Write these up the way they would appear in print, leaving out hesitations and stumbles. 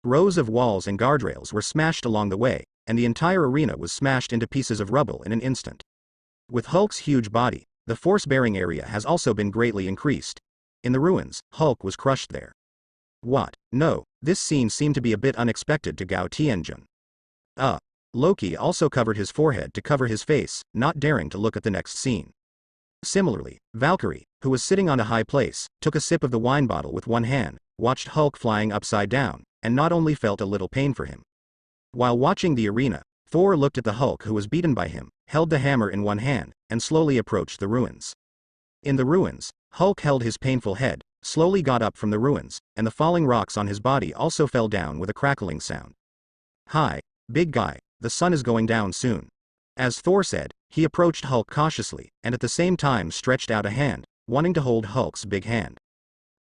Rows of walls and guardrails were smashed along the way, and the entire arena was smashed into pieces of rubble in an instant. With Hulk's huge body, the force-bearing area has also been greatly increased. In the ruins, Hulk was crushed there. What? No, this scene seemed to be a bit unexpected to Gao Tianjun. Loki also covered his forehead to cover his face, not daring to look at the next scene. Similarly, Valkyrie, who was sitting on a high place, took a sip of the wine bottle with one hand, watched Hulk flying upside down, and not only felt a little pain for him. While watching the arena, Thor looked at the Hulk who was beaten by him, held the hammer in one hand, and slowly approached the ruins. In the ruins, Hulk held his painful head, slowly got up from the ruins, and the falling rocks on his body also fell down with a crackling sound. "Hi, big guy, the sun is going down soon." As Thor said, he approached Hulk cautiously, and at the same time stretched out a hand, wanting to hold Hulk's big hand.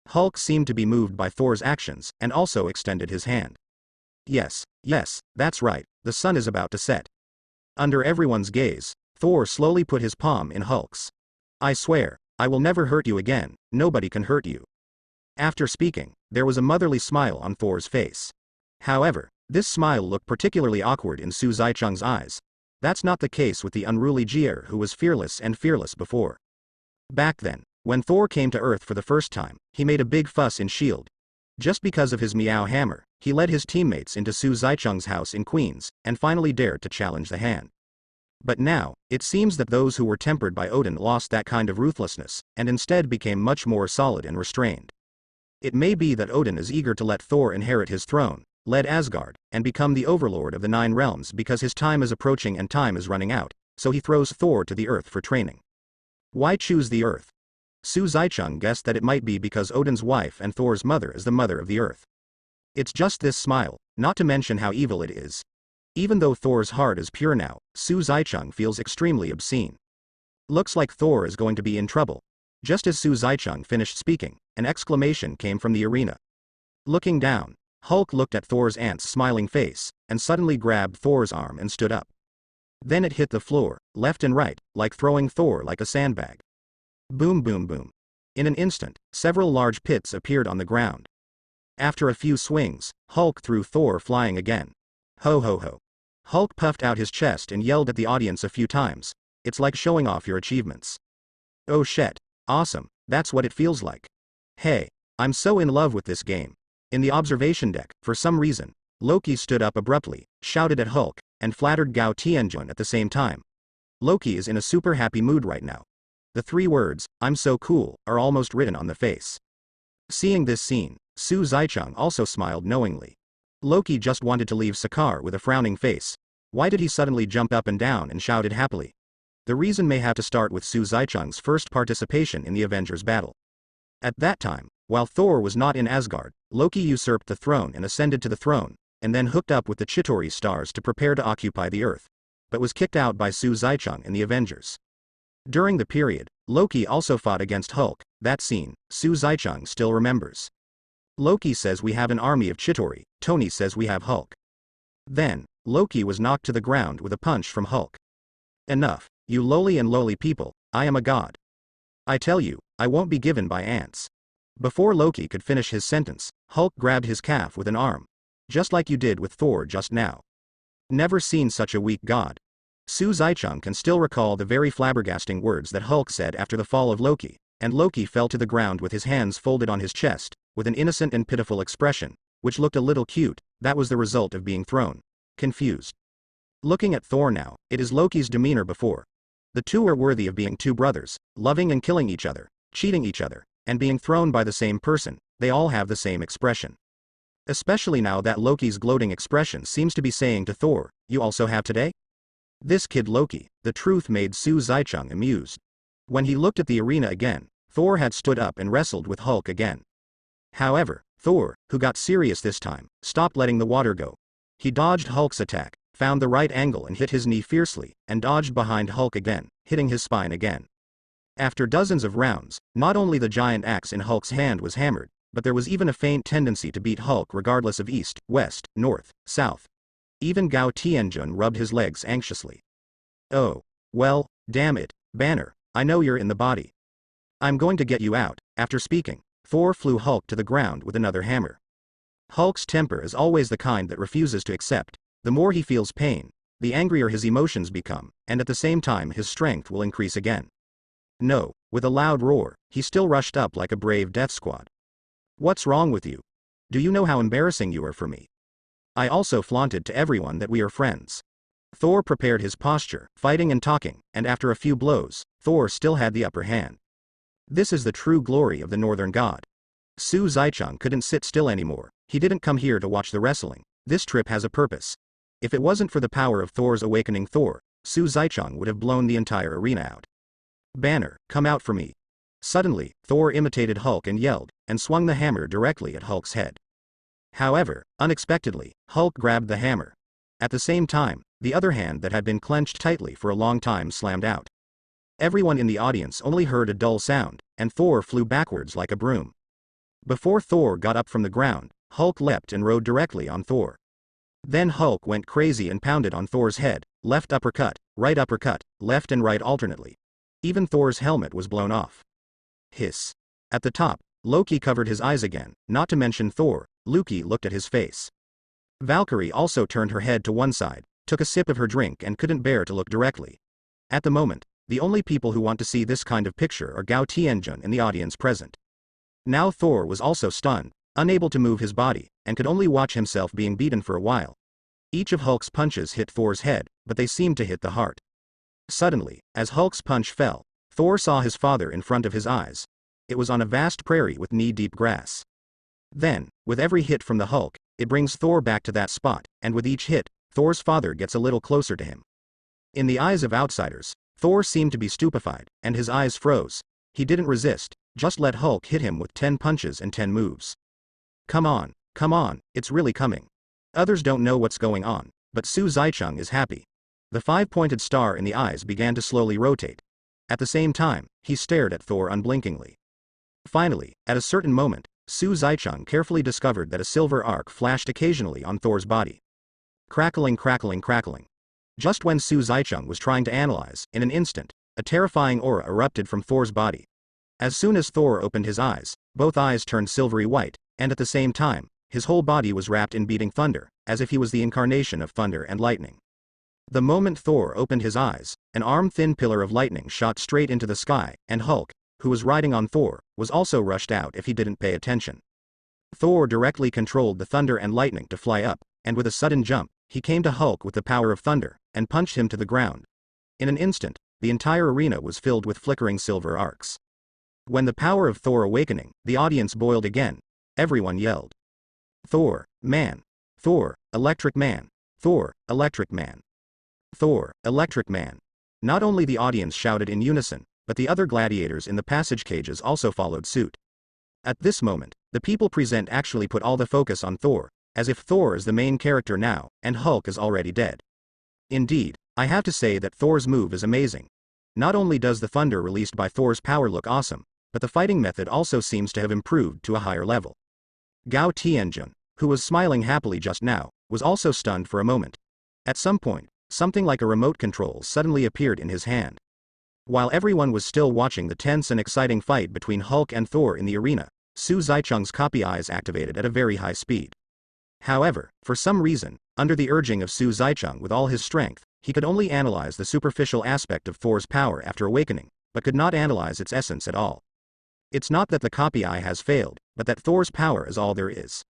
Hulk seemed to be moved by Thor's actions, and also extended his hand. Yes, that's right, the sun is about to set." Under everyone's gaze, Thor slowly put his palm in Hulk's. "I swear, I will never hurt you again, nobody can hurt you." After speaking, there was a motherly smile on Thor's face. However, this smile looked particularly awkward in Su Zicheng's eyes. That's not the case with the unruly Jier who was fearless before. Back then, when Thor came to Earth for the first time, he made a big fuss in S.H.I.E.L.D. Just because of his Meow hammer, he led his teammates into Su Zicheng's house in Queens, and finally dared to challenge the hand. But now, it seems that those who were tempered by Odin lost that kind of ruthlessness, and instead became much more solid and restrained. It may be that Odin is eager to let Thor inherit his throne, lead Asgard, and become the overlord of the 9 realms because his time is approaching and time is running out, so he throws Thor to the Earth for training. Why choose the Earth? Su Zicheng guessed that it might be because Odin's wife and Thor's mother is the mother of the Earth. It's just this smile, not to mention how evil it is. Even though Thor's heart is pure now, Su Zicheng feels extremely obscene. Looks like Thor is going to be in trouble. Just as Su Zicheng finished speaking, an exclamation came from the arena. Looking down, Hulk looked at Thor's aunt's smiling face, and suddenly grabbed Thor's arm and stood up. Then it hit the floor, left and right, like throwing Thor like a sandbag. Boom boom boom. In an instant, several large pits appeared on the ground. After a few swings, Hulk threw Thor flying again. Ho ho ho. Hulk puffed out his chest and yelled at the audience a few times. It's like showing off your achievements. Oh shit. Awesome, that's what it feels like. Hey, I'm so in love with this game. In the observation deck, for some reason, Loki stood up abruptly, shouted at Hulk, and flattered Gao Tianjun at the same time. Loki is in a super happy mood right now. The 3 words, "I'm so cool," are almost written on the face. Seeing this scene, Su Zicheng also smiled knowingly. Loki just wanted to leave Sakaar with a frowning face. Why did he suddenly jump up and down and shouted happily? The reason may have to start with Su Zicheng's first participation in the Avengers battle. At that time, while Thor was not in Asgard, Loki usurped the throne and ascended to the throne, and then hooked up with the Chitauri stars to prepare to occupy the Earth, but was kicked out by Su Zicheng and the Avengers. During the period, Loki also fought against Hulk. That scene, Su Zicheng still remembers. Loki says we have an army of Chitauri, Tony says we have Hulk. Then, Loki was knocked to the ground with a punch from Hulk. Enough, you lowly people, I am a god. I tell you, I won't be given by ants. Before Loki could finish his sentence, Hulk grabbed his calf with an arm. Just like you did with Thor just now. Never seen such a weak god. Su Zicheng can still recall the very flabbergasting words that Hulk said after the fall of Loki, and Loki fell to the ground with his hands folded on his chest, with an innocent and pitiful expression, which looked a little cute. That was the result of being thrown. Confused. Looking at Thor now, it is Loki's demeanor before. The two are worthy of being 2 brothers, loving and killing each other, cheating each other, and being thrown by the same person. They all have the same expression. Especially now that Loki's gloating expression seems to be saying to Thor, you also have today? This kid Loki, the truth made Su Zicheng amused. When he looked at the arena again, Thor had stood up and wrestled with Hulk again. However, Thor, who got serious this time, stopped letting the water go. He dodged Hulk's attack, found the right angle and hit his knee fiercely, and dodged behind Hulk again, hitting his spine again. After dozens of rounds, not only the giant axe in Hulk's hand was hammered, but there was even a faint tendency to beat Hulk regardless of east, west, north, south. Even Gao Tianjun rubbed his legs anxiously. Oh, well, damn it, Banner, I know you're in the body. I'm going to get you out. After speaking, Thor flew Hulk to the ground with another hammer. Hulk's temper is always the kind that refuses to accept. The more he feels pain, the angrier his emotions become, and at the same time his strength will increase again. No, with a loud roar, he still rushed up like a brave death squad. What's wrong with you? Do you know how embarrassing you are for me? I also flaunted to everyone that we are friends. Thor prepared his posture, fighting and talking, and after a few blows, Thor still had the upper hand. This is the true glory of the Northern God. Su Zaichang couldn't sit still anymore. He didn't come here to watch the wrestling. This trip has a purpose. If it wasn't for the power of Thor's awakening Thor, Su Zaichang would have blown the entire arena out. Banner, come out for me. Suddenly, Thor imitated Hulk and yelled, and swung the hammer directly at Hulk's head. However, unexpectedly, Hulk grabbed the hammer. At the same time, the other hand that had been clenched tightly for a long time slammed out. Everyone in the audience only heard a dull sound, and Thor flew backwards like a broom. Before Thor got up from the ground, Hulk leapt and rode directly on Thor. Then Hulk went crazy and pounded on Thor's head, left uppercut, left and right alternately. Even Thor's helmet was blown off. Hiss. At the top, Loki covered his eyes again, not to mention Thor. Loki looked at his face. Valkyrie also turned her head to one side, took a sip of her drink and couldn't bear to look directly. At the moment, the only people who want to see this kind of picture are Gao Tianjun and the audience present. Now Thor was also stunned, unable to move his body, and could only watch himself being beaten for a while. Each of Hulk's punches hit Thor's head, but they seemed to hit the heart. Suddenly, as Hulk's punch fell, Thor saw his father in front of his eyes. It was on a vast prairie with knee-deep grass. Then, with every hit from the Hulk, it brings Thor back to that spot, and with each hit, Thor's father gets a little closer to him. In the eyes of outsiders, Thor seemed to be stupefied, and his eyes froze. He didn't resist, just let Hulk hit him with 10 punches and 10 moves. Come on, it's really coming. Others don't know what's going on, but Su Zaichang is happy. The 5-pointed star in the eyes began to slowly rotate. At the same time, he stared at Thor unblinkingly. Finally, at a certain moment, Su Zaichang carefully discovered that a silver arc flashed occasionally on Thor's body. Crackling. Just when Su Zaichang was trying to analyze, in an instant, a terrifying aura erupted from Thor's body. As soon as Thor opened his eyes, both eyes turned silvery white, and at the same time, his whole body was wrapped in beating thunder, as if he was the incarnation of thunder and lightning. The moment Thor opened his eyes, an arm-thin pillar of lightning shot straight into the sky, and Hulk, who was riding on Thor, was also rushed out if he didn't pay attention. Thor directly controlled the thunder and lightning to fly up, and with a sudden jump, he came to Hulk with the power of thunder, and punched him to the ground. In an instant, the entire arena was filled with flickering silver arcs. When the power of Thor awakening, the audience boiled again. Everyone yelled. Thor, man. Thor, electric man. Thor, electric man. Thor, electric man. Not only the audience shouted in unison, but the other gladiators in the passage cages also followed suit. At this moment, the people present actually put all the focus on Thor, as if Thor is the main character now, and Hulk is already dead. Indeed, I have to say that Thor's move is amazing. Not only does the thunder released by Thor's power look awesome, but the fighting method also seems to have improved to a higher level. Gao Tianjun, who was smiling happily just now, was also stunned for a moment. At some point, something like a remote control suddenly appeared in his hand. While everyone was still watching the tense and exciting fight between Hulk and Thor in the arena, Su Zaichang's copy eyes activated at a very high speed. However, for some reason, under the urging of Su Zaichang with all his strength, he could only analyze the superficial aspect of Thor's power after awakening, but could not analyze its essence at all. It's not that the copy eye has failed, but that Thor's power is all there is.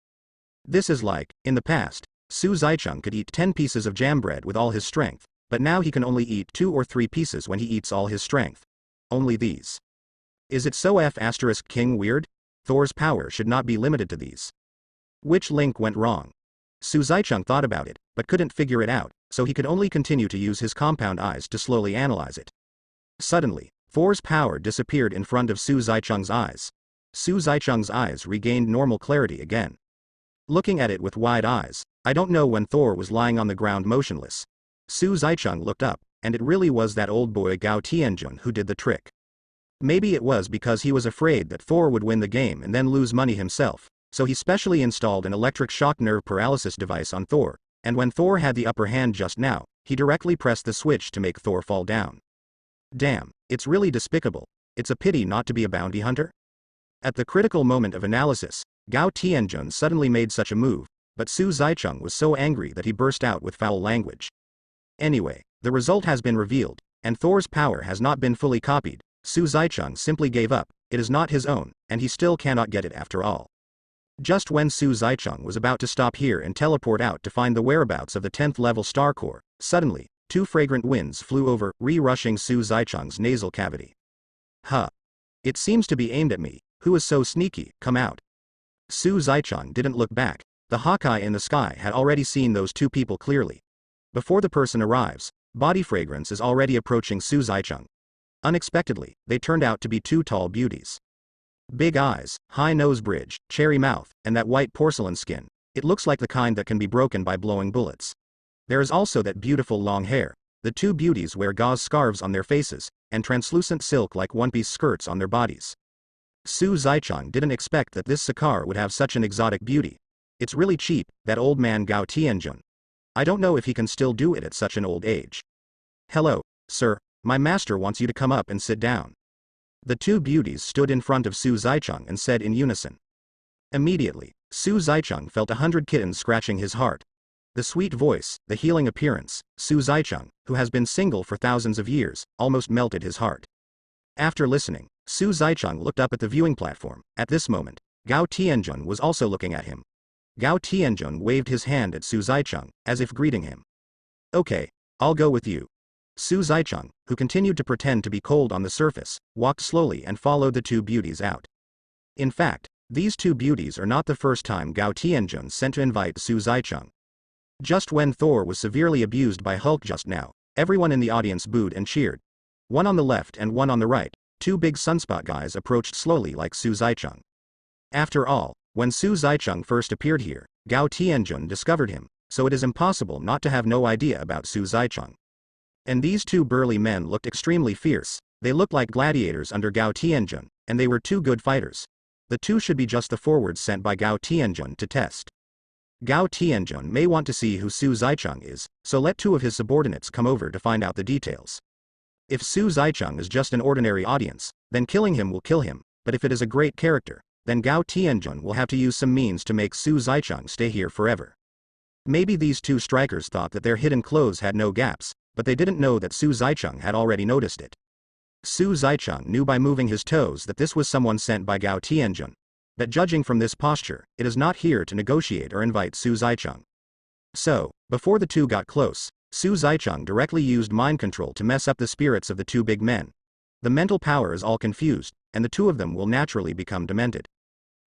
This is like, in the past, Su Zaichang could eat 10 pieces of jam bread with all his strength, but now he can only eat 2 or 3 pieces when he eats all his strength. Only these. Is it so King weird? Thor's power should not be limited to these. Which link went wrong? Su Zaichang thought about it, but couldn't figure it out, so he could only continue to use his compound eyes to slowly analyze it. Suddenly, Thor's power disappeared in front of Su Zaichang's eyes. Su Zaichang's eyes regained normal clarity again. Looking at it with wide eyes, I don't know when Thor was lying on the ground motionless. Su Zaichang looked up, and it really was that old boy Gao Tianjun who did the trick. Maybe it was because he was afraid that Thor would win the game and then lose money himself, so he specially installed an electric shock nerve paralysis device on Thor, and when Thor had the upper hand just now, he directly pressed the switch to make Thor fall down. Damn, it's really despicable. It's a pity not to be a bounty hunter. At the critical moment of analysis, Gao Tianjun suddenly made such a move, but Su Zaicheng was so angry that he burst out with foul language. Anyway, the result has been revealed, and Thor's power has not been fully copied. Su Zaicheng simply gave up, it is not his own, and he still cannot get it after all. Just when Su Zaicheng was about to stop here and teleport out to find the whereabouts of the 10th level star core, suddenly, 2 fragrant winds flew over, rushing Su Zaicheng's nasal cavity. Huh. It seems to be aimed at me. Who is so sneaky? Come out. Su Zaicheng didn't look back. The Hawkeye in the sky had already seen those 2 people clearly. Before the person arrives, body fragrance is already approaching Su Zaicheng. Unexpectedly, they turned out to be 2 tall beauties. Big eyes, high nose bridge, cherry mouth, and that white porcelain skin. It looks like the kind that can be broken by blowing bullets. There is also that beautiful long hair. The 2 beauties wear gauze scarves on their faces, and translucent silk like one-piece skirts on their bodies. Su Zaicheng didn't expect that this Sakaar would have such an exotic beauty. It's really cheap, that old man Gao Tianjun. I don't know if he can still do it at such an old age. Hello, sir, my master wants you to come up and sit down. The 2 beauties stood in front of Su Zaicheng and said in unison. Immediately, Su Zaicheng felt 100 kittens scratching his heart. The sweet voice, the healing appearance, Su Zaicheng, who has been single for thousands of years, almost melted his heart. After listening, Su Zaicheng looked up at the viewing platform. At this moment, Gao Tianjun was also looking at him. Gao Tianjun waved his hand at Su Zaicheng, as if greeting him. Okay, I'll go with you. Su Zaicheng, who continued to pretend to be cold on the surface, walked slowly and followed the 2 beauties out. In fact, these 2 beauties are not the first time Gao Tianjun sent to invite Su Zaicheng. Just when Thor was severely abused by Hulk just now, everyone in the audience booed and cheered. One on the left and one on the right, 2 big sunspot guys approached slowly like Su Zaicheng. After all, when Su Zaicheng first appeared here, Gao Tianjun discovered him, so it is impossible not to have no idea about Su Zaicheng. And these 2 burly men looked extremely fierce. They looked like gladiators under Gao Tianjun, and they were 2 good fighters. The 2 should be just the forwards sent by Gao Tianjun to test. Gao Tianjun may want to see who Su Zaicheng is, so let 2 of his subordinates come over to find out the details. If Su Zaicheng is just an ordinary audience, then killing him will kill him, but if it is a great character, then Gao Tianjun will have to use some means to make Su Zaicheng stay here forever. Maybe these 2 strikers thought that their hidden clothes had no gaps, but they didn't know that Su Zaicheng had already noticed it. Su Zaicheng knew by moving his toes that this was someone sent by Gao Tianjun. But judging from this posture, it is not here to negotiate or invite Su Zaicheng. So, before the 2 got close, Su Zaicheng directly used mind control to mess up the spirits of the 2 big men. The mental power is all confused, and the 2 of them will naturally become demented.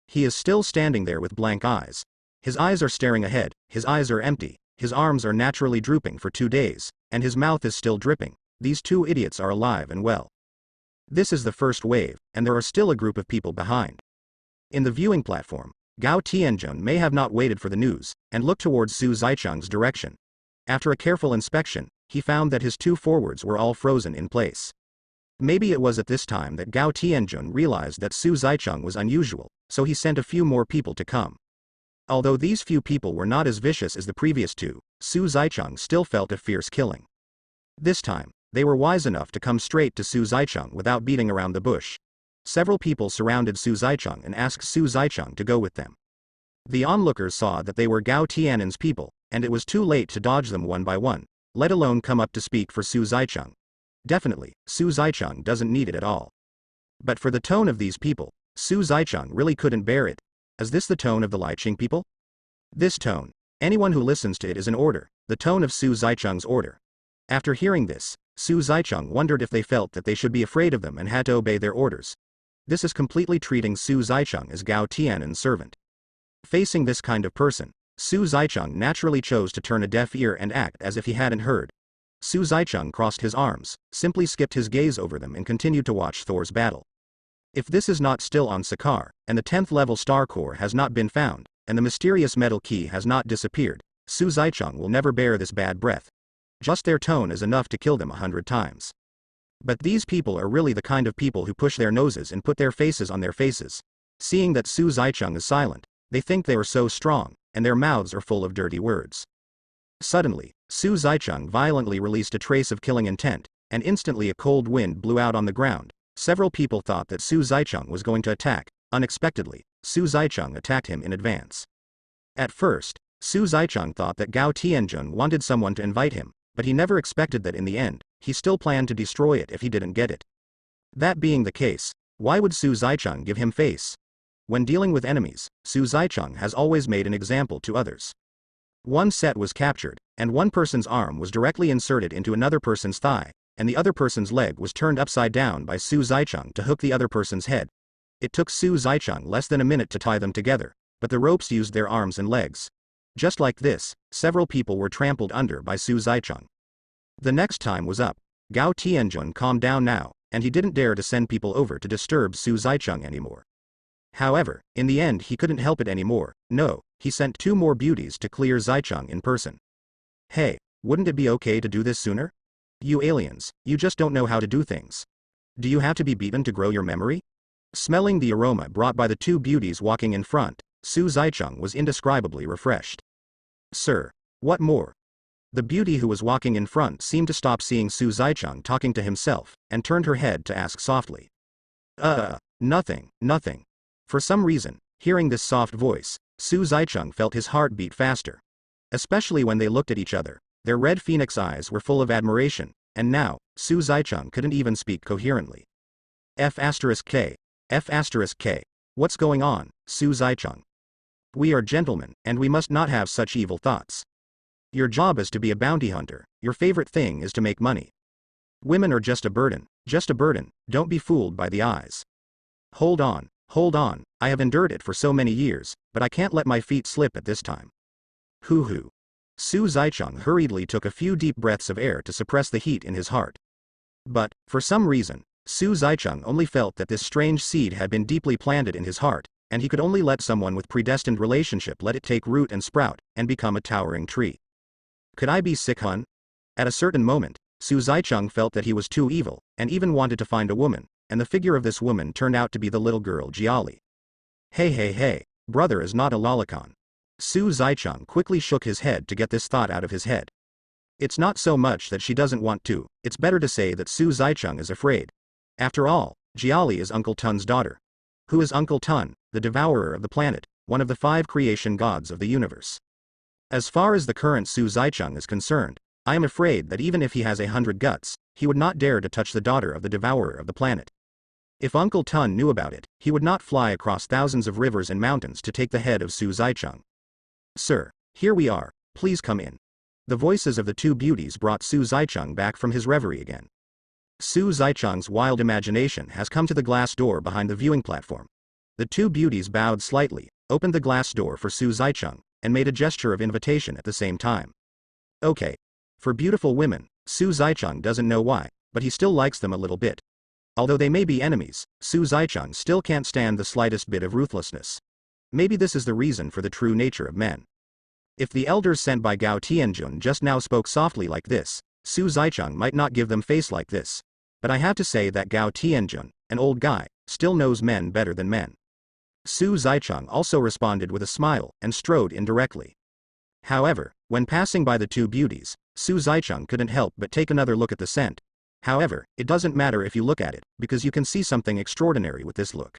He is still standing there with blank eyes. His eyes are staring ahead, his eyes are empty, his arms are naturally drooping for 2 days, and his mouth is still dripping. These 2 idiots are alive and well. This is the first wave, and there are still a group of people behind. In the viewing platform, Gao Tianjun may have not waited for the news, and looked towards Su Zaicheng's direction. After a careful inspection, he found that his 2 forwards were all frozen in place. Maybe it was at this time that Gao Tianjun realized that Su Zaicheng was unusual, so he sent a few more people to come. Although these few people were not as vicious as the previous 2, Su Zaicheng still felt a fierce killing. This time, they were wise enough to come straight to Su Zaicheng without beating around the bush. Several people surrounded Su Zaicheng and asked Su Zaicheng to go with them. The onlookers saw that they were Gao Tianjun's people, and it was too late to dodge them one by one, let alone come up to speak for Su Zaicheng. Definitely, Su Zaicheng doesn't need it at all. But for the tone of these people, Su Zaicheng really couldn't bear it. Is this the tone of the Liqing people? This tone, anyone who listens to it is an order, the tone of Su Zaicheng's order. After hearing this, Su Zaicheng wondered if they felt that they should be afraid of them and had to obey their orders. This is completely treating Su Zaicheng as Gao Tianjun's servant. Facing this kind of person, Su Zaicheng naturally chose to turn a deaf ear and act as if he hadn't heard. Su Zaicheng crossed his arms, simply skipped his gaze over them and continued to watch Thor's battle. If this is not still on Sakaar, and the 10th level star core has not been found, and the mysterious metal key has not disappeared, Su Zaicheng will never bear this bad breath. Just their tone is enough to kill them 100 times. But these people are really the kind of people who push their noses and put their faces on their faces. Seeing that Su Zaicheng is silent, they think they are so strong, and their mouths are full of dirty words. Suddenly, Su Zaicheng violently released a trace of killing intent, and instantly a cold wind blew out on the ground. Several people thought that Su Zaicheng was going to attack. Unexpectedly, Su Zaicheng attacked him in advance. At first, Su Zaicheng thought that Gao Tianjun wanted someone to invite him, but he never expected that in the end, he still planned to destroy it if he didn't get it. That being the case, why would Su Zaicheng give him face? When dealing with enemies, Su Zaicheng has always made an example to others. One set was captured, and one person's arm was directly inserted into another person's thigh, and the other person's leg was turned upside down by Su Zaicheng to hook the other person's head. It took Su Zaicheng less than a minute to tie them together, but the ropes used their arms and legs. Just like this, several people were trampled under by Su Zaicheng. The next time was up. Gao Tianjun calmed down now, and he didn't dare to send people over to disturb Su Zaicheng anymore. However, in the end he couldn't help it anymore. No, he sent 2 more beauties to clear Zaicheng in person. Hey, wouldn't it be okay to do this sooner? You aliens, you just don't know how to do things. Do you have to be beaten to grow your memory? Smelling the aroma brought by the 2 beauties walking in front, Su Zaicheng was indescribably refreshed. Sir, what more? The beauty who was walking in front seemed to stop seeing Su Zaicheng talking to himself, and turned her head to ask softly. Nothing. For some reason, hearing this soft voice, Su Zaicheng felt his heart beat faster. Especially when they looked at each other, their red phoenix eyes were full of admiration, and now, Su Zaicheng couldn't even speak coherently. F*K. What's going on, Su Zaicheng? We are gentlemen, and we must not have such evil thoughts. Your job is to be a bounty hunter, your favorite thing is to make money. Women are just a burden, don't be fooled by the eyes. Hold on, I have endured it for so many years, but I can't let my feet slip at this time. Hoo. Su Zaicheng hurriedly took a few deep breaths of air to suppress the heat in his heart. But, for some reason, Su Zaicheng only felt that this strange seed had been deeply planted in his heart, and he could only let someone with predestined relationship let it take root and sprout, and become a towering tree. Could I be sick, hun? At a certain moment, Su Zaicheng felt that he was too evil, and even wanted to find a woman, and the figure of this woman turned out to be the little girl Jiali. Hey, brother is not a lolicon. Su Zaicheng quickly shook his head to get this thought out of his head. It's not so much that she doesn't want to, it's better to say that Su Zaicheng is afraid. After all, Jiali is Uncle Tun's daughter. Who is Uncle Tun, the devourer of the planet, one of the 5 creation gods of the universe? As far as the current Su Zaicheng is concerned, I am afraid that even if he has 100 guts, he would not dare to touch the daughter of the devourer of the planet. If Uncle Tun knew about it, he would not fly across thousands of rivers and mountains to take the head of Su Zaicheng. Sir, here we are, please come in. The voices of the 2 beauties brought Su Zaicheng back from his reverie again. Su Zaicheng's wild imagination has come to the glass door behind the viewing platform. The 2 beauties bowed slightly, opened the glass door for Su Zaicheng, and made a gesture of invitation at the same time. Okay. For beautiful women, Su Zaicheng doesn't know why, but he still likes them a little bit. Although they may be enemies, Su Zaicheng still can't stand the slightest bit of ruthlessness. Maybe this is the reason for the true nature of men. If the elders sent by Gao Tianjun just now spoke softly like this, Su Zaicheng might not give them face like this. But I have to say that Gao Tianjun, an old guy, still knows men better than men. Su Zaicheng also responded with a smile, and strode in directly. However, when passing by the 2 beauties, Su Zaicheng couldn't help but take another look at the scent. However, it doesn't matter if you look at it, because you can see something extraordinary with this look.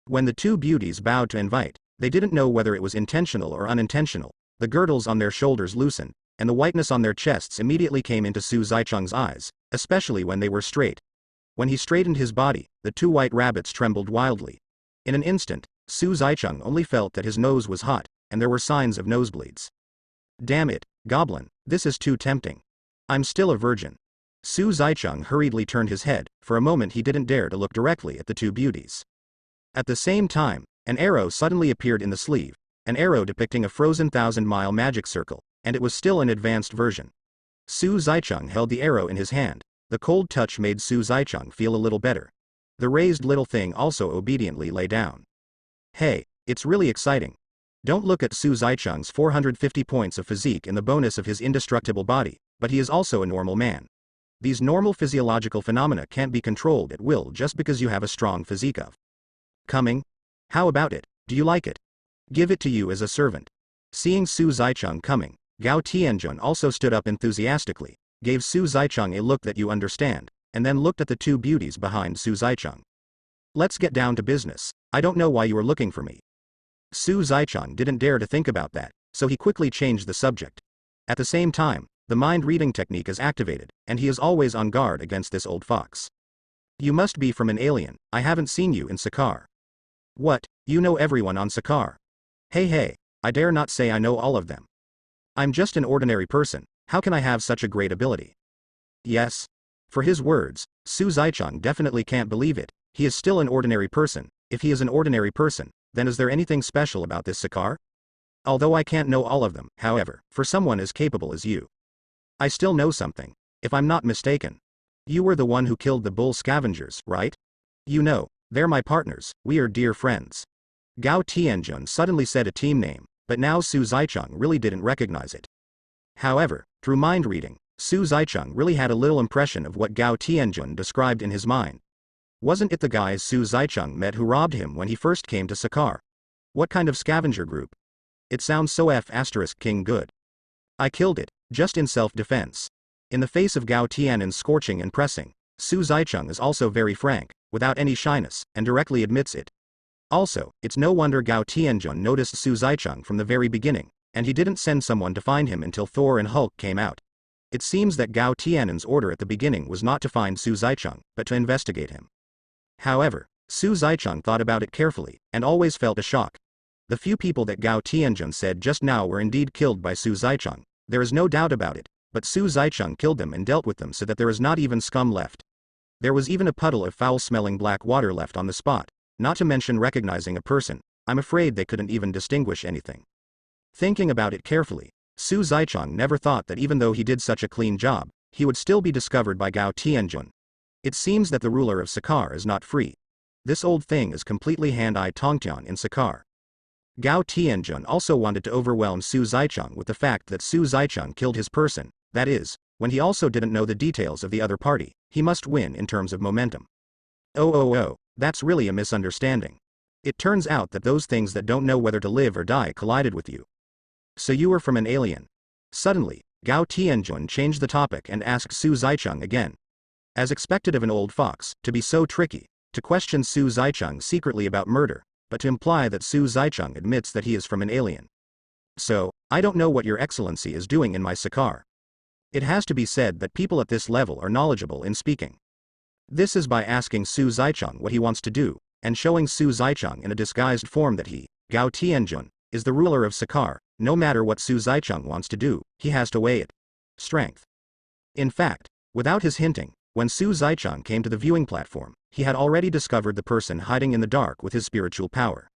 When the 2 beauties bowed to invite, they didn't know whether it was intentional or unintentional. The girdles on their shoulders loosened, and the whiteness on their chests immediately came into Su Zaicheng's eyes, especially when they were straight. When he straightened his body, the 2 white rabbits trembled wildly. In an instant, Su Zaicheng only felt that his nose was hot, and there were signs of nosebleeds. Damn it, goblin, this is too tempting. I'm still a virgin. Su Zaicheng hurriedly turned his head. For a moment he didn't dare to look directly at the 2 beauties. At the same time, an arrow suddenly appeared in the sleeve, an arrow depicting a frozen 1,000-mile magic circle, and it was still an advanced version. Su Zaicheng held the arrow in his hand. The cold touch made Su Zaicheng feel a little better. The raised little thing also obediently lay down. Hey, it's really exciting. Don't look at Su Zaicheng's 450 points of physique in the bonus of his indestructible body, but he is also a normal man. These normal physiological phenomena can't be controlled at will just because you have a strong physique of. Coming? How about it, do you like it? Give it to you as a servant. Seeing Su Zaicheng coming, Gao Tianjun also stood up enthusiastically, gave Su Zaicheng a look that you understand, and then looked at the 2 beauties behind Su Zaicheng. Let's get down to business. I don't know why you are looking for me, Su Zaichang didn't dare to think about that, so he quickly changed the subject. At the same time, the mind-reading technique is activated, and he is always on guard against this old fox. You must be from an alien, I haven't seen you in Sakaar. What, you know everyone on Sakaar? Hey, I dare not say I know all of them. I'm just an ordinary person, how can I have such a great ability? Yes. For his words, Su Zaichang definitely can't believe it, he is still an ordinary person. If he is an ordinary person, then is there anything special about this Sakaar? Although I can't know all of them, however, for someone as capable as you, I still know something. If I'm not mistaken, you were the one who killed the bull scavengers, right? You know, they're my partners, we are dear friends. Gao Tianjun suddenly said a team name, but now Su Zaichang really didn't recognize it. However, through mind reading, Su Zaichang really had a little impression of what Gao Tianjun described in his mind. Wasn't it the guys Su Zaichang met who robbed him when he first came to Sakaar? What kind of scavenger group? It sounds so King good. I killed it, just in self-defense. In the face of Gao Tianan's scorching and pressing, Su Zaichang is also very frank, without any shyness, and directly admits it. Also, it's no wonder Gao Tianjun noticed Su Zaichang from the very beginning, and he didn't send someone to find him until Thor and Hulk came out. It seems that Gao Tianan's order at the beginning was not to find Su Zaichang, but to investigate him. However, Su Zaichang thought about it carefully, and always felt a shock. The few people that Gao Tianjun said just now were indeed killed by Su Zaichang, there is no doubt about it, but Su Zaichang killed them and dealt with them so that there is not even scum left. There was even a puddle of foul-smelling black water left on the spot, not to mention recognizing a person, I'm afraid they couldn't even distinguish anything. Thinking about it carefully, Su Zaichang never thought that even though he did such a clean job, he would still be discovered by Gao Tianjun. It seems that the ruler of Sakaar is not free. This old thing is completely hand-eye Tongtian in Sakaar. Gao Tianjun also wanted to overwhelm Su Zaichang with the fact that Su Zaichang killed his person, that is, when he also didn't know the details of the other party, he must win in terms of momentum. Oh, that's really a misunderstanding. It turns out that those things that don't know whether to live or die collided with you. So you were from an alien. Suddenly, Gao Tianjun changed the topic and asked Su Zaichang again. As expected of an old fox, to be so tricky, to question Su Zaichang secretly about murder, but to imply that Su Zaichang admits that he is from an alien. So, I don't know what your excellency is doing in my Sakaar. It has to be said that people at this level are knowledgeable in speaking. This is by asking Su Zaichang what he wants to do, and showing Su Zaichang in a disguised form that he, Gao Tianjun, is the ruler of Sakaar. No matter what Su Zaichang wants to do, he has to weigh it. Strength. In fact, without his hinting, when Su Zaichang came to the viewing platform, he had already discovered the person hiding in the dark with his spiritual power.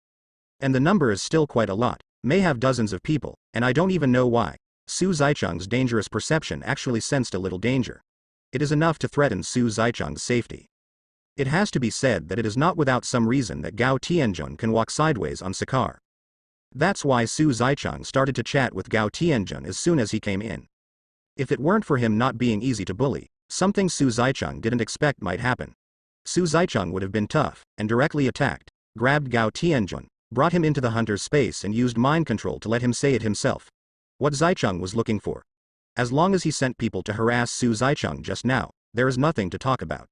And the number is still quite a lot, may have dozens of people, and I don't even know why. Su Zaichang's dangerous perception actually sensed a little danger. It is enough to threaten Su Zaichang's safety. It has to be said that it is not without some reason that Gao Tianjun can walk sideways on Sakaar. That's why Su Zaichang started to chat with Gao Tianjun as soon as he came in. If it weren't for him not being easy to bully, something Su Zaichang didn't expect might happen. Su Zaichang would have been tough, and directly attacked, grabbed Gao Tianjun, brought him into the hunter's space and used mind control to let him say it himself. What Zaichang was looking for. As long as he sent people to harass Su Zaichang just now, there is nothing to talk about.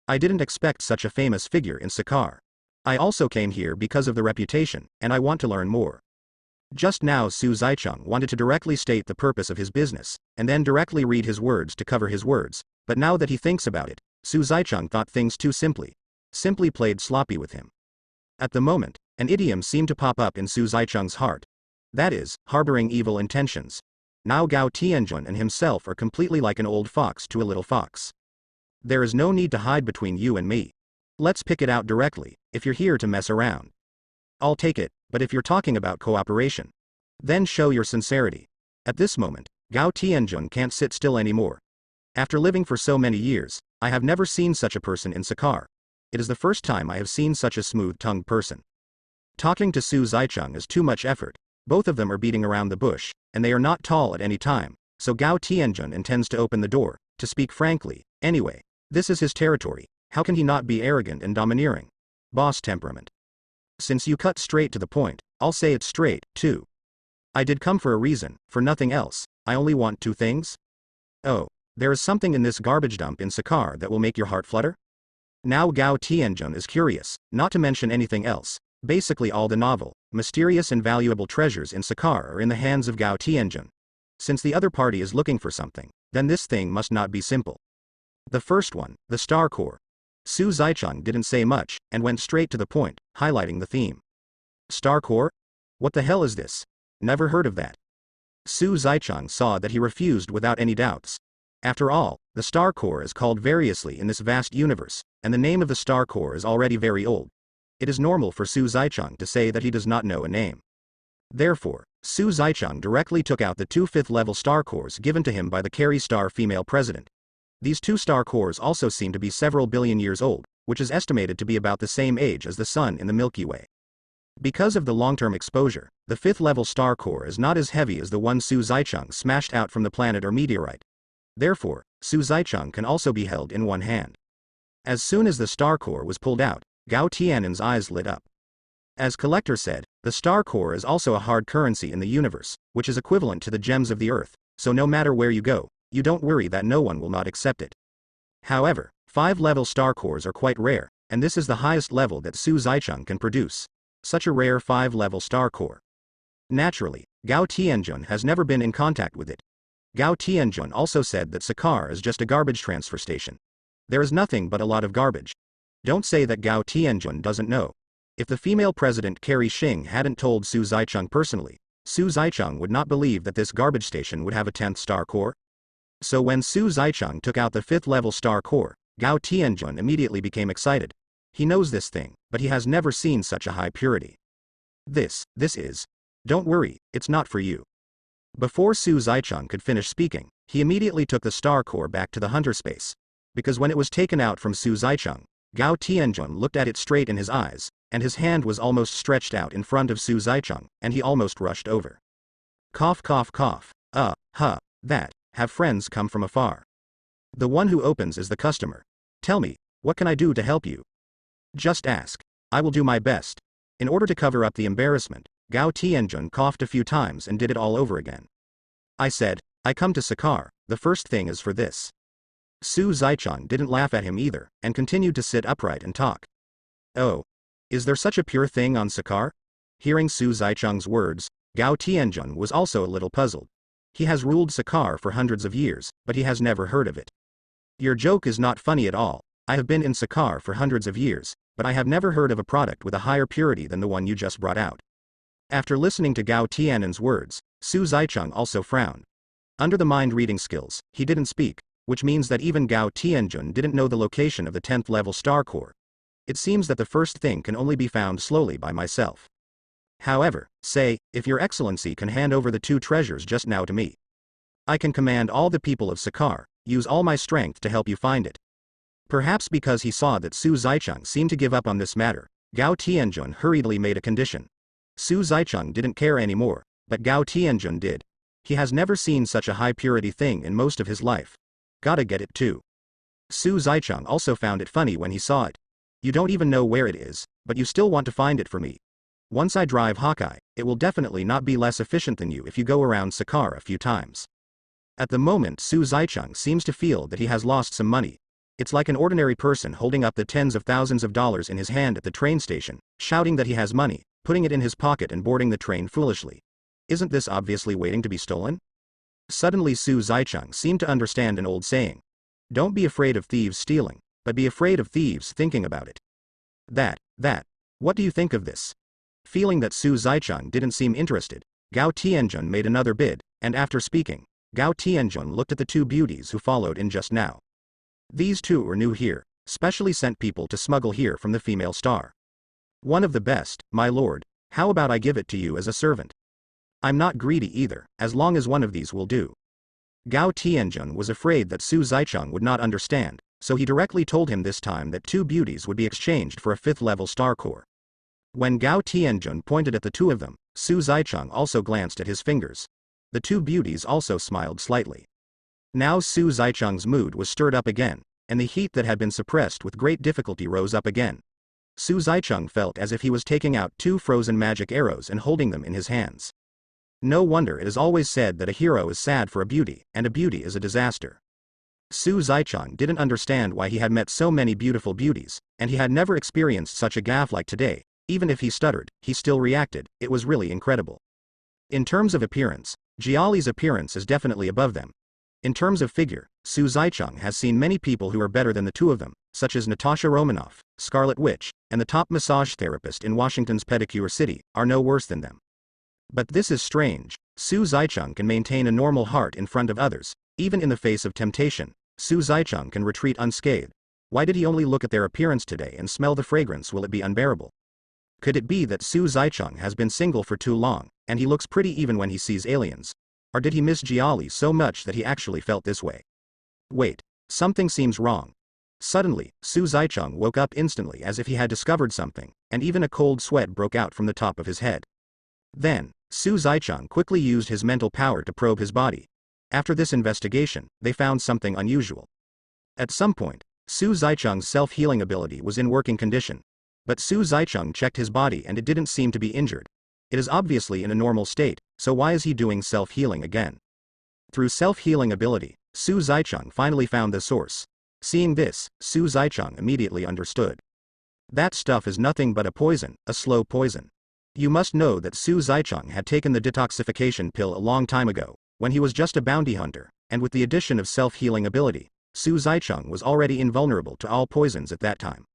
I didn't expect such a famous figure in Sakaar. I also came here because of the reputation, and I want to learn more. Just now Su Zaichang wanted to directly state the purpose of his business, and then directly read his words to cover his words, but now that he thinks about it, Su Zaichang thought things too simply played sloppy with him. At the moment, an idiom seemed to pop up in Su Zaichang's heart. That is, harboring evil intentions. Now Gao Tianjun and himself are completely like an old fox to a little fox. There is no need to hide between you and me. Let's pick it out directly, if you're here to mess around. I'll take it, but if you're talking about cooperation, then show your sincerity. At this moment, Gao Tianjun can't sit still anymore. After living for so many years, I have never seen such a person in Sakaar. It is the first time I have seen such a smooth-tongued person. Talking to Su Zaichang is too much effort, both of them are beating around the bush, and they are not tall at any time, so Gao Tianjun intends to open the door, to speak frankly. Anyway, this is his territory, how can he not be arrogant and domineering? Boss temperament. Since you cut straight to the point, I'll say it straight, too. I did come for a reason, for nothing else. I only want two things. Oh, there is something in this garbage dump in Sakaar that will make your heart flutter? Now Gao Tianjun is curious, not to mention anything else. Basically all the novel, mysterious and valuable treasures in Sakaar are in the hands of Gao Tianjun. Since the other party is looking for something, then this thing must not be simple. The first one, the Star Core. Su Zaichang didn't say much, and went straight to the point, highlighting the theme. Star Core? What the hell is this? Never heard of that. Su Zaichang saw that he refused without any doubts. After all, the Star Core is called variously in this vast universe, and the name of the Star Core is already very old. It is normal for Su Zaichang to say that he does not know a name. Therefore, Su Zaichang directly took out the 2 5th-level Star Cores given to him by the Carry Star female president. These 2 Star Cores also seem to be several billion years old, which is estimated to be about the same age as the Sun in the Milky Way. Because of the long-term exposure, the 5th-level Star Core is not as heavy as the one Su Zaichang smashed out from the planet or meteorite. Therefore, Su Zaichang can also be held in one hand. As soon as the Star Core was pulled out, Gao Tianan's eyes lit up. As Collector said, the Star Core is also a hard currency in the universe, which is equivalent to the gems of the earth, so no matter where you go, you don't worry that no one will not accept it. However, 5-level Star Cores are quite rare, and this is the highest level that Su Zaichang can produce. Such a rare 5-level Star Core. Naturally, Gao Tianjun has never been in contact with it. Gao Tianjun also said that Sakaar is just a garbage transfer station. There is nothing but a lot of garbage. Don't say that Gao Tianjun doesn't know. If the female president Carrie Xing hadn't told Su Zaichang personally, Su Zaichang would not believe that this garbage station would have a 10th Star Core. So when Su Zaichang took out the 5th-level Star Core, Gao Tianjun immediately became excited. He knows this thing, but he has never seen such a high purity. This is. Don't worry, it's not for you. Before Su Zaichang could finish speaking, he immediately took the Star Core back to the hunter space. Because when it was taken out from Su Zaichang, Gao Tianjun looked at it straight in his eyes, and his hand was almost stretched out in front of Su Zaichang, and he almost rushed over. Cough cough cough, that, have friends come from afar. The one who opens is the customer. Tell me, what can I do to help you? Just ask. I will do my best. In order to cover up the embarrassment, Gao Tianjun coughed a few times and did it all over again. I said, I come to Sakaar, the first thing is for this. Su Zaichang didn't laugh at him either, and continued to sit upright and talk. Oh. Is there such a pure thing on Sakaar? Hearing Su Zaichang's words, Gao Tianjun was also a little puzzled. He has ruled Sakaar for hundreds of years, but he has never heard of it. Your joke is not funny at all. I have been in Sakaar for hundreds of years, but I have never heard of a product with a higher purity than the one you just brought out. After listening to Gao Tianan's words, Su Zaichang also frowned. Under the mind-reading skills, he didn't speak, which means that even Gao Tianjun didn't know the location of the 10th-level Star Core. It seems that the first thing can only be found slowly by myself. However, say, if your excellency can hand over the 2 treasures just now to me. I can command all the people of Sakaar, use all my strength to help you find it. Perhaps because he saw that Su Zaichang seemed to give up on this matter, Gao Tianjun hurriedly made a condition. Su Zaichang didn't care anymore, but Gao Tianjun did. He has never seen such a high-purity thing in most of his life. Gotta get it too. Su Zaichang also found it funny when he saw it. You don't even know where it is, but you still want to find it for me. Once I drive Hawkeye, it will definitely not be less efficient than you if you go around Sakaar a few times. At the moment Su Zaichang seems to feel that he has lost some money. It's like an ordinary person holding up the tens of thousands of dollars in his hand at the train station, shouting that he has money, putting it in his pocket and boarding the train foolishly. Isn't this obviously waiting to be stolen? Suddenly Su Zaichang seemed to understand an old saying. Don't be afraid of thieves stealing, but be afraid of thieves thinking about it. What do you think of this? Feeling that Su Zaichang didn't seem interested, Gao Tianjun made another bid, and after speaking, Gao Tianjun looked at the 2 beauties who followed in just now. These 2 were new here, specially sent people to smuggle here from the female star. One of the best, my lord, how about I give it to you as a servant? I'm not greedy either, as long as one of these will do. Gao Tianjun was afraid that Su Zaichang would not understand, so he directly told him this time that 2 beauties would be exchanged for a 5th-level Star Core. When Gao Tianjun pointed at the 2 of them, Su Zaichang also glanced at his fingers. The 2 beauties also smiled slightly. Now Su Zaichang's mood was stirred up again, and the heat that had been suppressed with great difficulty rose up again. Su Zaichang felt as if he was taking out 2 frozen magic arrows and holding them in his hands. No wonder it is always said that a hero is sad for a beauty, and a beauty is a disaster. Su Zaichang didn't understand why he had met so many beautiful beauties, and he had never experienced such a gaffe like today, Even if he stuttered, he still reacted. It was really incredible. In terms of appearance, Jiali's appearance is definitely above them. In terms of figure, Su Zicheng has seen many people who are better than the two of them, such as Natasha Romanoff, Scarlet Witch, and the top massage therapist in Washington's Pedicure City, are no worse than them. But this is strange. Su Zicheng can maintain a normal heart in front of others. Even in the face of temptation, Su Zicheng can retreat unscathed. Why did he only look at their appearance today and smell the fragrance? Will it be unbearable? Could it be that Su Zicheng has been single for too long, and he looks pretty even when he sees aliens? Or did he miss Jiali so much that he actually felt this way? Wait, something seems wrong. Suddenly, Su Zicheng woke up instantly as if he had discovered something, and even a cold sweat broke out from the top of his head. Then, Su Zicheng quickly used his mental power to probe his body. After this investigation, they found something unusual. At some point, Su Zicheng's self-healing ability was in working condition. But Su Zicheng checked his body and it didn't seem to be injured. It is obviously in a normal state, so why is he doing self-healing again? Through self-healing ability, Su Zicheng finally found the source. Seeing this, Su Zicheng immediately understood. That stuff is nothing but a poison, a slow poison. You must know that Su Zicheng had taken the detoxification pill a long time ago, when he was just a bounty hunter, and with the addition of self-healing ability, Su Zicheng was already invulnerable to all poisons at that time.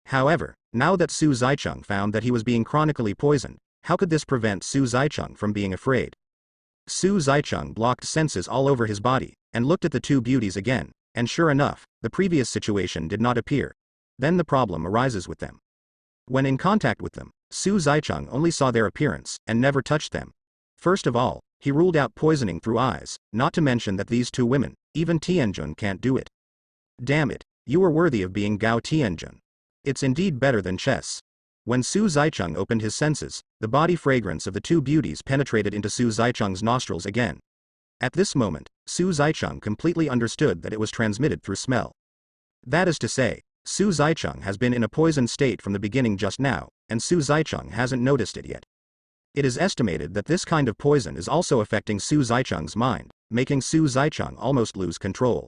However, now that Su Zicheng found that he was being chronically poisoned, how could this prevent Su Zicheng from being afraid? Su Zicheng blocked senses all over his body, and looked at the two beauties again, and sure enough, the previous situation did not appear. Then the problem arises with them. When in contact with them, Su Zicheng only saw their appearance, and never touched them. First of all, he ruled out poisoning through eyes, not to mention that these two women, even Tianjun can't do it. Damn it, you are worthy of being Gao Tianjun. It's indeed better than chess. When Su Zicheng opened his senses, the body fragrance of the two beauties penetrated into Su Zicheng's nostrils again. At this moment, Su Zicheng completely understood that it was transmitted through smell. That is to say, Su Zicheng has been in a poisoned state from the beginning just now, and Su Zicheng hasn't noticed it yet. It is estimated that this kind of poison is also affecting Su Zicheng's mind, making Su Zicheng almost lose control.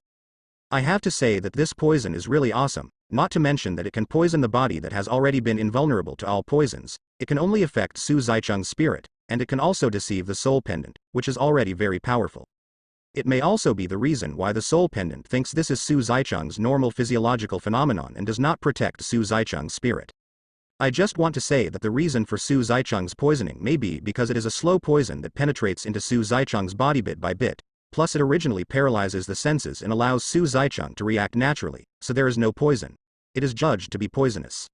I have to say that this poison is really awesome, not to mention that it can poison the body that has already been invulnerable to all poisons. It can only affect Su Zicheng's spirit, and it can also deceive the soul pendant, which is already very powerful. It may also be the reason why the soul pendant thinks this is Su Zicheng's normal physiological phenomenon and does not protect Su Zicheng's spirit. I just want to say that the reason for Su Zicheng's poisoning may be because it is a slow poison that penetrates into Su Zicheng's body bit by bit. Plus it originally paralyzes the senses and allows Su Zicheng to react naturally, so there is no poison. It is judged to be poisonous.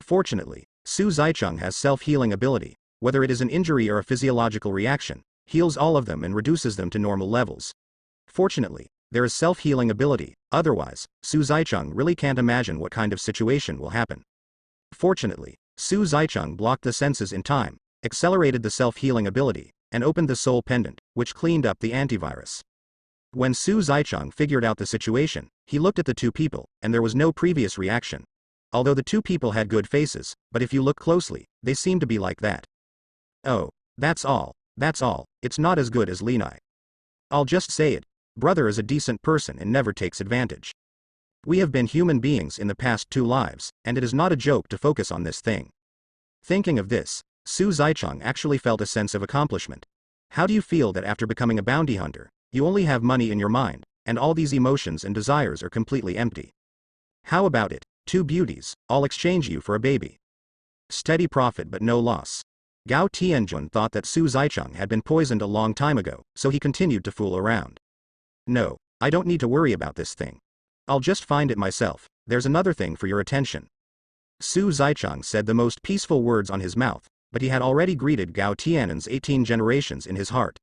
Fortunately, Su Zicheng has self-healing ability. Whether it is an injury or a physiological reaction, heals all of them and reduces them to normal levels. Fortunately, there is self-healing ability, otherwise, Su Zicheng really can't imagine what kind of situation will happen. Fortunately, Su Zicheng blocked the senses in time, accelerated the self-healing ability, and opened the soul pendant, which cleaned up the antivirus. When Su Zicheng figured out the situation, he looked at the two people, and there was no previous reaction. Although the two people had good faces, but if you look closely, they seem to be like that. Oh, that's all, it's not as good as Linai. I'll just say it, brother is a decent person and never takes advantage. We have been human beings in the past 2 lives, and it is not a joke to focus on this thing. Thinking of this, Su Zicheng actually felt a sense of accomplishment. How do you feel that after becoming a bounty hunter, you only have money in your mind, and all these emotions and desires are completely empty? How about it, 2 beauties, I'll exchange you for a baby. Steady profit but no loss. Gao Tianjun thought that Su Zicheng had been poisoned a long time ago, so he continued to fool around. No, I don't need to worry about this thing. I'll just find it myself. There's another thing for your attention. Su Zicheng said the most peaceful words on his mouth, but he had already greeted Gao Tianan's 18 generations in his heart.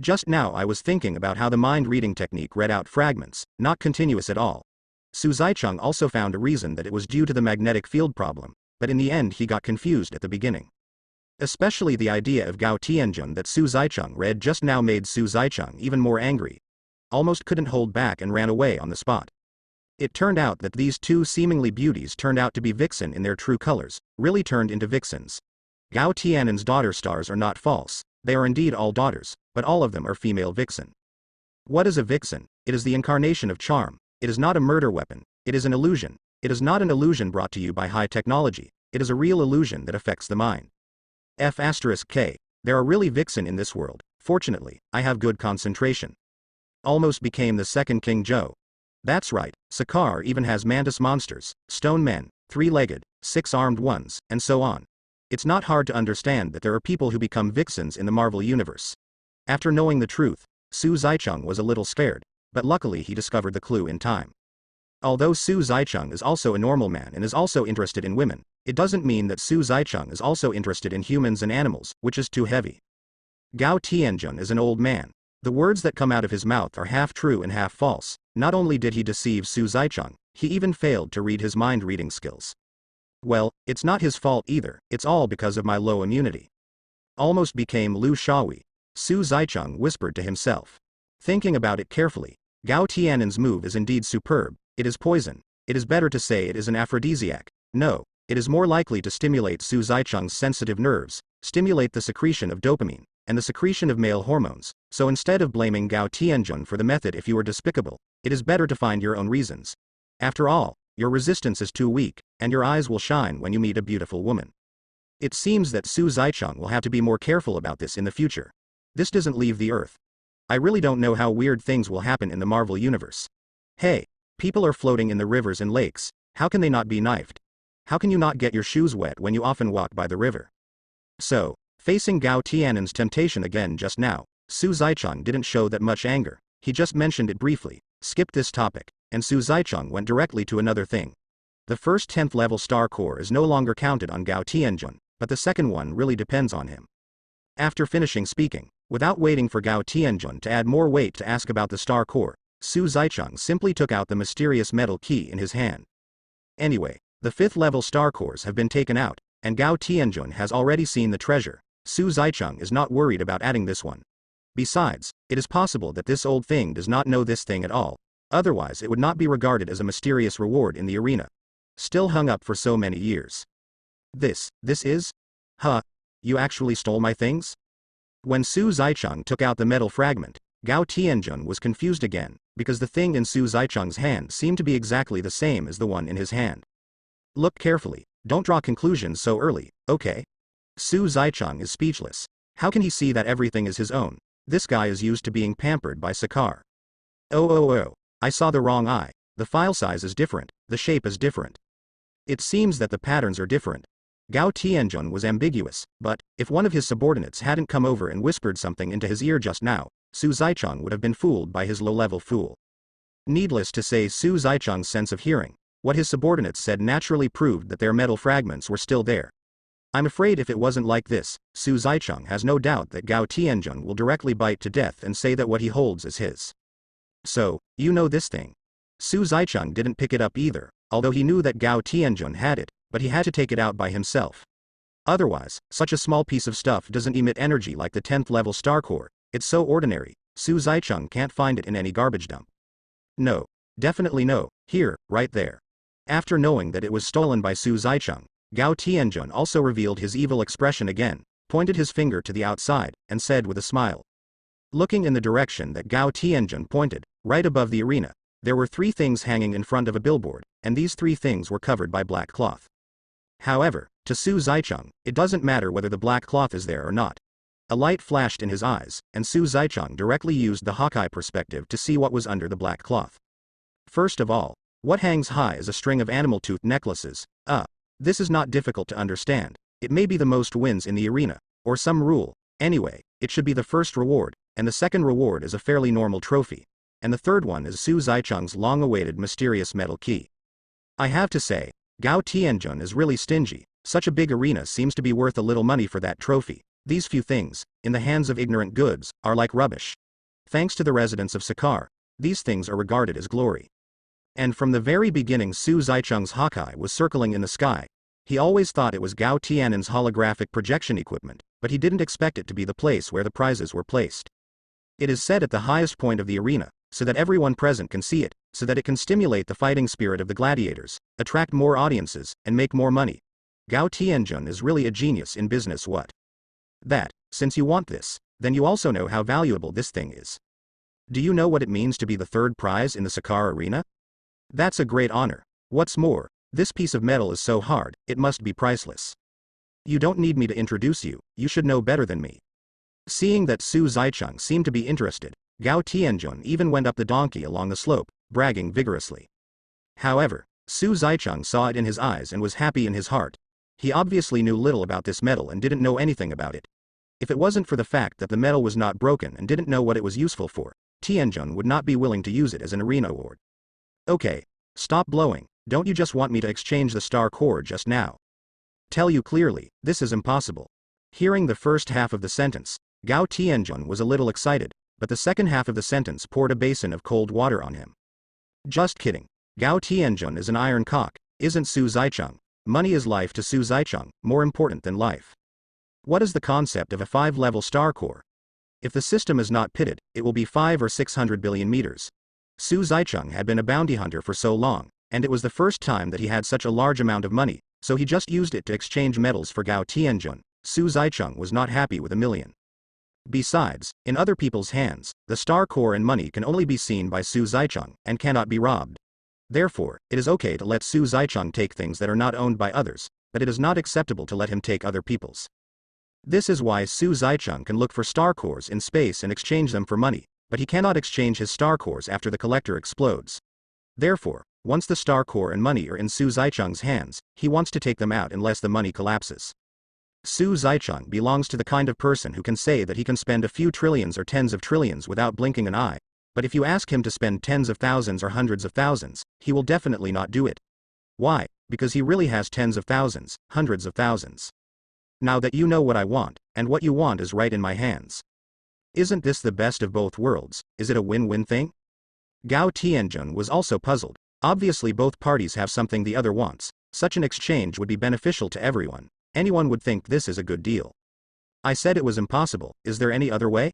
Just now I was thinking about how the mind-reading technique read out fragments, not continuous at all. Su Zicheng also found a reason that it was due to the magnetic field problem, but in the end he got confused at the beginning. Especially the idea of Gao Tianjun that Su Zicheng read just now made Su Zicheng even more angry. Almost couldn't hold back and ran away on the spot. It turned out that these 2 seemingly beauties turned out to be vixen in their true colors, really turned into vixens. Gao Tianan's daughter stars are not false, they are indeed all daughters, but all of them are female vixen. What is a vixen? It is the incarnation of charm. It is not a murder weapon, it is an illusion. It is not an illusion brought to you by high technology, it is a real illusion that affects the mind. F*K. There are really vixen in this world. Fortunately, I have good concentration. Almost became the second King Joe. That's right, Sakaar even has mantis monsters, stone men, three-legged, six-armed ones, and so on. It's not hard to understand that there are people who become vixens in the Marvel Universe. After knowing the truth, Su Zaicheng was a little scared, but luckily he discovered the clue in time. Although Su Zaicheng is also a normal man and is also interested in women, it doesn't mean that Su Zaicheng is also interested in humans and animals, which is too heavy. Gao Tianjun is an old man. The words that come out of his mouth are half true and half false. Not only did he deceive Su Zaicheng, he even failed to read his mind-reading skills. Well, it's not his fault either, it's all because of my low immunity. Almost became Lu Shaohui. Su Zaicheng whispered to himself. Thinking about it carefully, Gao Tianen's move is indeed superb. It is poison. It is better to say it is an aphrodisiac. No, it is more likely to stimulate Su Zaicheng's sensitive nerves, stimulate the secretion of dopamine, and the secretion of male hormones. So instead of blaming Gao Tianjun for the method if you are despicable, it is better to find your own reasons. After all, your resistance is too weak, and your eyes will shine when you meet a beautiful woman. It seems that Su Zaicheng will have to be more careful about this in the future. This doesn't leave the Earth. I really don't know how weird things will happen in the Marvel Universe. Hey, people are floating in the rivers and lakes, how can they not be knifed? How can you not get your shoes wet when you often walk by the river? So, facing Gao Tianen's temptation again just now, Su Zaicheng didn't show that much anger, he just mentioned it briefly, skipped this topic, and Su Zaicheng went directly to another thing. The first 10th level star core is no longer counted on Gao Tianjun, but the second one really depends on him. After finishing speaking, without waiting for Gao Tianjun to add more weight to ask about the star core, Su Zaicheng simply took out the mysterious metal key in his hand. Anyway, the 5th level star cores have been taken out, and Gao Tianjun has already seen the treasure. Su Zaicheng is not worried about adding this one. Besides, it is possible that this old thing does not know this thing at all, otherwise it would not be regarded as a mysterious reward in the arena. Still hung up for so many years. This is? Huh? You actually stole my things? When Su Zaicheng took out the metal fragment, Gao Tianjun was confused again, because the thing in Su Zaicheng's hand seemed to be exactly the same as the one in his hand. Look carefully, don't draw conclusions so early, okay? Su Zaicheng is speechless. How can he see that everything is his own? This guy is used to being pampered by Sakaar. Oh, I saw the wrong eye. The file size is different, the shape is different. It seems that the patterns are different. Gao Tianjun was ambiguous, but, if one of his subordinates hadn't come over and whispered something into his ear just now, Su Zaicheng would have been fooled by his low-level fool. Needless to say, Su Zaicheng's sense of hearing, what his subordinates said naturally proved that their metal fragments were still there. I'm afraid if it wasn't like this, Su Zaicheng has no doubt that Gao Tianjun will directly bite to death and say that what he holds is his. So, you know this thing. Su Zaicheng didn't pick it up either, although he knew that Gao Tianjun had it, but he had to take it out by himself. Otherwise, such a small piece of stuff doesn't emit energy like the 10th level star core, it's so ordinary, Su Zaicheng can't find it in any garbage dump. No. Definitely no, here, right there. After knowing that it was stolen by Su Zaicheng, Gao Tianjun also revealed his evil expression again, pointed his finger to the outside, and said with a smile. Looking in the direction that Gao Tianjun pointed, right above the arena, there were 3 things hanging in front of a billboard, and these 3 things were covered by black cloth. However, to Su Zaicheng, it doesn't matter whether the black cloth is there or not. A light flashed in his eyes, and Su Zaicheng directly used the Hawkeye perspective to see what was under the black cloth. First of all, what hangs high is a string of animal tooth necklaces. This is not difficult to understand. It may be the most wins in the arena, or some rule. Anyway, it should be the first reward, and the second reward is a fairly normal trophy. And the third one is Su Zaicheng's long-awaited mysterious metal key. I have to say, Gao Tianjun is really stingy. Such a big arena seems to be worth a little money for that trophy. These few things, in the hands of ignorant goods, are like rubbish. Thanks to the residents of Sakaar, these things are regarded as glory. And from the very beginning Su Zaicheng's Hawkeye was circling in the sky. He always thought it was Gao Tianen's holographic projection equipment, but he didn't expect it to be the place where the prizes were placed. It is set at the highest point of the arena, so that everyone present can see it, so that it can stimulate the fighting spirit of the gladiators, attract more audiences, and make more money. Gao Tianjun is really a genius in business. What? That, since you want this, then you also know how valuable this thing is. Do you know what it means to be the third prize in the Sakaar arena? That's a great honor. What's more, This piece of metal is so hard, it must be priceless. You don't need me to introduce you, you should know better than me. Seeing that Su Zaicheng seemed to be interested, Gao Tianjun even went up the donkey along the slope, bragging vigorously. However, Su Zaicheng saw it in his eyes and was happy in his heart. He obviously knew little about this metal and didn't know anything about it. If it wasn't for the fact that the metal was not broken and didn't know what it was useful for, Tianjun would not be willing to use it as an arena award. Okay. Stop blowing, don't you just want me to exchange the star core just now? Tell you clearly, this is impossible. Hearing the first half of the sentence, Gao Tianjun was a little excited, but the second half of the sentence poured a basin of cold water on him. Just kidding. Gao Tianjun is an iron cock, isn't Su Zaicheng. Money is life to Su Zaicheng, more important than life. What is the concept of a 5-level star core? If the system is not pitted, it will be 5 or 600 billion meters. Su Zaicheng had been a bounty hunter for so long, and it was the first time that he had such a large amount of money, so he just used it to exchange metals for Gao Tianjun. Su Zaicheng was not happy with $1 million. Besides, in other people's hands, the star core and money can only be seen by Su Zaicheng, and cannot be robbed. Therefore, it is okay to let Su Zaicheng take things that are not owned by others, but it is not acceptable to let him take other people's. This is why Su Zaicheng can look for star cores in space and exchange them for money, but he cannot exchange his star cores after the collector explodes. Therefore, once the star core and money are in Su Zaicheng's hands, he wants to take them out unless the money collapses. Su Zaicheng belongs to the kind of person who can say that he can spend a few trillions or tens of trillions without blinking an eye, but if you ask him to spend tens of thousands or hundreds of thousands, he will definitely not do it. Why? Because he really has tens of thousands, hundreds of thousands. Now that you know what I want, and what you want is right in my hands. Isn't this the best of both worlds? Is it a win-win thing? Gao Tianjun was also puzzled. Obviously both parties have something the other wants. Such an exchange would be beneficial to everyone. Anyone would think this is a good deal. I said it was impossible, is there any other way?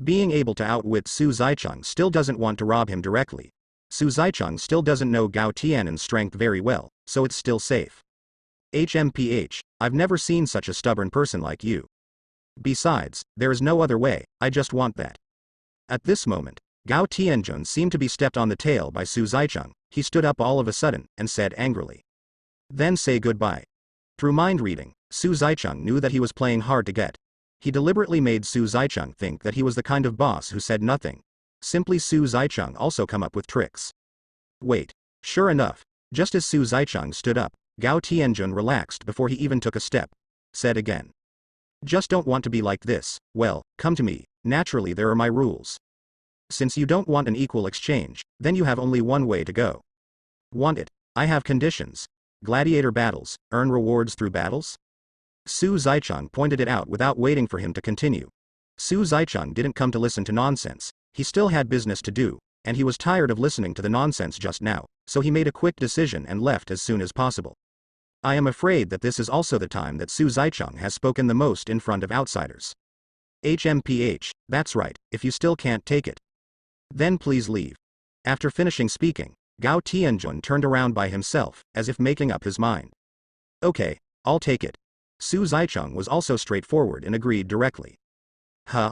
Being able to outwit Su Zaicheng still doesn't want to rob him directly. Su Zaicheng still doesn't know Gao Tianjun's strength very well, so it's still safe. HMPH, I've never seen such a stubborn person like you. Besides, there is no other way, I just want that. At this moment, Gao Tianjun seemed to be stepped on the tail by Su Zaicheng. He stood up all of a sudden, and said angrily. Then say goodbye. Through mind reading, Su Zaicheng knew that he was playing hard to get. He deliberately made Su Zaicheng think that he was the kind of boss who said nothing. Simply Su Zaicheng also come up with tricks. Wait. Sure enough, just as Su Zaicheng stood up, Gao Tianjun relaxed before he even took a step. Said again. Just don't want to be like this, well, come to me, naturally there are my rules. Since you don't want an equal exchange, then you have only one way to go. Want it? I have conditions. Gladiator battles, earn rewards through battles? Su Zaicheng pointed it out without waiting for him to continue. Su Zaicheng didn't come to listen to nonsense, he still had business to do, and he was tired of listening to the nonsense just now, so he made a quick decision and left as soon as possible. I am afraid that this is also the time that Su Zaicheng has spoken the most in front of outsiders. HMPH, that's right, if you still can't take it, then please leave. After finishing speaking, Gao Tianjun turned around by himself, as if making up his mind. Okay, I'll take it. Su Zaicheng was also straightforward and agreed directly. Huh?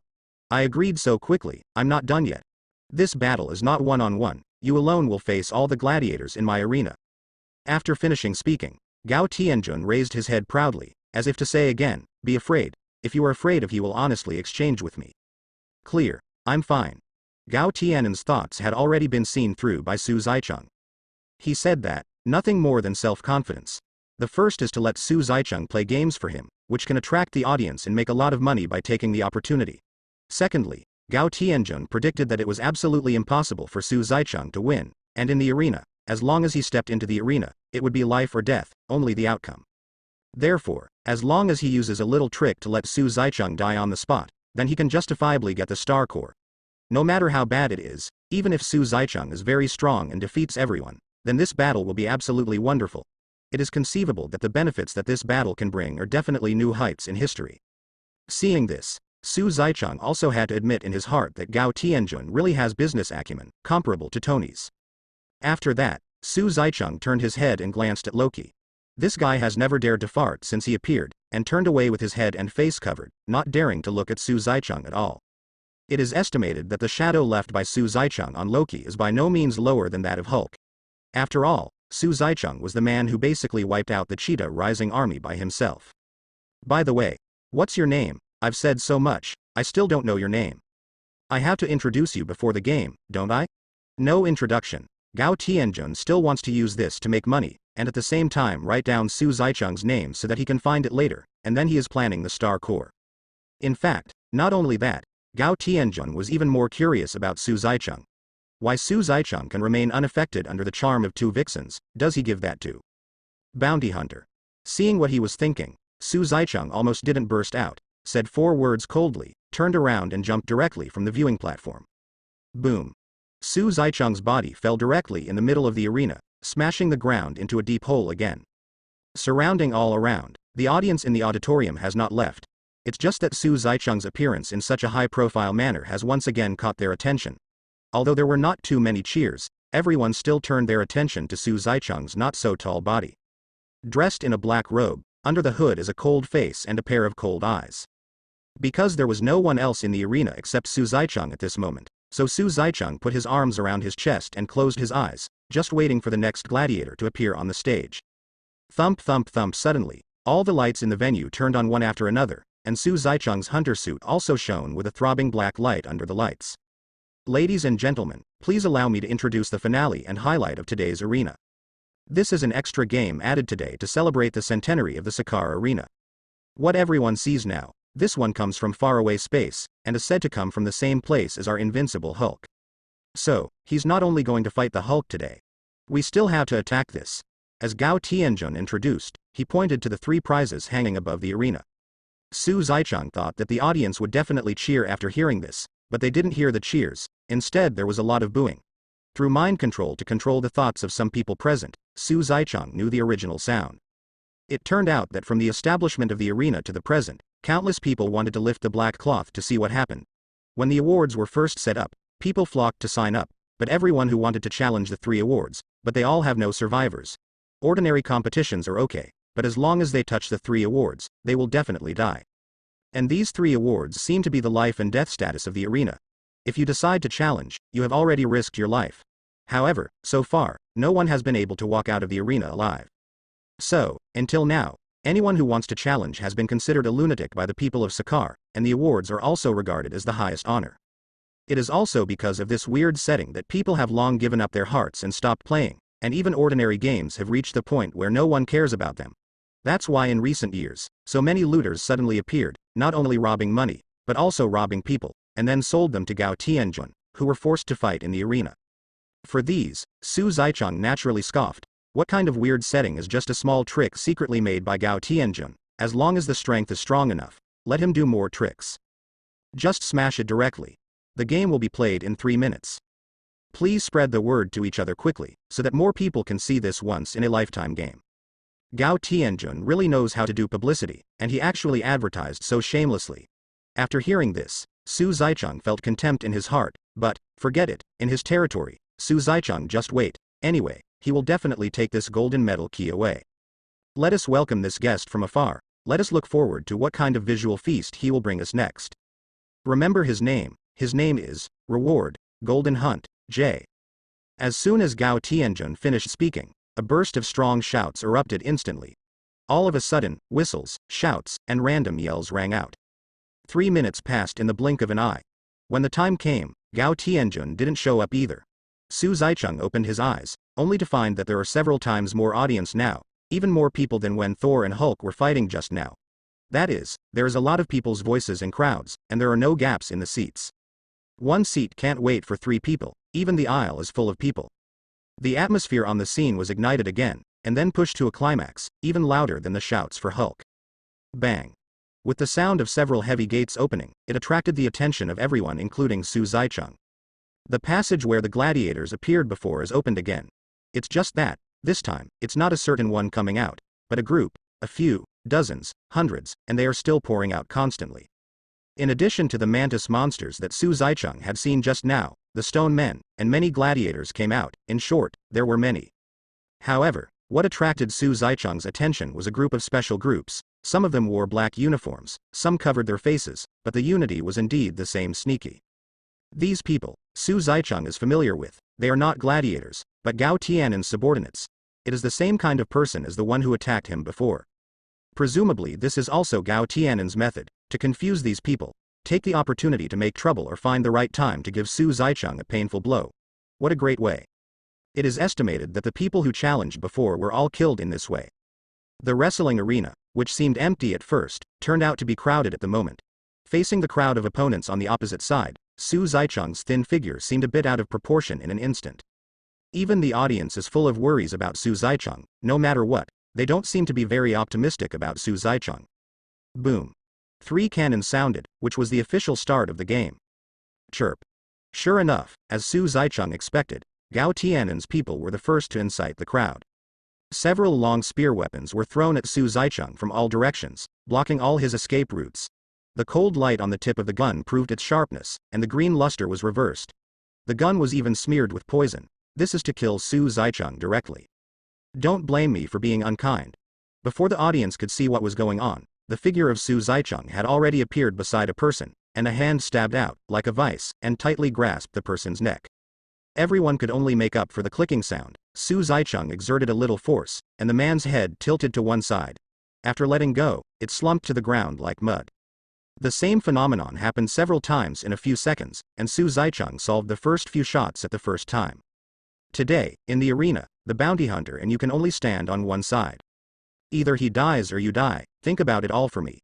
I agreed so quickly, I'm not done yet. This battle is not one-on-one, you alone will face all the gladiators in my arena. After finishing speaking, Gao Tianjun raised his head proudly, as if to say again, be afraid, if you are afraid of he will honestly exchange with me. Clear, I'm fine. Gao Tianjun's thoughts had already been seen through by Su Zaicheng. He said that, nothing more than self-confidence. The first is to let Su Zaicheng play games for him, which can attract the audience and make a lot of money by taking the opportunity. Secondly, Gao Tianjun predicted that it was absolutely impossible for Su Zaicheng to win, and in the arena, as long as he stepped into the arena, it would be life or death, only the outcome. Therefore, as long as he uses a little trick to let Su Zaicheng die on the spot, then he can justifiably get the star core. No matter how bad it is, even if Su Zaicheng is very strong and defeats everyone, then this battle will be absolutely wonderful. It is conceivable that the benefits that this battle can bring are definitely new heights in history. Seeing this, Su Zaicheng also had to admit in his heart that Gao Tianjun really has business acumen, comparable to Tony's. After that, Su Zaicheng turned his head and glanced at Loki. This guy has never dared to fart since he appeared, and turned away with his head and face covered, not daring to look at Su Zaicheng at all. It is estimated that the shadow left by Su Zaicheng on Loki is by no means lower than that of Hulk. After all, Su Zicheng was the man who basically wiped out the Cheetah Rising army by himself. By the way, what's your name? I've said so much, I still don't know your name. I have to introduce you before the game, don't I? No introduction. Gao Tianjun still wants to use this to make money, and at the same time write down Su Zicheng's name so that he can find it later, and then he is planning the Star Corps. In fact, not only that, Gao Tianjun was even more curious about Su Zicheng. Why Su Zicheng can remain unaffected under the charm of two vixens, does he give that to Bounty Hunter? Seeing what he was thinking, Su Zicheng almost didn't burst out, said 4 words coldly, turned around and jumped directly from the viewing platform. Boom. Su Zicheng's body fell directly in the middle of the arena, smashing the ground into a deep hole again. Surrounding all around, the audience in the auditorium has not left. It's just that Su Zicheng's appearance in such a high-profile manner has once again caught their attention. Although there were not too many cheers, everyone still turned their attention to Su Zicheng's not-so-tall body. Dressed in a black robe, under the hood is a cold face and a pair of cold eyes. Because there was no one else in the arena except Su Zicheng at this moment, so Su Zicheng put his arms around his chest and closed his eyes, just waiting for the next gladiator to appear on the stage. Thump thump thump. Suddenly, all the lights in the venue turned on one after another, and Su Zicheng's hunter suit also shone with a throbbing black light under the lights. Ladies and gentlemen, please allow me to introduce the finale and highlight of today's arena. This is an extra game added today to celebrate the centenary of the Sakar Arena. What everyone sees now, this one comes from faraway space, and is said to come from the same place as our invincible Hulk. So, he's not only going to fight the Hulk today. We still have to attack this. As Gao Tianjun introduced, he pointed to the 3 prizes hanging above the arena. Su Zicheng thought that the audience would definitely cheer after hearing this, but they didn't hear the cheers, instead there was a lot of booing. Through mind control to control the thoughts of some people present, Su Zicheng knew the original sound. It turned out that from the establishment of the arena to the present, countless people wanted to lift the black cloth to see what happened. When the awards were first set up, people flocked to sign up, but everyone who wanted to challenge the 3 awards, but they all have no survivors. Ordinary competitions are okay, but as long as they touch the 3 awards, they will definitely die. And these 3 awards seem to be the life and death status of the arena. If you decide to challenge, you have already risked your life. However, so far, no one has been able to walk out of the arena alive. So, until now, anyone who wants to challenge has been considered a lunatic by the people of Sakar, and the awards are also regarded as the highest honor. It is also because of this weird setting that people have long given up their hearts and stopped playing, and even ordinary games have reached the point where no one cares about them. That's why in recent years, so many looters suddenly appeared, not only robbing money, but also robbing people, and then sold them to Gao Tianjun, who were forced to fight in the arena. For these, Su Zicheng naturally scoffed. What kind of weird setting is just a small trick secretly made by Gao Tianjun? As long as the strength is strong enough, let him do more tricks. Just smash it directly. The game will be played in 3 minutes. Please spread the word to each other quickly, so that more people can see this once in a lifetime game. Gao Tianjun really knows how to do publicity, and he actually advertised so shamelessly. After hearing this, Su Zicheng felt contempt in his heart, but, forget it, in his territory, Su Zicheng just wait, anyway, he will definitely take this golden medal key away. Let us welcome this guest from afar, let us look forward to what kind of visual feast he will bring us next. Remember his name is, Reward, Golden Hunt, J. As soon as Gao Tianjun finished speaking, a burst of strong shouts erupted instantly. All of a sudden, whistles, shouts, and random yells rang out. 3 minutes passed in the blink of an eye. When the time came, Gao Tianjun didn't show up either. Su Zicheng opened his eyes, only to find that there are several times more audience now, even more people than when Thor and Hulk were fighting just now. That is, there is a lot of people's voices and crowds, and there are no gaps in the seats. 1 seat can't wait for 3 people, even the aisle is full of people. The atmosphere on the scene was ignited again, and then pushed to a climax, even louder than the shouts for Hulk. Bang. With the sound of several heavy gates opening, it attracted the attention of everyone including Su Zicheng. The passage where the gladiators appeared before is opened again. It's just that, this time, it's not a certain one coming out, but a group, a few, dozens, hundreds, and they are still pouring out constantly. In addition to the mantis monsters that Su Zicheng had seen just now, the stone men, and many gladiators came out. In short, there were many. However, what attracted Su Zicheng's attention was a group of special groups. Some of them wore black uniforms, some covered their faces, but the unity was indeed the same sneaky. These people, Su Zicheng is familiar with, they are not gladiators, but Gao Tianjun's subordinates. It is the same kind of person as the one who attacked him before. Presumably this is also Gao Tiannen's method, to confuse these people, take the opportunity to make trouble or find the right time to give Su Zicheng a painful blow. What a great way. It is estimated that the people who challenged before were all killed in this way. The wrestling arena, which seemed empty at first, turned out to be crowded at the moment. Facing the crowd of opponents on the opposite side, Su Zicheng's thin figure seemed a bit out of proportion in an instant. Even the audience is full of worries about Su Zicheng. No matter what, they don't seem to be very optimistic about Su Zicheng. Boom. 3 cannons sounded, which was the official start of the game. Chirp. Sure enough, as Su Zicheng expected, Gao Tiannen's people were the first to incite the crowd. Several long spear weapons were thrown at Su Zicheng from all directions, blocking all his escape routes. The cold light on the tip of the gun proved its sharpness, and the green luster was reversed. The gun was even smeared with poison. This is to kill Su Zicheng directly. Don't blame me for being unkind. Before the audience could see what was going on, the figure of Su Zicheng had already appeared beside a person, and a hand stabbed out, like a vice, and tightly grasped the person's neck. Everyone could only make up for the clicking sound. Su Zicheng exerted a little force, and the man's head tilted to one side. After letting go, it slumped to the ground like mud. The same phenomenon happened several times in a few seconds, and Su Zicheng solved the first few shots at the first time. Today, in the arena, the bounty hunter and you can only stand on one side. Either he dies or you die. Think about it all for me.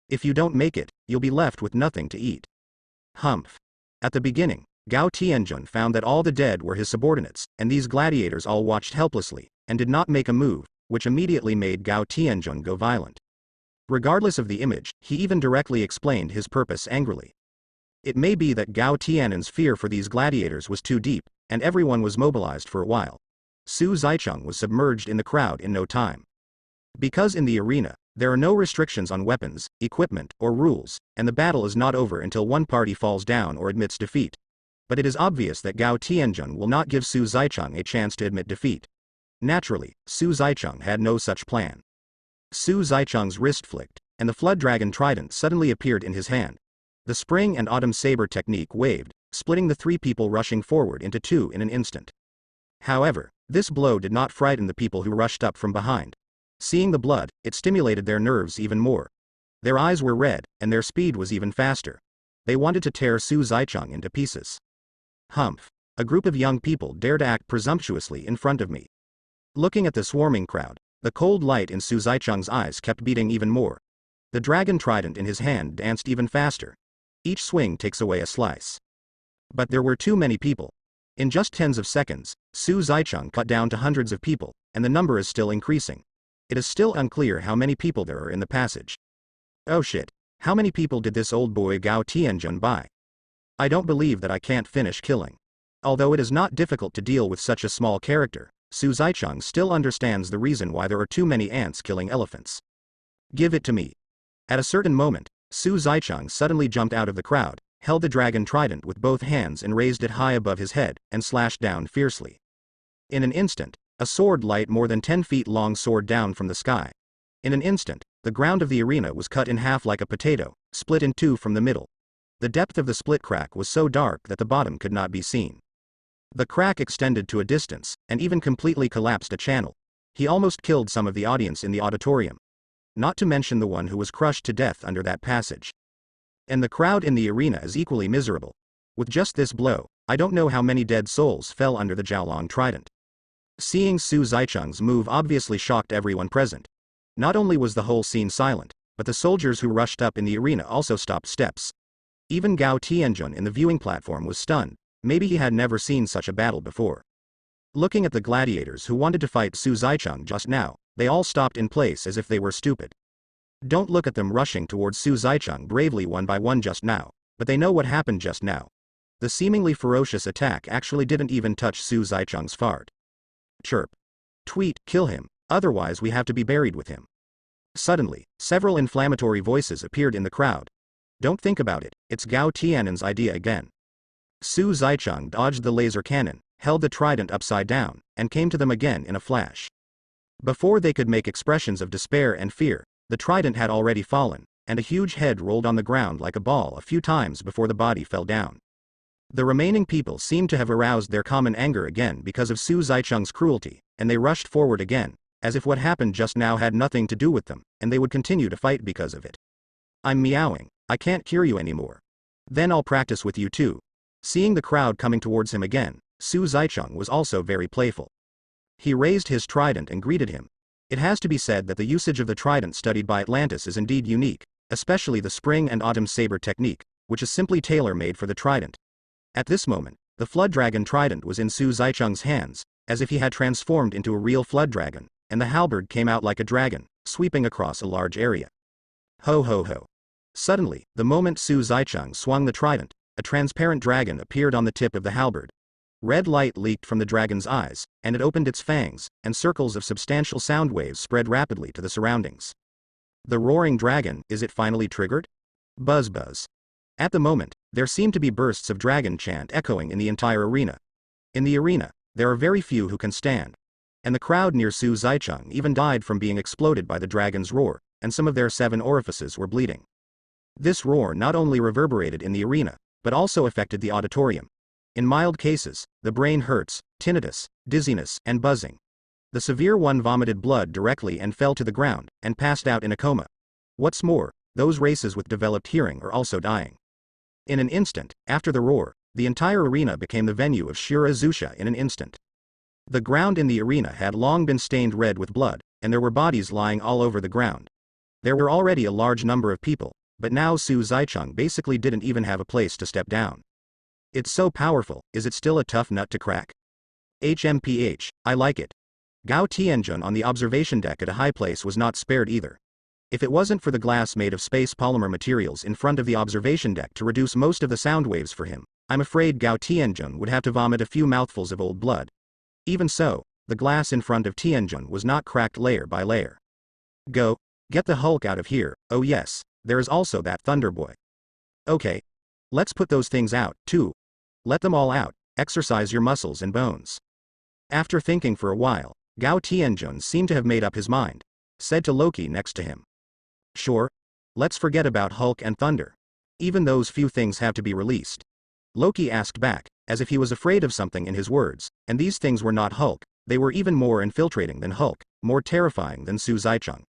If you don't make it, you'll be left with nothing to eat. Humph. At the beginning, Gao Tianjun found that all the dead were his subordinates, and these gladiators all watched helplessly, and did not make a move, which immediately made Gao Tianjun go violent. Regardless of the image, he even directly explained his purpose angrily. It may be that Gao Tiannen's fear for these gladiators was too deep, and everyone was mobilized for a while. Su Zicheng was submerged in the crowd in no time. Because in the arena, there are no restrictions on weapons, equipment, or rules, and the battle is not over until one party falls down or admits defeat. But it is obvious that Gao Tianjun will not give Su Zicheng a chance to admit defeat. Naturally, Su Zicheng had no such plan. Su Zicheng's wrist flicked, and the Flood Dragon Trident suddenly appeared in his hand. The Spring and Autumn Saber technique waved, splitting the 3 people rushing forward into 2 in an instant. However, this blow did not frighten the people who rushed up from behind. Seeing the blood, it stimulated their nerves even more. Their eyes were red, and their speed was even faster. They wanted to tear Su Zicheng into pieces. Humph. A group of young people dared to act presumptuously in front of me. Looking at the swarming crowd, the cold light in Su Zicheng's eyes kept beating even more. The dragon trident in his hand danced even faster. Each swing takes away a slice. But there were too many people. In just tens of seconds, Su Zicheng cut down to hundreds of people, and the number is still increasing. It is still unclear how many people there are in the passage. Oh shit. How many people did this old boy Gao Tianjun buy? I don't believe that I can't finish killing. Although it is not difficult to deal with such a small character, Su Zicheng still understands the reason why there are too many ants killing elephants. Give it to me. At a certain moment, Su Zicheng suddenly jumped out of the crowd, held the dragon trident with both hands and raised it high above his head, and slashed down fiercely. In an instant, a sword light more than 10 feet long soared down from the sky. In an instant, the ground of the arena was cut in half like a potato, split in 2 from the middle. The depth of the split crack was so dark that the bottom could not be seen. The crack extended to a distance, and even completely collapsed a channel. He almost killed some of the audience in the auditorium. Not to mention the one who was crushed to death under that passage. And the crowd in the arena is equally miserable. With just this blow, I don't know how many dead souls fell under the Jiaolong trident. Seeing Su Zicheng's move obviously shocked everyone present. Not only was the whole scene silent, but the soldiers who rushed up in the arena also stopped steps. Even Gao Tianjun in the viewing platform was stunned. Maybe he had never seen such a battle before. Looking at the gladiators who wanted to fight Su Zicheng just now, they all stopped in place as if they were stupid. Don't look at them rushing towards Su Zicheng bravely one by one just now, but they know what happened just now. The seemingly ferocious attack actually didn't even touch Su Zicheng's fart. Chirp. Tweet, kill him, otherwise we have to be buried with him. Suddenly, several inflammatory voices appeared in the crowd. Don't think about it, it's Gao Tiannen's idea again. Su Zicheng dodged the laser cannon, held the trident upside down, and came to them again in a flash. Before they could make expressions of despair and fear, the trident had already fallen, and a huge head rolled on the ground like a ball a few times before the body fell down. The remaining people seemed to have aroused their common anger again because of Su Zicheng's cruelty, and they rushed forward again, as if what happened just now had nothing to do with them, and they would continue to fight because of it. I'm meowing. I can't cure you anymore. Then I'll practice with you too. Seeing the crowd coming towards him again, Su Zicheng was also very playful. He raised his trident and greeted him. It has to be said that the usage of the trident studied by Atlantis is indeed unique, especially the spring and autumn saber technique, which is simply tailor-made for the trident. At this moment, the Flood Dragon trident was in Su Zicheng's hands, as if he had transformed into a real Flood Dragon, and the halberd came out like a dragon, sweeping across a large area. Ho ho ho. Suddenly, the moment Su Zicheng swung the trident, a transparent dragon appeared on the tip of the halberd. Red light leaked from the dragon's eyes, and it opened its fangs, and circles of substantial sound waves spread rapidly to the surroundings. The roaring dragon, is it finally triggered? Buzz buzz. At the moment, there seemed to be bursts of dragon chant echoing in the entire arena. In the arena, there are very few who can stand. And the crowd near Su Zicheng even died from being exploded by the dragon's roar, and some of their 7 orifices were bleeding. This roar not only reverberated in the arena, but also affected the auditorium. In mild cases, the brain hurts, tinnitus, dizziness, and buzzing. The severe one vomited blood directly and fell to the ground, and passed out in a coma. What's more, those races with developed hearing are also dying. In an instant, after the roar, the entire arena became the venue of Shura Zusha in an instant. The ground in the arena had long been stained red with blood, and there were bodies lying all over the ground. There were already a large number of people, but now Su Zicheng basically didn't even have a place to step down. It's so powerful, is it still a tough nut to crack? HMPH, I like it. Gao Tianjun on the observation deck at a high place was not spared either. If it wasn't for the glass made of space polymer materials in front of the observation deck to reduce most of the sound waves for him, I'm afraid Gao Tianjun would have to vomit a few mouthfuls of old blood. Even so, the glass in front of Tianjun was not cracked layer by layer. Go, get the Hulk out of here. Oh yes, there is also that Thunder Boy. Okay. Let's put those things out, too. Let them all out, exercise your muscles and bones. After thinking for a while, Gao Tianjun seemed to have made up his mind, said to Loki next to him. Sure. Let's forget about Hulk and Thunder. Even those few things have to be released. Loki asked back, as if he was afraid of something in his words, and these things were not Hulk, they were even more infiltrating than Hulk, more terrifying than Su Zicheng.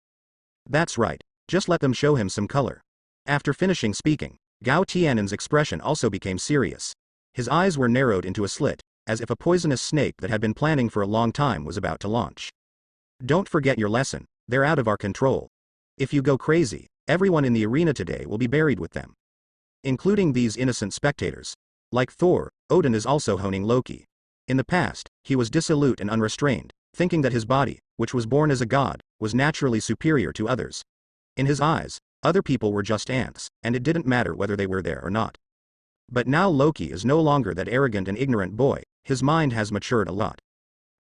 That's right, just let them show him some color. After finishing speaking, Gao Tianjun's expression also became serious. His eyes were narrowed into a slit, as if a poisonous snake that had been planning for a long time was about to launch. Don't forget your lesson, they're out of our control. If you go crazy, everyone in the arena today will be buried with them. Including these innocent spectators. Like Thor, Odin is also honing Loki. In the past, he was dissolute and unrestrained, thinking that his body, which was born as a god, was naturally superior to others. In his eyes, other people were just ants, and it didn't matter whether they were there or not. But now Loki is no longer that arrogant and ignorant boy, his mind has matured a lot.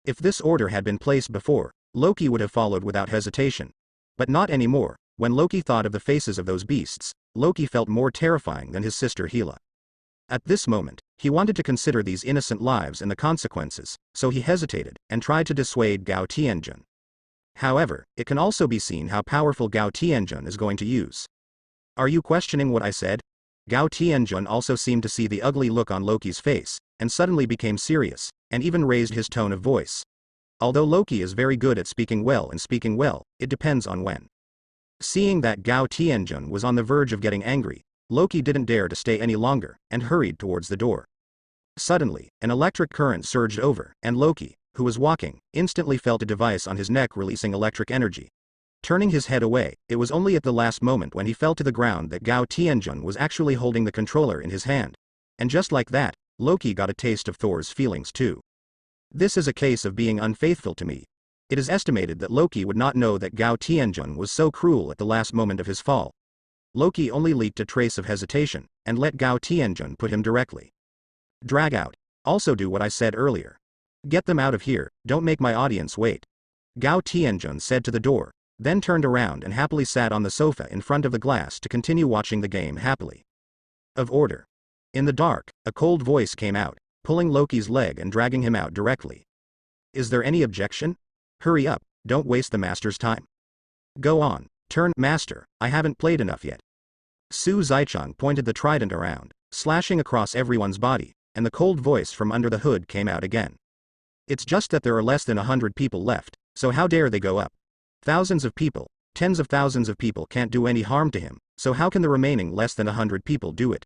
If this order had been placed before, Loki would have followed without hesitation. But not anymore. When Loki thought of the faces of those beasts, Loki felt more terrifying than his sister Hela. At this moment, he wanted to consider these innocent lives and the consequences, so he hesitated, and tried to dissuade Gao Tianjun. However, it can also be seen how powerful Gao Tianjun is going to use. Are you questioning what I said? Gao Tianjun also seemed to see the ugly look on Loki's face, and suddenly became serious, and even raised his tone of voice. Although Loki is very good at speaking well, it depends on when. Seeing that Gao Tianjun was on the verge of getting angry, Loki didn't dare to stay any longer, and hurried towards the door. Suddenly, an electric current surged over, and Loki, who was walking, instantly felt a device on his neck releasing electric energy. Turning his head away, it was only at the last moment when he fell to the ground that Gao Tianjun was actually holding the controller in his hand. And just like that, Loki got a taste of Thor's feelings too. This is a case of being unfaithful to me. It is estimated that Loki would not know that Gao Tianjun was so cruel at the last moment of his fall. Loki only leaked a trace of hesitation, and let Gao Tianjun put him directly. Drag out. Also do what I said earlier. Get them out of here, don't make my audience wait. Gao Tianjun said to the door, then turned around and happily sat on the sofa in front of the glass to continue watching the game happily. Of order. In the dark, a cold voice came out, pulling Loki's leg and dragging him out directly. Is there any objection? Hurry up, don't waste the master's time. Go on, turn, master, I haven't played enough yet. Su Zicheng pointed the trident around, slashing across everyone's body, and the cold voice from under the hood came out again. It's just that there are less than 100 people left, so how dare they go up? Thousands of people, tens of thousands of people can't do any harm to him, so how can the remaining less than 100 people do it?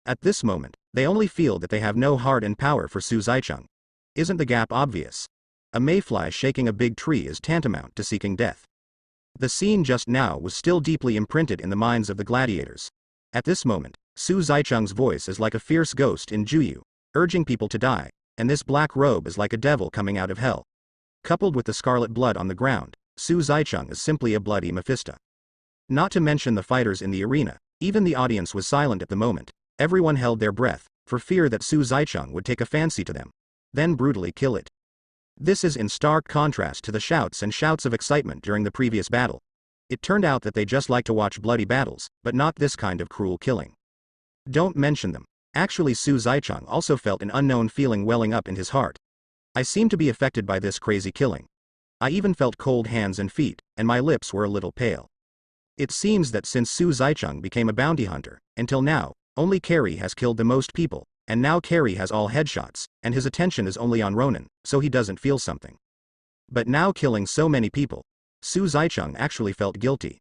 At this moment, they only feel that they have no heart and power for Su Zicheng. Isn't the gap obvious? A mayfly shaking a big tree is tantamount to seeking death. The scene just now was still deeply imprinted in the minds of the gladiators. At this moment, Su Zicheng's voice is like a fierce ghost in Juyu, urging people to die, and this black robe is like a devil coming out of hell. Coupled with the scarlet blood on the ground, Su Zicheng is simply a bloody Mephisto. Not to mention the fighters in the arena, even the audience was silent at the moment. Everyone held their breath, for fear that Su Zicheng would take a fancy to them, then brutally kill it. This is in stark contrast to the shouts and shouts of excitement during the previous battle. It turned out that they just like to watch bloody battles, but not this kind of cruel killing. Don't mention them. Actually, Su Zicheng also felt an unknown feeling welling up in his heart. I seem to be affected by this crazy killing. I even felt cold hands and feet, and my lips were a little pale. It seems that since Su Zicheng became a bounty hunter, until now, only Carrie has killed the most people, and now Carrie has all headshots, and his attention is only on Ronan, so he doesn't feel something. But now killing so many people, Su Zicheng actually felt guilty.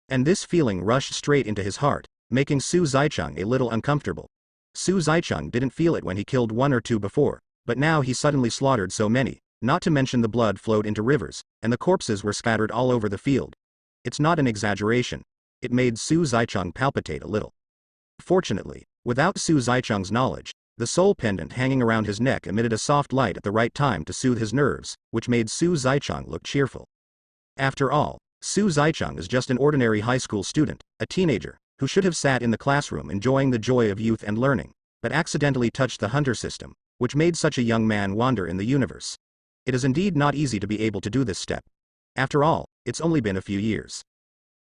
And this feeling rushed straight into his heart, making Su Zicheng a little uncomfortable. Su Zicheng didn't feel it when he killed one or two before, but now he suddenly slaughtered so many, not to mention the blood flowed into rivers, and the corpses were scattered all over the field. It's not an exaggeration. It made Su Zicheng palpitate a little. Fortunately, without Su Zicheng's knowledge, the soul pendant hanging around his neck emitted a soft light at the right time to soothe his nerves, which made Su Zicheng look cheerful. After all, Su Zicheng is just an ordinary high school student, a teenager, who should have sat in the classroom enjoying the joy of youth and learning, but accidentally touched the hunter system, which made such a young man wander in the universe. It is indeed not easy to be able to do this step. After all, it's only been a few years.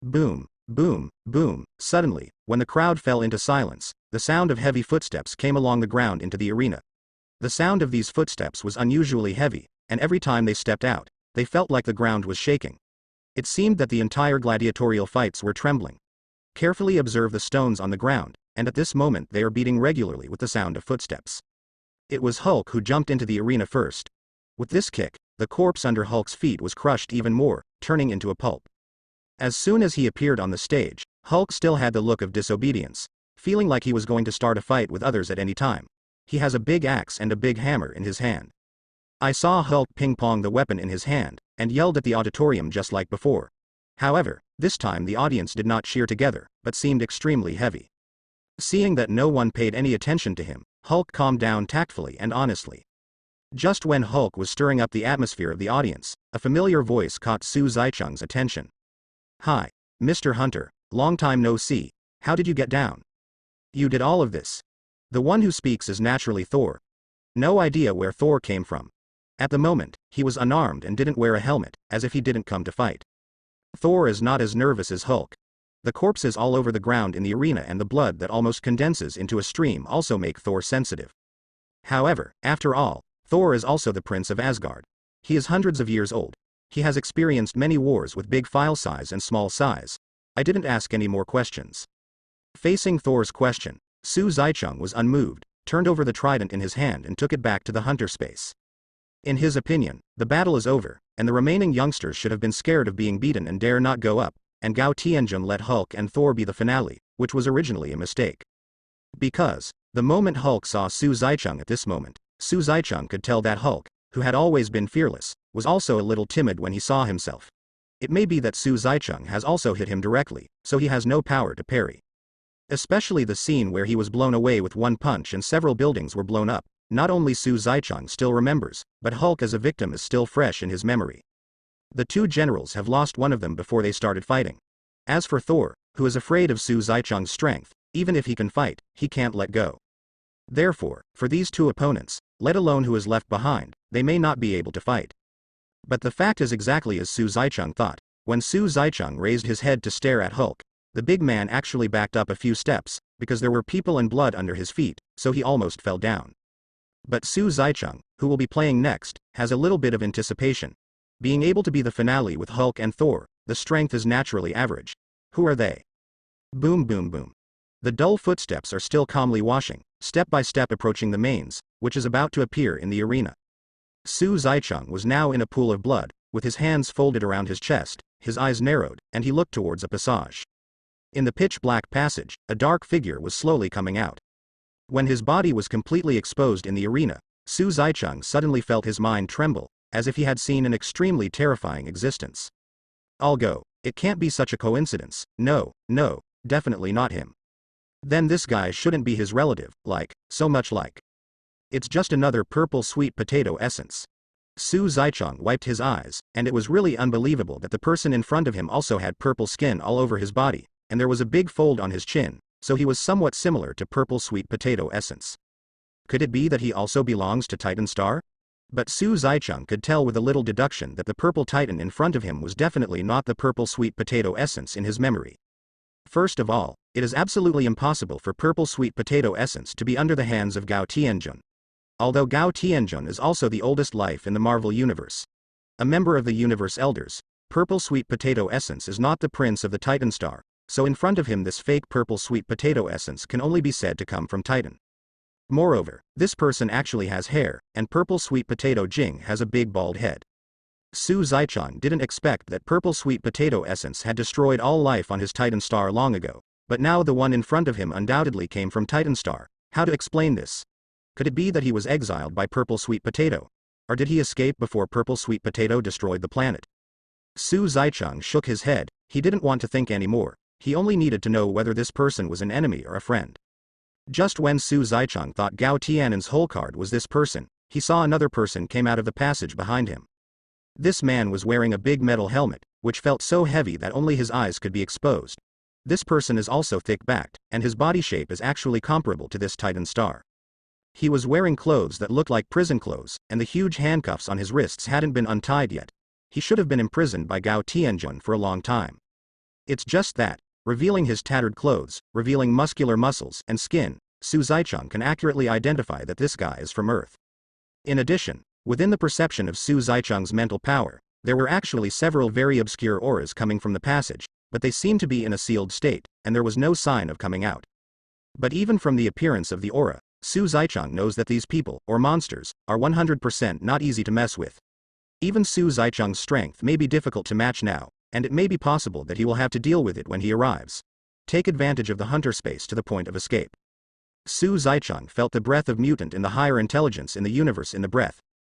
Boom, boom, boom. Suddenly, when the crowd fell into silence, the sound of heavy footsteps came along the ground into the arena. The sound of these footsteps was unusually heavy, and every time they stepped out, they felt like the ground was shaking. It seemed that the entire gladiatorial fights were trembling. Carefully observe the stones on the ground, and at this moment they are beating regularly with the sound of footsteps. It was Hulk who jumped into the arena first. With this kick, the corpse under Hulk's feet was crushed even more, turning into a pulp. As soon as he appeared on the stage, Hulk still had the look of disobedience, feeling like he was going to start a fight with others at any time. He has a big axe and a big hammer in his hand. I saw Hulk ping-pong the weapon in his hand, and yelled at the auditorium just like before. However, this time the audience did not cheer together, but seemed extremely heavy. Seeing that no one paid any attention to him, Hulk calmed down tactfully and honestly. Just when Hulk was stirring up the atmosphere of the audience, a familiar voice caught Su Zicheng's attention. "Hi, Mr. Hunter, long time no see, how did you get down? You did all of this?" The one who speaks is naturally Thor. No idea where Thor came from. At the moment, he was unarmed and didn't wear a helmet, as if he didn't come to fight. Thor is not as nervous as Hulk. The corpses all over the ground in the arena and the blood that almost condenses into a stream also make Thor sensitive. However, after all, Thor is also the Prince of Asgard. He is hundreds of years old. He has experienced many wars with big file size and small size. I didn't ask any more questions. Facing Thor's question, Su Zicheng was unmoved, turned over the trident in his hand and took it back to the hunter space. In his opinion, the battle is over, and the remaining youngsters should have been scared of being beaten and dare not go up, and Gao Tianjun let Hulk and Thor be the finale, which was originally a mistake. Because, the moment Hulk saw Su Zicheng at this moment, Su Zicheng could tell that Hulk, who had always been fearless, was also a little timid when he saw himself. It may be that Su Zicheng has also hit him directly, so he has no power to parry. Especially the scene where he was blown away with one punch and several buildings were blown up. Not only Su Zicheng still remembers, but Hulk as a victim is still fresh in his memory. The two generals have lost one of them before they started fighting. As for Thor, who is afraid of Su Zicheng's strength, even if he can fight, he can't let go. Therefore, for these two opponents, let alone who is left behind, they may not be able to fight. But the fact is exactly as Su Zicheng thought. When Su Zicheng raised his head to stare at Hulk, the big man actually backed up a few steps, because there were people and blood under his feet, so he almost fell down. But Su Zicheng, who will be playing next, has a little bit of anticipation. Being able to be the finale with Hulk and Thor, the strength is naturally average. Who are they? Boom boom boom. The dull footsteps are still calmly washing, step by step approaching the mains, which is about to appear in the arena. Su Zicheng was now in a pool of blood, with his hands folded around his chest, his eyes narrowed, and he looked towards a passage. In the pitch-black passage, a dark figure was slowly coming out. When his body was completely exposed in the arena, Su Zicheng suddenly felt his mind tremble, as if he had seen an extremely terrifying existence. I'll go. It can't be such a coincidence. No, definitely not him. Then this guy shouldn't be his relative, so much like. It's just another purple sweet potato essence. Su Zicheng wiped his eyes, and it was really unbelievable that the person in front of him also had purple skin all over his body, and there was a big fold on his chin, so he was somewhat similar to purple sweet potato essence. Could it be that he also belongs to Titan Star? But Su Zicheng could tell with a little deduction that the purple titan in front of him was definitely not the purple sweet potato essence in his memory. First of all, it is absolutely impossible for purple sweet potato essence to be under the hands of Gao Tianjun. Although Gao Tianjun is also the oldest life in the Marvel Universe. A member of the Universe Elders, purple sweet potato essence is not the prince of the Titan Star, so in front of him this fake purple sweet potato essence can only be said to come from Titan. Moreover, this person actually has hair, and purple sweet potato Jing has a big bald head. Su Zicheng didn't expect that purple sweet potato essence had destroyed all life on his Titan Star long ago, but now the one in front of him undoubtedly came from Titan Star. How to explain this? Could it be that he was exiled by purple sweet potato? Or did he escape before purple sweet potato destroyed the planet? Su Zicheng shook his head. He didn't want to think anymore. He only needed to know whether this person was an enemy or a friend. Just when Su Zicheng thought Gao Tianan's whole card was this person, he saw another person came out of the passage behind him. This man was wearing a big metal helmet, which felt so heavy that only his eyes could be exposed. This person is also thick-backed, and his body shape is actually comparable to this Titan Star. He was wearing clothes that looked like prison clothes, and the huge handcuffs on his wrists hadn't been untied yet. He should have been imprisoned by Gao Tianjun for a long time. It's just that, revealing his tattered clothes, revealing muscular muscles and skin, Su Zicheng can accurately identify that this guy is from Earth. In addition, within the perception of Su Zicheng's mental power, there were actually several very obscure auras coming from the passage, but they seemed to be in a sealed state, and there was no sign of coming out. But even from the appearance of the aura, Su Zicheng knows that these people, or monsters, are 100% not easy to mess with. Even Su Zicheng's strength may be difficult to match now, and it may be possible that he will have to deal with it when he arrives. Take advantage of the hunter space to the point of escape. Su Zicheng felt the breath of mutant in the higher intelligence in the universe in the breath.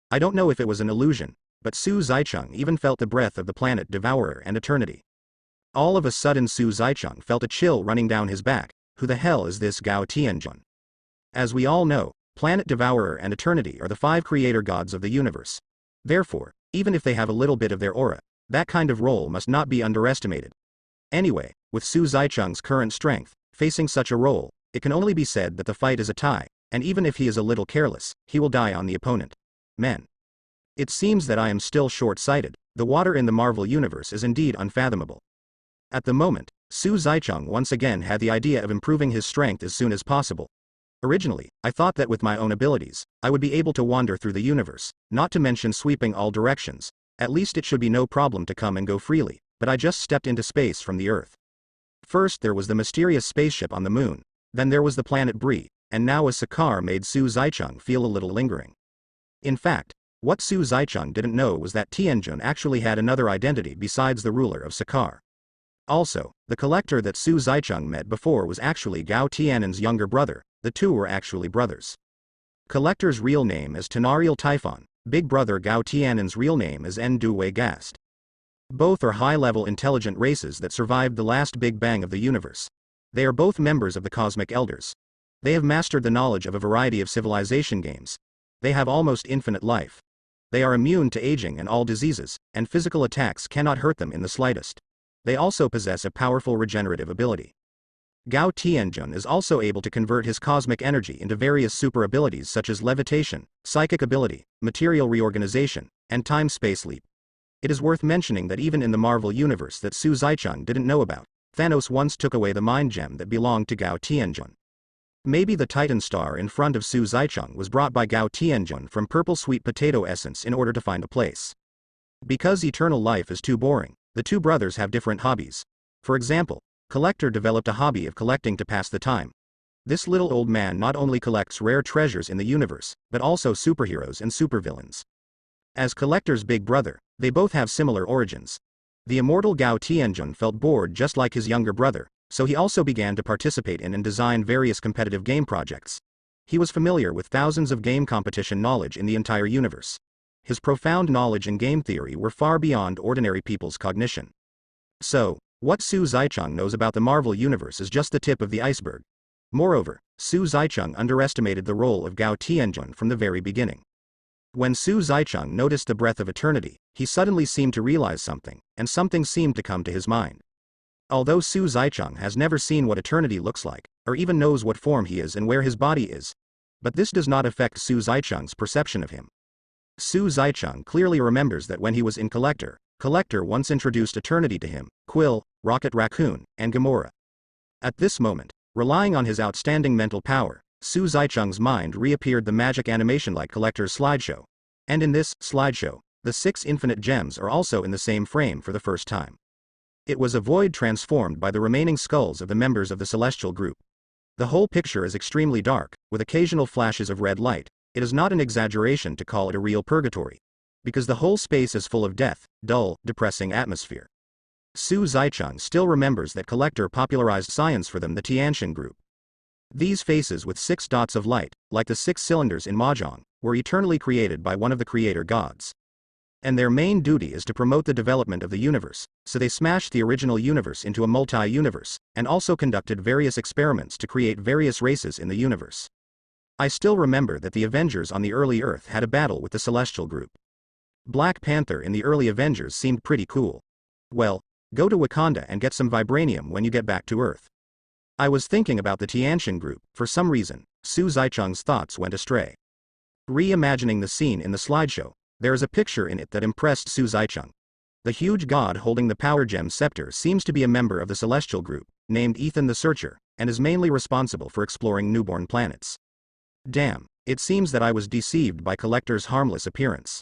I don't know if it was an illusion, but Su Zicheng even felt the breath of the planet Devourer and Eternity. All of a sudden Su Zicheng felt a chill running down his back. Who the hell is this Gao Tianjun? As we all know, Planet Devourer and Eternity are the 5 creator gods of the universe. Therefore, even if they have a little bit of their aura, that kind of role must not be underestimated. Anyway, with Su Zicheng's current strength, facing such a role, it can only be said that the fight is a tie, and even if he is a little careless, he will die on the opponent. Men. It seems that I am still short-sighted. The water in the Marvel Universe is indeed unfathomable. At the moment, Su Zicheng once again had the idea of improving his strength as soon as possible. Originally, I thought that with my own abilities, I would be able to wander through the universe, not to mention sweeping all directions. At least it should be no problem to come and go freely, but I just stepped into space from the Earth. First there was the mysterious spaceship on the moon, then there was the planet Bree, and now a Sakaar made Su Zicheng feel a little lingering. In fact, what Su Zicheng didn't know was that Tianjun actually had another identity besides the ruler of Sakaar. Also, the collector that Su Zicheng met before was actually Gao Tianan's younger brother. The two were actually brothers. Collector's real name is Tenariel Typhon, big brother Gao Tianan's real name is Nduwei Gast. Both are high-level intelligent races that survived the last Big Bang of the universe. They are both members of the Cosmic Elders. They have mastered the knowledge of a variety of civilization games. They have almost infinite life. They are immune to aging and all diseases, and physical attacks cannot hurt them in the slightest. They also possess a powerful regenerative ability. Gao Tianjun is also able to convert his cosmic energy into various super abilities such as levitation, psychic ability, material reorganization, and time-space leap. It is worth mentioning that even in the Marvel Universe that Su Zicheng didn't know about, Thanos once took away the mind gem that belonged to Gao Tianjun. Maybe the Titan Star in front of Su Zicheng was brought by Gao Tianjun from purple sweet potato essence in order to find a place. Because eternal life is too boring, the two brothers have different hobbies. For example, Collector developed a hobby of collecting to pass the time. This little old man not only collects rare treasures in the universe, but also superheroes and supervillains. As Collector's big brother, they both have similar origins. The immortal Gao Tianjun felt bored just like his younger brother, so he also began to participate in and design various competitive game projects. He was familiar with thousands of game competition knowledge in the entire universe. His profound knowledge in game theory were far beyond ordinary people's cognition. So, what Su Zaichang knows about the Marvel Universe is just the tip of the iceberg. Moreover, Su Zaichang underestimated the role of Gao Tianjun from the very beginning. When Su Zaichang noticed the breath of eternity, he suddenly seemed to realize something, and something seemed to come to his mind. Although Su Zaichang has never seen what eternity looks like, or even knows what form he is and where his body is, but this does not affect Su Zaichang's perception of him. Su Zaichang clearly remembers that when he was in Collector once introduced eternity to him, Quill, Rocket Raccoon, and Gamora. At this moment, relying on his outstanding mental power, Su Zaichang's mind reappeared the magic animation-like Collector's slideshow. And in this slideshow, the 6 infinite gems are also in the same frame for the first time. It was a void transformed by the remaining skulls of the members of the Celestial Group. The whole picture is extremely dark, with occasional flashes of red light. It is not an exaggeration to call it a real purgatory, because the whole space is full of death, dull, depressing atmosphere. Su Zaichang still remembers that Collector popularized science for them, the Tianxin Group. These faces with 6 dots of light, like the 6 cylinders in Mahjong, were eternally created by one of the creator gods. And their main duty is to promote the development of the universe, so they smashed the original universe into a multi-universe, and also conducted various experiments to create various races in the universe. I still remember that the Avengers on the early Earth had a battle with the Celestial Group. Black Panther in the early Avengers seemed pretty cool. Well, go to Wakanda and get some vibranium when you get back to Earth. I was thinking about the Tianxin Group. For some reason, Su Zaichang's thoughts went astray. Reimagining the scene in the slideshow, there is a picture in it that impressed Su Zaichang. The huge god holding the Power Gem scepter seems to be a member of the Celestial Group, named Ethan the Searcher, and is mainly responsible for exploring newborn planets. Damn, it seems that I was deceived by Collector's harmless appearance.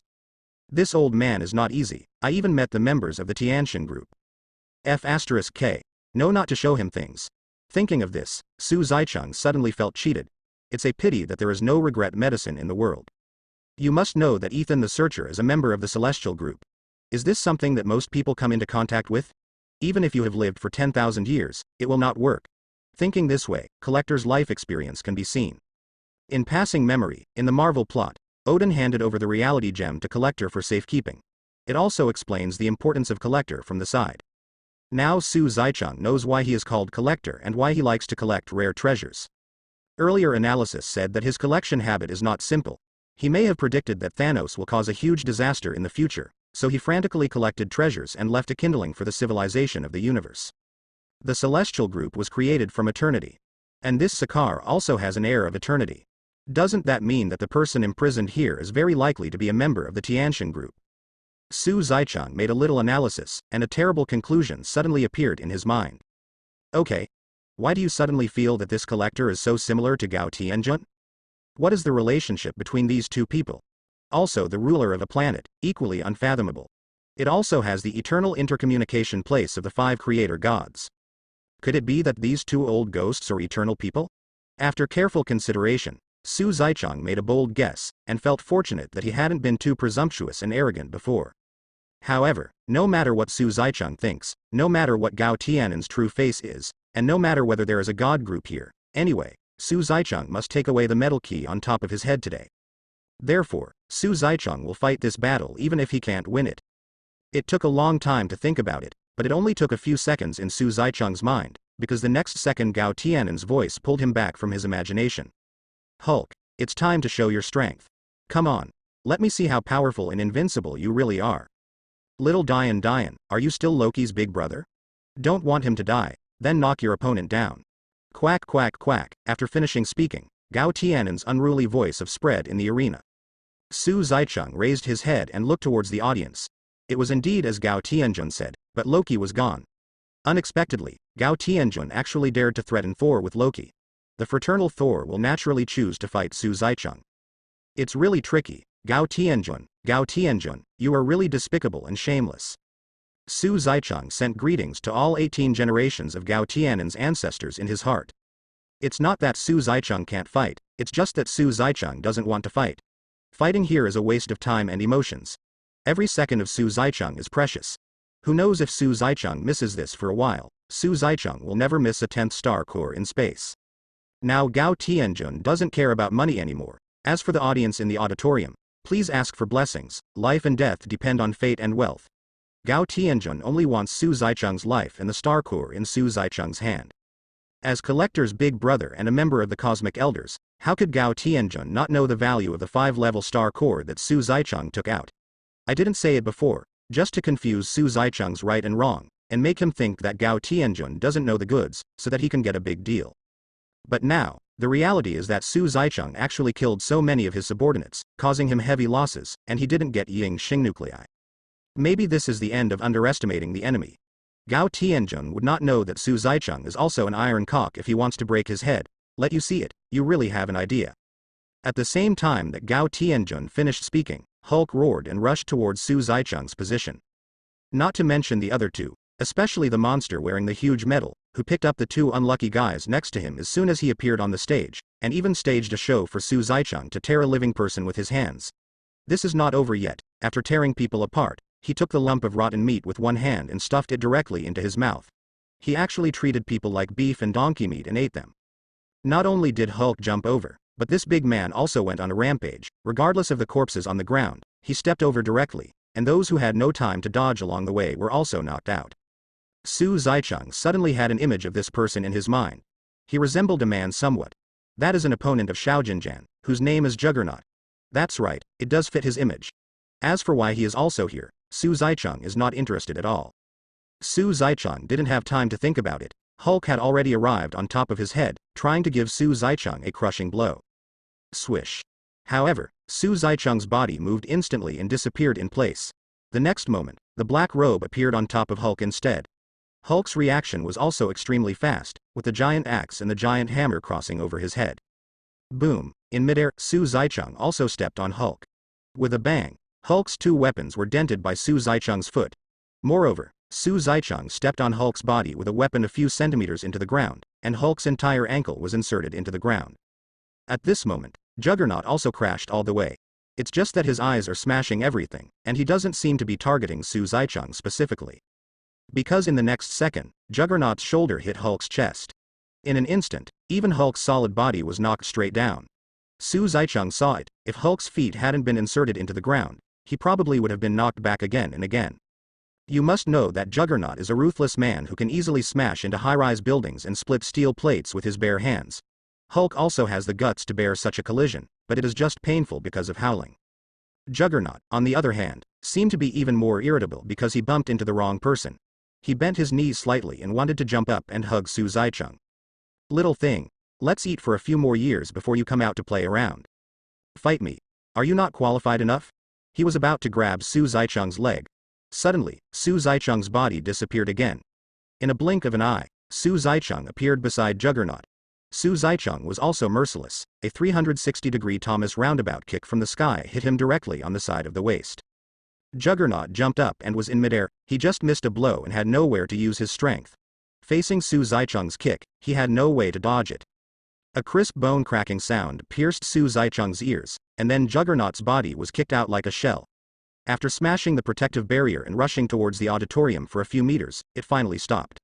This old man is not easy. I even met the members of the Tianxin Group. F*K. No, not to show him things. Thinking of this, Su Zaichang suddenly felt cheated. It's a pity that there is no regret medicine in the world. You must know that Ethan the Searcher is a member of the Celestial Group. Is this something that most people come into contact with? Even if you have lived for 10,000 years, it will not work. Thinking this way, Collector's life experience can be seen. In passing memory, in the Marvel plot, Odin handed over the reality gem to Collector for safekeeping. It also explains the importance of Collector from the side. Now Su Zaichang knows why he is called Collector and why he likes to collect rare treasures. Earlier analysis said that his collection habit is not simple. He may have predicted that Thanos will cause a huge disaster in the future, so he frantically collected treasures and left a kindling for the civilization of the universe. The Celestial Group was created from eternity. And this Sakaar also has an air of eternity. Doesn't that mean that the person imprisoned here is very likely to be a member of the Tianxin Group? Su Zaichang made a little analysis, and a terrible conclusion suddenly appeared in his mind. Okay. Why do you suddenly feel that this Collector is so similar to Gao Tianjun? What is the relationship between these two people? Also the ruler of a planet, equally unfathomable. It also has the eternal intercommunication place of the 5 creator gods. Could it be that these 2 old ghosts are eternal people? After careful consideration, Su Zaichang made a bold guess, and felt fortunate that he hadn't been too presumptuous and arrogant before. However, no matter what Su Zaichang thinks, no matter what Gao Tianjun's true face is, and no matter whether there is a god group here, anyway, Su Zaichang must take away the metal key on top of his head today. Therefore, Su Zaichang will fight this battle even if he can't win it. It took a long time to think about it, but it only took a few seconds in Su Zaichang's mind, because the next second Gao Tianjun's voice pulled him back from his imagination. Hulk, it's time to show your strength. Come on. Let me see how powerful and invincible you really are. Little Dian, are you still Loki's big brother? Don't want him to die, then knock your opponent down. Quack quack quack. After finishing speaking, Gao Tianjun's unruly voice spread in the arena. Su Zaichang raised his head and looked towards the audience. It was indeed as Gao Tianjun said, but Loki was gone. Unexpectedly, Gao Tianjun actually dared to threaten Thor with Loki. The fraternal Thor will naturally choose to fight Su Zaichang. It's really tricky. Gao Tianjun, you are really despicable and shameless. Su Zaichang sent greetings to all 18 generations of Gao Tianjun's ancestors in his heart. It's not that Su Zaichang can't fight, it's just that Su Zaichang doesn't want to fight. Fighting here is a waste of time and emotions. Every second of Su Zicheng is precious. Who knows if Su Zicheng misses this for a while, Su Zicheng will never miss a 10th star core in space. Now Gao Tianjun doesn't care about money anymore. As for the audience in the auditorium, please ask for blessings. Life and death depend on fate and wealth. Gao Tianjun only wants Su Zicheng's life and the star core in Su Zicheng's hand. As Collector's big brother and a member of the Cosmic Elders, how could Gao Tianjun not know the value of the 5-level star core that Su Zicheng took out? I didn't say it before, just to confuse Su Zicheng's right and wrong, and make him think that Gao Tianjun doesn't know the goods, so that he can get a big deal. But now, the reality is that Su Zicheng actually killed so many of his subordinates, causing him heavy losses, and he didn't get Ying Xing nuclei. Maybe this is the end of underestimating the enemy. Gao Tianjun would not know that Su Zicheng is also an iron cock if he wants to break his head. Let you see it, you really have an idea. At the same time that Gao Tianjun finished speaking, Hulk roared and rushed towards Su Zicheng's position. Not to mention the other two, especially the monster wearing the huge medal, who picked up the two unlucky guys next to him as soon as he appeared on the stage, and even staged a show for Su Zicheng to tear a living person with his hands. This is not over yet. After tearing people apart, he took the lump of rotten meat with one hand and stuffed it directly into his mouth. He actually treated people like beef and donkey meat and ate them. Not only did Hulk jump over, but this big man also went on a rampage. Regardless of the corpses on the ground, he stepped over directly, and those who had no time to dodge along the way were also knocked out. Su Zicheng suddenly had an image of this person in his mind. He resembled a man somewhat. That is an opponent of Xiao Jinjian, whose name is Juggernaut. That's right, it does fit his image. As for why he is also here, Su Zicheng is not interested at all. Su Zicheng didn't have time to think about it. Hulk had already arrived on top of his head, trying to give Su Zicheng a crushing blow. Swish. However, Su Zicheng's body moved instantly and disappeared in place. The next moment, the black robe appeared on top of Hulk instead. Hulk's reaction was also extremely fast, with the giant axe and the giant hammer crossing over his head. Boom! In midair, Su Zicheng also stepped on Hulk. With a bang, Hulk's two weapons were dented by Su Zicheng's foot. Moreover, Su Zicheng stepped on Hulk's body with a weapon a few centimeters into the ground, and Hulk's entire ankle was inserted into the ground. At this moment, Juggernaut also crashed all the way. It's just that his eyes are smashing everything, and he doesn't seem to be targeting Su Zicheng specifically. Because in the next second, Juggernaut's shoulder hit Hulk's chest. In an instant, even Hulk's solid body was knocked straight down. Su Zicheng saw it. If Hulk's feet hadn't been inserted into the ground, he probably would have been knocked back again and again. You must know that Juggernaut is a ruthless man who can easily smash into high-rise buildings and split steel plates with his bare hands. Hulk also has the guts to bear such a collision, but it is just painful because of howling. Juggernaut, on the other hand, seemed to be even more irritable because he bumped into the wrong person. He bent his knees slightly and wanted to jump up and hug Su Zicheng. Little thing, let's eat for a few more years before you come out to play around. Fight me. Are you not qualified enough? He was about to grab Su Zicheng's leg. Suddenly, Su Zicheng's body disappeared again. In a blink of an eye, Su Zicheng appeared beside Juggernaut. Su Zicheng was also merciless. A 360-degree Thomas roundabout kick from the sky hit him directly on the side of the waist. Juggernaut jumped up and was in midair. He just missed a blow and had nowhere to use his strength. Facing Su Zicheng's kick, he had no way to dodge it. A crisp bone-cracking sound pierced Su Zicheng's ears, and then Juggernaut's body was kicked out like a shell. After smashing the protective barrier and rushing towards the auditorium for a few meters, it finally stopped.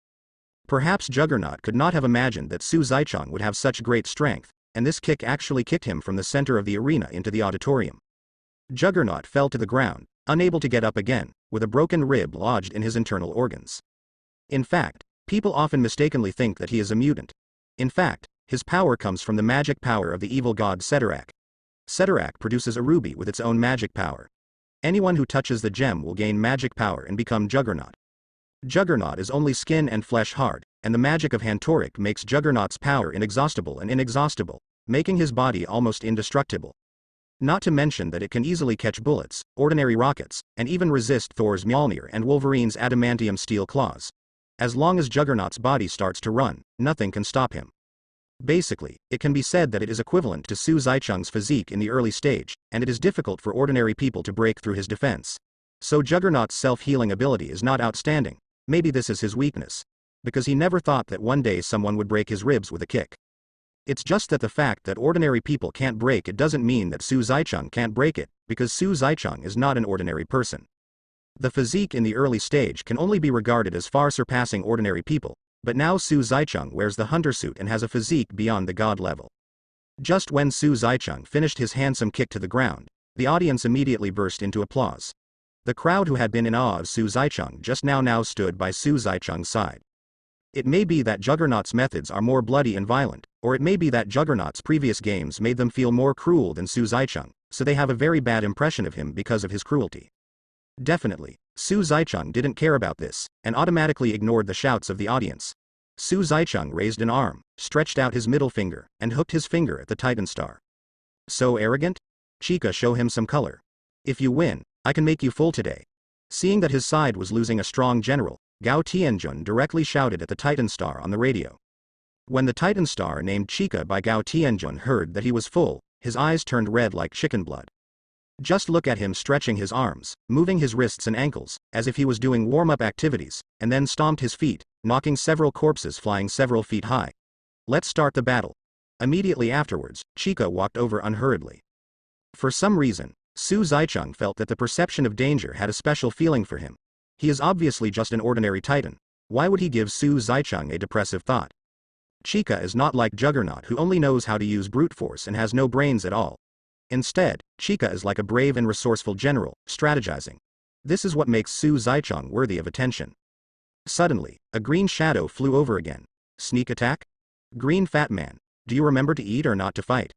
Perhaps Juggernaut could not have imagined that Su Zicheng would have such great strength, and this kick actually kicked him from the center of the arena into the auditorium. Juggernaut fell to the ground, unable to get up again, with a broken rib lodged in his internal organs. In fact, people often mistakenly think that he is a mutant. In fact, his power comes from the magic power of the evil god Ceterak. Ceterak produces a ruby with its own magic power. Anyone who touches the gem will gain magic power and become Juggernaut. Juggernaut is only skin and flesh hard, and the magic of Hantoric makes Juggernaut's power inexhaustible and inexhaustible, making his body almost indestructible. Not to mention that it can easily catch bullets, ordinary rockets, and even resist Thor's Mjolnir and Wolverine's adamantium steel claws. As long as Juggernaut's body starts to run, nothing can stop him. Basically, it can be said that it is equivalent to Su Zicheng's physique in the early stage, and it is difficult for ordinary people to break through his defense. So Juggernaut's self-healing ability is not outstanding. Maybe this is his weakness. Because he never thought that one day someone would break his ribs with a kick. It's just that the fact that ordinary people can't break it doesn't mean that Su Zaicheng can't break it, because Su Zaicheng is not an ordinary person. The physique in the early stage can only be regarded as far surpassing ordinary people, but now Su Zaicheng wears the hunter suit and has a physique beyond the god level. Just when Su Zaicheng finished his handsome kick to the ground, the audience immediately burst into applause. The crowd who had been in awe of Su Zaicheng just now stood by Su Zaicheng's side. It may be that Juggernaut's methods are more bloody and violent, or it may be that Juggernaut's previous games made them feel more cruel than Su Zaicheng, so they have a very bad impression of him because of his cruelty. Definitely, Su Zaicheng didn't care about this, and automatically ignored the shouts of the audience. Su Zaicheng raised an arm, stretched out his middle finger, and hooked his finger at the Titan Star. So arrogant? Chica, show him some color. If you win, I can make you full today. Seeing that his side was losing a strong general, Gao Tianjun directly shouted at the Titan Star on the radio. When the Titan Star named Chica by Gao Tianjun heard that he was full, his eyes turned red like chicken blood. Just look at him stretching his arms, moving his wrists and ankles, as if he was doing warm-up activities, and then stomped his feet, knocking several corpses flying several feet high. Let's start the battle. Immediately afterwards, Chica walked over unhurriedly. For some reason, Su Zaicheng felt that the perception of danger had a special feeling for him. He is obviously just an ordinary Titan. Why would he give Su Zaicheng a depressive thought? Chica is not like Juggernaut, who only knows how to use brute force and has no brains at all. Instead, Chica is like a brave and resourceful general, strategizing. This is what makes Su Zaicheng worthy of attention. Suddenly, a green shadow flew over again. Sneak attack? Green fat man, do you remember to eat or not to fight?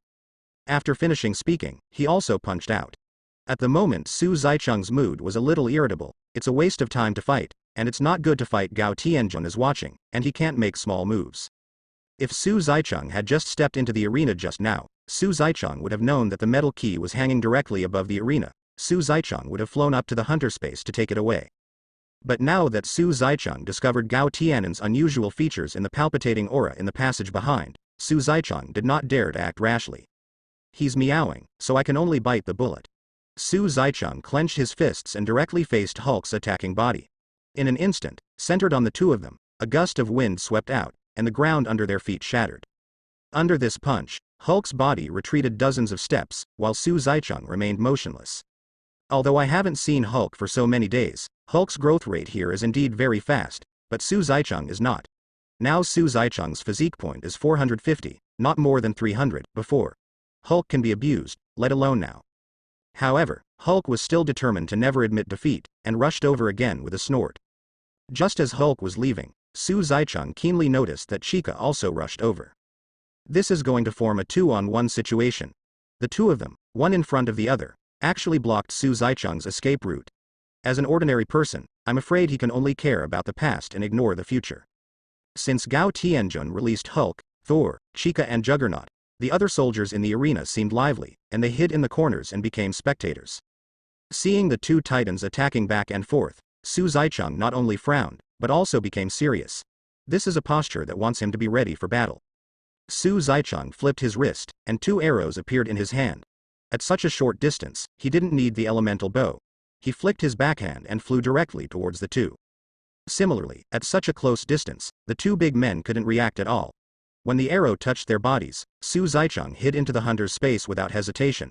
After finishing speaking, he also punched out. At the moment, Su Zaicheng's mood was a little irritable. It's a waste of time to fight, and it's not good to fight. Gao Tianjun is watching, and he can't make small moves. If Su Zaicheng had just stepped into the arena just now, Su Zaicheng would have known that the metal key was hanging directly above the arena. Su Zaicheng would have flown up to the hunter space to take it away. But now that Su Zaicheng discovered Gao Tianjun's unusual features in the palpitating aura in the passage behind, Su Zaicheng did not dare to act rashly. He's meowing, so I can only bite the bullet. Su Zaicheng clenched his fists and directly faced Hulk's attacking body. In an instant, centered on the two of them, a gust of wind swept out, and the ground under their feet shattered. Under this punch, Hulk's body retreated dozens of steps, while Su Zaicheng remained motionless. Although I haven't seen Hulk for so many days, Hulk's growth rate here is indeed very fast, but Su Zaicheng is not. Now Su Zaicheng's physique point is 450, not more than 300, before. Hulk can be abused, let alone now. However, Hulk was still determined to never admit defeat, and rushed over again with a snort. Just as Hulk was leaving, Su Zaicheng keenly noticed that Chica also rushed over. This is going to form a 2-on-1 situation. The two of them, one in front of the other, actually blocked Su Zaicheng's escape route. As an ordinary person, I'm afraid he can only care about the past and ignore the future. Since Gao Tianjun released Hulk, Thor, Chica and Juggernaut, the other soldiers in the arena seemed lively, and they hid in the corners and became spectators. Seeing the two titans attacking back and forth, Su Zaicheng not only frowned, but also became serious. This is a posture that wants him to be ready for battle. Su Zaicheng flipped his wrist, and 2 arrows appeared in his hand. At such a short distance, he didn't need the elemental bow. He flicked his backhand and flew directly towards the two. Similarly, at such a close distance, the two big men couldn't react at all. When the arrow touched their bodies, Su Zaicheng hid into the hunter's space without hesitation.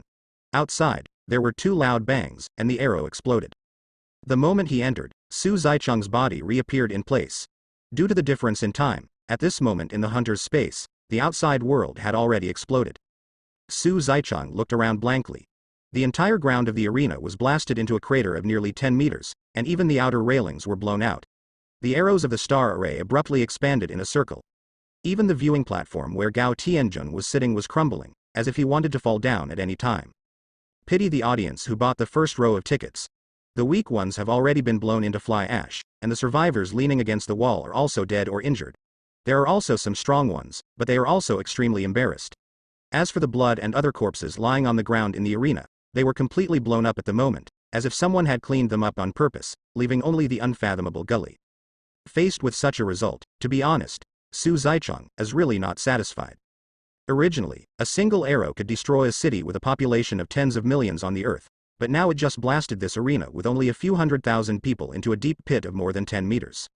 Outside, there were 2 loud bangs, and the arrow exploded. The moment he entered, Su Zaicheng's body reappeared in place. Due to the difference in time, at this moment in the hunter's space, the outside world had already exploded. Su Zaicheng looked around blankly. The entire ground of the arena was blasted into a crater of nearly 10 meters, and even the outer railings were blown out. The arrows of the star array abruptly expanded in a circle. Even the viewing platform where Gao Tianjun was sitting was crumbling, as if he wanted to fall down at any time. Pity the audience who bought the first row of tickets. The weak ones have already been blown into fly ash, and the survivors leaning against the wall are also dead or injured. There are also some strong ones, but they are also extremely embarrassed. As for the blood and other corpses lying on the ground in the arena, they were completely blown up at the moment, as if someone had cleaned them up on purpose, leaving only the unfathomable gully. Faced with such a result, to be honest, Su Zaicheng is really not satisfied. Originally, a single arrow could destroy a city with a population of tens of millions on the earth, but now it just blasted this arena with only a few 100,000 people into a deep pit of more than 10 meters.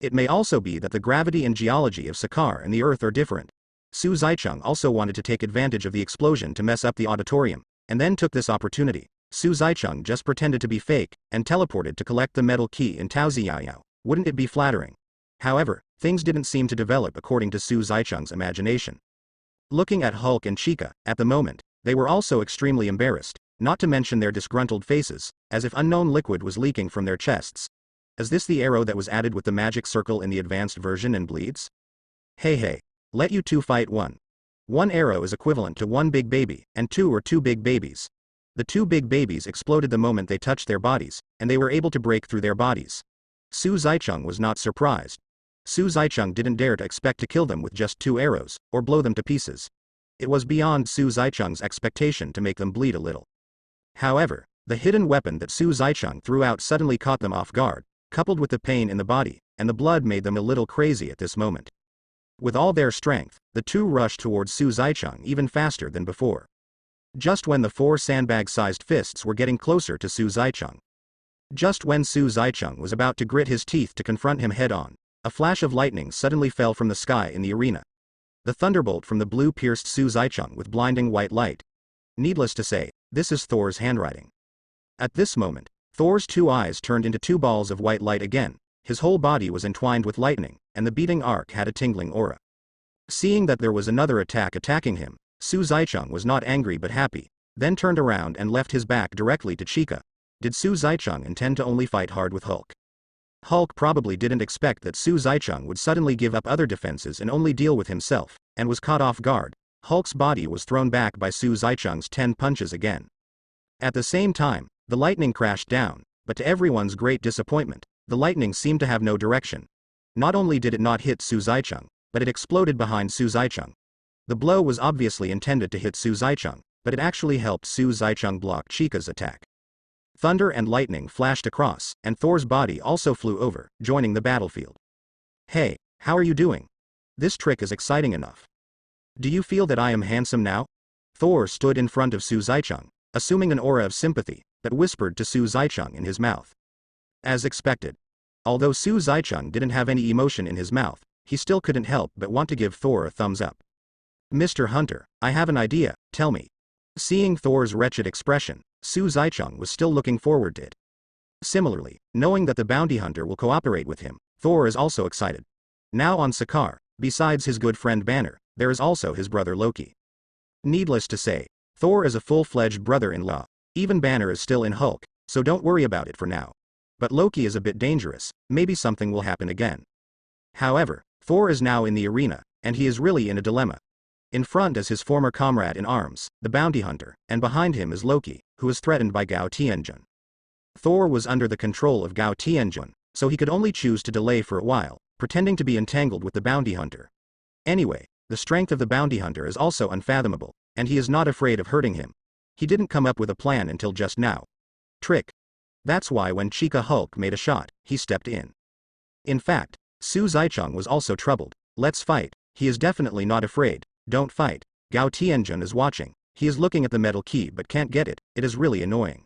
It may also be that the gravity and geology of Sakaar and the earth are different. Su Zaicheng also wanted to take advantage of the explosion to mess up the auditorium, and then took this opportunity. Su Zaicheng just pretended to be fake, and teleported to collect the metal key in Tao Ziyaoyao. Wouldn't it be flattering? However, things didn't seem to develop according to Su Zaicheng's imagination. Looking at Hulk and Chica, at the moment, they were also extremely embarrassed, not to mention their disgruntled faces, as if unknown liquid was leaking from their chests. Is this the arrow that was added with the magic circle in the advanced version and bleeds? Hey, let you two fight one. One arrow is equivalent to one big baby, and two are two big babies. The two big babies exploded the moment they touched their bodies, and they were able to break through their bodies. Su Zaicheng was not surprised. Su Zaicheng didn't dare to expect to kill them with just two arrows, or blow them to pieces. It was beyond Su Zaicheng's expectation to make them bleed a little. However, the hidden weapon that Su Zaicheng threw out suddenly caught them off guard, coupled with the pain in the body, and the blood made them a little crazy at this moment. With all their strength, the two rushed towards Su Zaicheng even faster than before. Just when the four sandbag-sized fists were getting closer to Su Zaicheng. Just when Su Zaicheng was about to grit his teeth to confront him head-on, a flash of lightning suddenly fell from the sky in the arena. The thunderbolt from the blue pierced Su Zaicheng with blinding white light. Needless to say, this is Thor's handwriting. At this moment, Thor's two eyes turned into two balls of white light again, his whole body was entwined with lightning, and the beating arc had a tingling aura. Seeing that there was another attack attacking him, Su Zaicheng was not angry but happy, then turned around and left his back directly to Chica. Did Su Zaicheng intend to only fight hard with Hulk? Hulk probably didn't expect that Su Zaicheng would suddenly give up other defenses and only deal with himself, and was caught off guard. Hulk's body was thrown back by Su Zaicheng's 10 punches again. At the same time, the lightning crashed down, but to everyone's great disappointment, the lightning seemed to have no direction. Not only did it not hit Su Zaicheng, but it exploded behind Su Zaicheng. The blow was obviously intended to hit Su Zaicheng, but it actually helped Su Zaicheng block Chica's attack. Thunder and lightning flashed across, and Thor's body also flew over, joining the battlefield. Hey, how are you doing? This trick is exciting enough. Do you feel that I am handsome now? Thor stood in front of Su Zaicheng, assuming an aura of sympathy, that whispered to Su Zaicheng in his mouth. As expected. Although Su Zaicheng didn't have any emotion in his mouth, he still couldn't help but want to give Thor a thumbs up. Mr. Hunter, I have an idea, tell me. Seeing Thor's wretched expression, Su Zaicheng was still looking forward to it. Similarly, knowing that the bounty hunter will cooperate with him, Thor is also excited. Now on Sakaar, besides his good friend Banner, there is also his brother Loki. Needless to say, Thor is a full-fledged brother-in-law. Even Banner is still in Hulk, so don't worry about it for now. But Loki is a bit dangerous, maybe something will happen again. However, Thor is now in the arena, and he is really in a dilemma. In front is his former comrade in arms, the bounty hunter, and behind him is Loki, who is threatened by Gao Tianjun. Thor was under the control of Gao Tianjun, so he could only choose to delay for a while, pretending to be entangled with the bounty hunter. Anyway, the strength of the bounty hunter is also unfathomable, and he is not afraid of hurting him. He didn't come up with a plan until just now. Trick. That's why when Chica Hulk made a shot, he stepped in. In fact, Su Zaicheng was also troubled. Let's fight. He is definitely not afraid. Don't fight. Gao Tianjun is watching. He is looking at the metal key but can't get it. It is really annoying.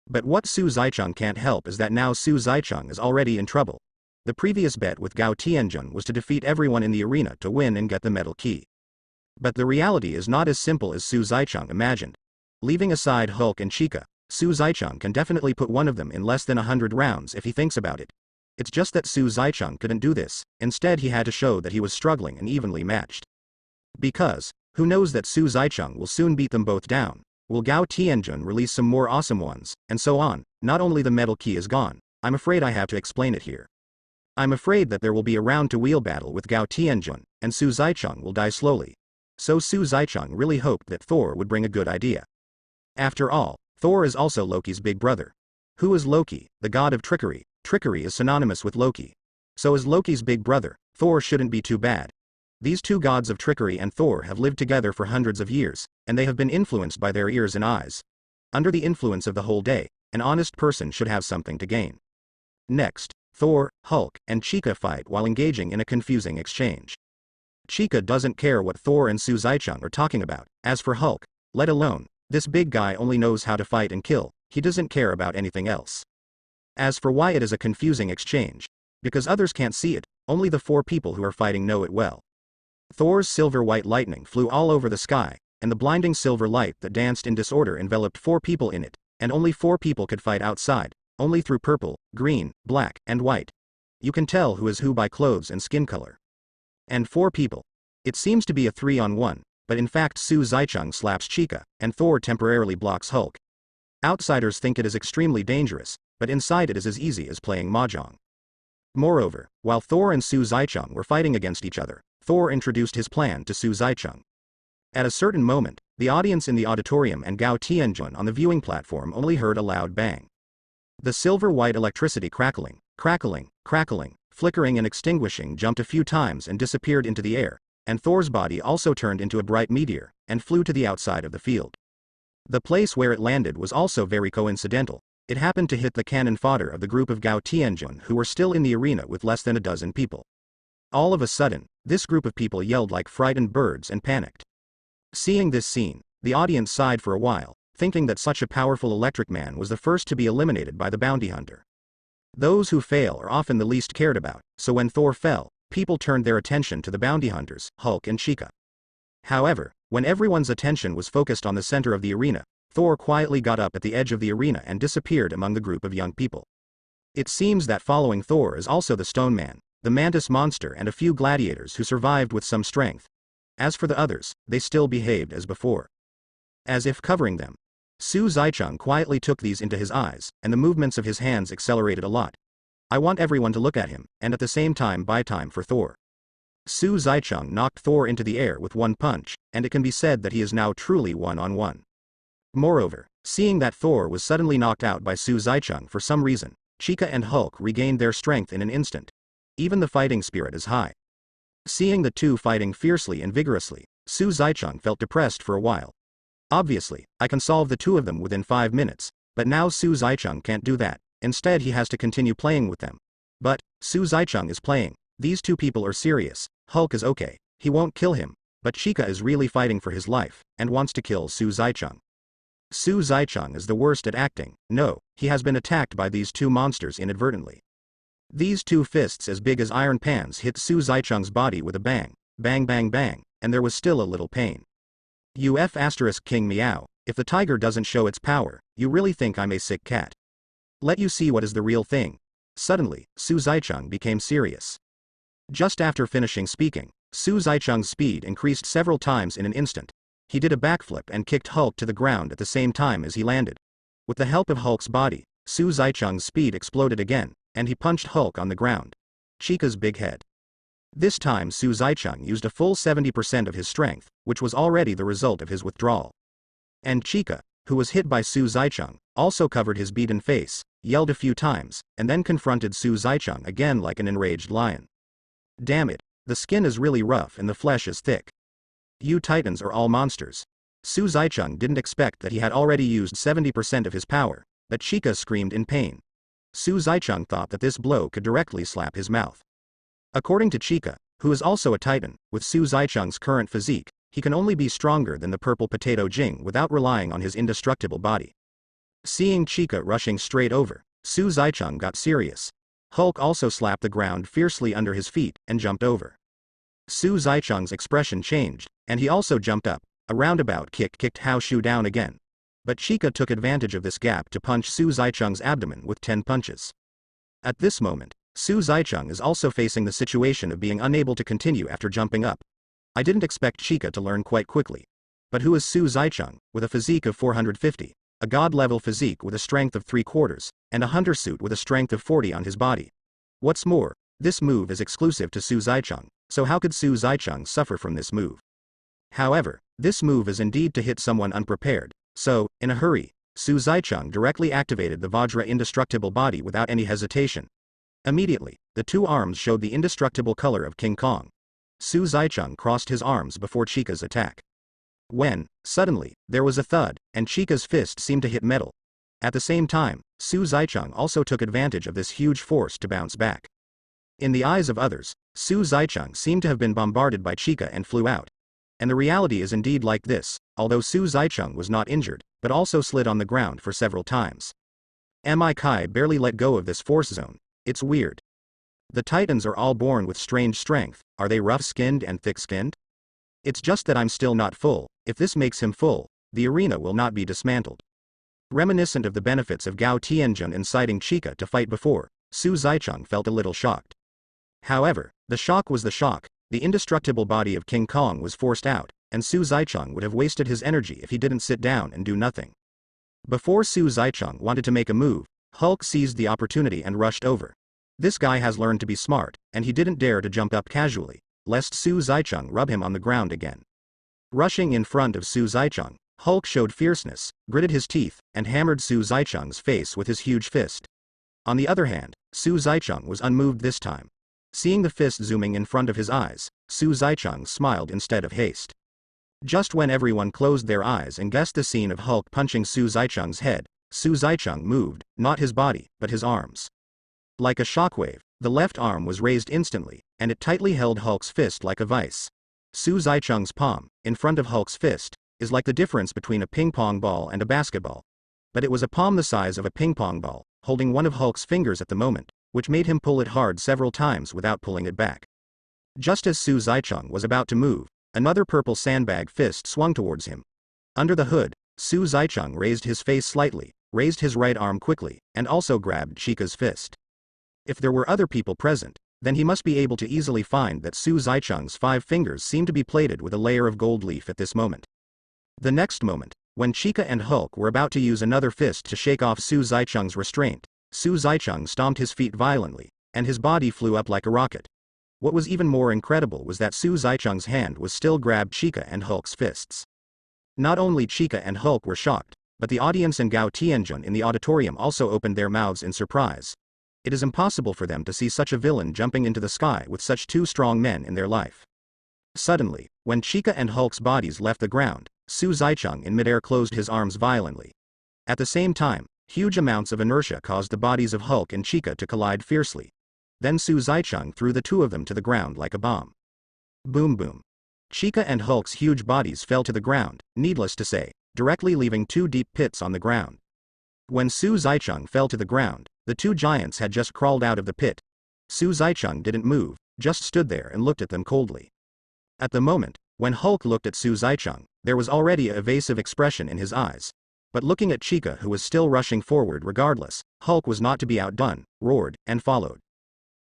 But what Su Zaicheng can't help is that now Su Zaicheng is already in trouble. The previous bet with Gao Tianjun was to defeat everyone in the arena to win and get the metal key. But the reality is not as simple as Su Zaicheng imagined. Leaving aside Hulk and Chica, Su Zaicheng can definitely put one of them in less than 100 rounds if he thinks about it. It's just that Su Zaicheng couldn't do this, instead he had to show that he was struggling and evenly matched. Because, who knows that Su Zaicheng will soon beat them both down, will Gao Tianjun release some more awesome ones, and so on. Not only the metal key is gone, I'm afraid I have to explain it here. I'm afraid that there will be a round-to-wheel battle with Gao Tianjun, and Su Zaicheng will die slowly. So Su Zaicheng really hoped that Thor would bring a good idea. After all, Thor is also Loki's big brother. Who is Loki, the god of trickery? Trickery is synonymous with Loki. So is Loki's big brother, Thor shouldn't be too bad. These two gods of trickery and Thor have lived together for hundreds of years, and they have been influenced by their ears and eyes. Under the influence of the whole day, an honest person should have something to gain. Next, Thor, Hulk, and Chica fight while engaging in a confusing exchange. Chica doesn't care what Thor and Su Zaicheng are talking about. As for Hulk, let alone, this big guy only knows how to fight and kill, he doesn't care about anything else. As for why it is a confusing exchange, because others can't see it, only the four people who are fighting know it well. Thor's silver-white lightning flew all over the sky, and the blinding silver light that danced in disorder enveloped 4 people in it, and only 4 people could fight outside, only through purple, green, black, and white. You can tell who is who by clothes and skin color. And 4 people. It seems to be a 3-on-1, but in fact Su Zicheng slaps Chica, and Thor temporarily blocks Hulk. Outsiders think it is extremely dangerous, but inside it is as easy as playing mahjong. Moreover, while Thor and Su Zicheng were fighting against each other, Thor introduced his plan to Su Zicheng. At a certain moment, the audience in the auditorium and Gao Tianjun on the viewing platform only heard a loud bang. The silver-white electricity crackling, flickering and extinguishing jumped a few times and disappeared into the air, and Thor's body also turned into a bright meteor, and flew to the outside of the field. The place where it landed was also very coincidental. It happened to hit the cannon fodder of the group of Gao Tianjun who were still in the arena with less than a dozen people. All of a sudden, this group of people yelled like frightened birds and panicked. Seeing this scene, the audience sighed for a while, thinking that such a powerful electric man was the first to be eliminated by the bounty hunter. Those who fail are often the least cared about, so when Thor fell, people turned their attention to the bounty hunters, Hulk and Chica. However, when everyone's attention was focused on the center of the arena, Thor quietly got up at the edge of the arena and disappeared among the group of young people. It seems that following Thor is also the Stone Man, the Mantis monster and a few gladiators who survived with some strength. As for the others, they still behaved as before. As if covering them. Su Zicheng quietly took these into his eyes, and the movements of his hands accelerated a lot. I want everyone to look at him, and at the same time buy time for Thor. Su Zicheng knocked Thor into the air with one punch, and it can be said that he is now truly one-on-one. Moreover, seeing that Thor was suddenly knocked out by Su Zicheng for some reason, Chica and Hulk regained their strength in an instant. Even the fighting spirit is high. Seeing the two fighting fiercely and vigorously, Su Zicheng felt depressed for a while. Obviously, I can solve the two of them within 5 minutes, but now Su Zicheng can't do that, instead he has to continue playing with them. But, Su Zicheng is playing, these two people are serious, Hulk is okay, he won't kill him, but Chica is really fighting for his life, and wants to kill Su Zicheng. Su Zicheng is the worst at acting. No, he has been attacked by these two monsters inadvertently. These two fists as big as iron pans hit Su Zicheng's body with a bang, bang bang bang, and there was still a little pain. King Meow, if the tiger doesn't show its power, you really think I'm a sick cat. Let you see what is the real thing. Suddenly, Su Zicheng became serious. Just after finishing speaking, Su Zicheng's speed increased several times in an instant. He did a backflip and kicked Hulk to the ground at the same time as he landed. With the help of Hulk's body, Su Zicheng's speed exploded again, and he punched Hulk on the ground. Chica's big head. This time Su Zicheng used a full 70% of his strength, which was already the result of his withdrawal. And Chica, who was hit by Su Zicheng, also covered his beaten face, yelled a few times, and then confronted Su Zicheng again like an enraged lion. Damn it, the skin is really rough and the flesh is thick. You titans are all monsters. Su Zicheng didn't expect that he had already used 70% of his power, but Chica screamed in pain. Su Zicheng thought that this blow could directly slap his mouth. According to Chica, who is also a titan, with Su Zicheng's current physique, he can only be stronger than the purple potato Jing without relying on his indestructible body. Seeing Chica rushing straight over, Su Zicheng got serious. Hulk also slapped the ground fiercely under his feet and jumped over. Su Zicheng's expression changed, and he also jumped up. A roundabout kick kicked Hao Shu down again. But Chica took advantage of this gap to punch Su Zicheng's abdomen with 10 punches. At this moment, Su Zicheng is also facing the situation of being unable to continue after jumping up. I didn't expect Chica to learn quite quickly. But who is Su Zicheng, with a physique of 450, a god-level physique with a strength of 3/4, and a hunter suit with a strength of 40 on his body? What's more, this move is exclusive to Su Zicheng, so how could Su Zicheng suffer from this move? However, this move is indeed to hit someone unprepared, so, in a hurry, Su Zicheng directly activated the Vajra indestructible body without any hesitation. Immediately, the two arms showed the indestructible color of King Kong. Su Zicheng crossed his arms before Chica's attack. When, suddenly, there was a thud, and Chica's fist seemed to hit metal. At the same time, Su Zicheng also took advantage of this huge force to bounce back. In the eyes of others, Su Zicheng seemed to have been bombarded by Chica and flew out. And the reality is indeed like this, although Su Zicheng was not injured, but also slid on the ground for several times. Mi Kai barely let go of this force zone. It's weird. The titans are all born with strange strength. Are they rough-skinned and thick-skinned? It's just that I'm still not full. If this makes him full, the arena will not be dismantled. Reminiscent of the benefits of Gao Tianjun inciting Chica to fight before, Su Zaicheng felt a little shocked. However, the shock was the shock. The indestructible body of King Kong was forced out, and Su Zaicheng would have wasted his energy if he didn't sit down and do nothing. Before Su Zaicheng wanted to make a move, Hulk seized the opportunity and rushed over. This guy has learned to be smart, and he didn't dare to jump up casually, lest Su Zaicheng rub him on the ground again. Rushing in front of Su Zaicheng, Hulk showed fierceness, gritted his teeth, and hammered Su Zaicheng's face with his huge fist. On the other hand, Su Zaicheng was unmoved this time. Seeing the fist zooming in front of his eyes, Su Zaicheng smiled instead of haste. Just when everyone closed their eyes and guessed the scene of Hulk punching Su Zaicheng's head, Su Zaicheng moved, not his body, but his arms. Like a shockwave, the left arm was raised instantly, and it tightly held Hulk's fist like a vice. Su Zaicheng's palm, in front of Hulk's fist, is like the difference between a ping-pong ball and a basketball. But it was a palm the size of a ping-pong ball, holding one of Hulk's fingers at the moment, which made him pull it hard several times without pulling it back. Just as Su Zaicheng was about to move, another purple sandbag fist swung towards him. Under the hood, Su Zaicheng raised his face slightly, raised his right arm quickly, and also grabbed Chica's fist. If there were other people present, then he must be able to easily find that Su Zaicheng's 5 fingers seemed to be plated with a layer of gold leaf at this moment. The next moment, when Chica and Hulk were about to use another fist to shake off Su Zaicheng's restraint, Su Zaicheng stomped his feet violently, and his body flew up like a rocket. What was even more incredible was that Su Zaicheng's hand was still grabbed Chica and Hulk's fists. Not only Chica and Hulk were shocked, but the audience and Gao Tianjun in the auditorium also opened their mouths in surprise. It is impossible for them to see such a villain jumping into the sky with such 2 strong men in their life. Suddenly, when Chica and Hulk's bodies left the ground, Su Zaicheng in midair closed his arms violently. At the same time, huge amounts of inertia caused the bodies of Hulk and Chica to collide fiercely. Then Su Zaicheng threw the 2 of them to the ground like a bomb. Boom boom. Chica and Hulk's huge bodies fell to the ground, needless to say, directly leaving 2 deep pits on the ground. When Su Zaicheng fell to the ground, the 2 giants had just crawled out of the pit. Su Zaicheng didn't move, just stood there and looked at them coldly. At the moment, when Hulk looked at Su Zaicheng, there was already a evasive expression in his eyes. But looking at Chica, who was still rushing forward regardless, Hulk was not to be outdone, roared, and followed.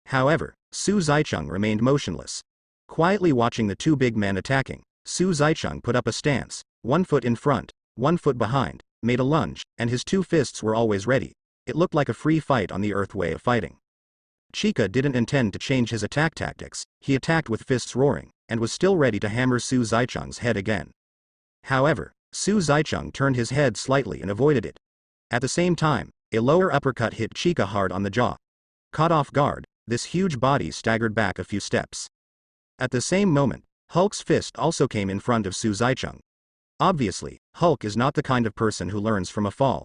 However, Su Zaicheng remained motionless. Quietly watching the 2 big men attacking, Su Zaicheng put up a stance, 1 foot in front, 1 foot behind, made a lunge, and his 2 fists were always ready. It looked like a free fight on the earth way of fighting. Chica didn't intend to change his attack tactics, he attacked with fists roaring, and was still ready to hammer Su Zaicheng's head again. However, Su Zaicheng turned his head slightly and avoided it. At the same time, a lower uppercut hit Chica hard on the jaw. Caught off guard, this huge body staggered back a few steps. At the same moment, Hulk's fist also came in front of Su Zaicheng. Obviously, Hulk is not the kind of person who learns from a fall.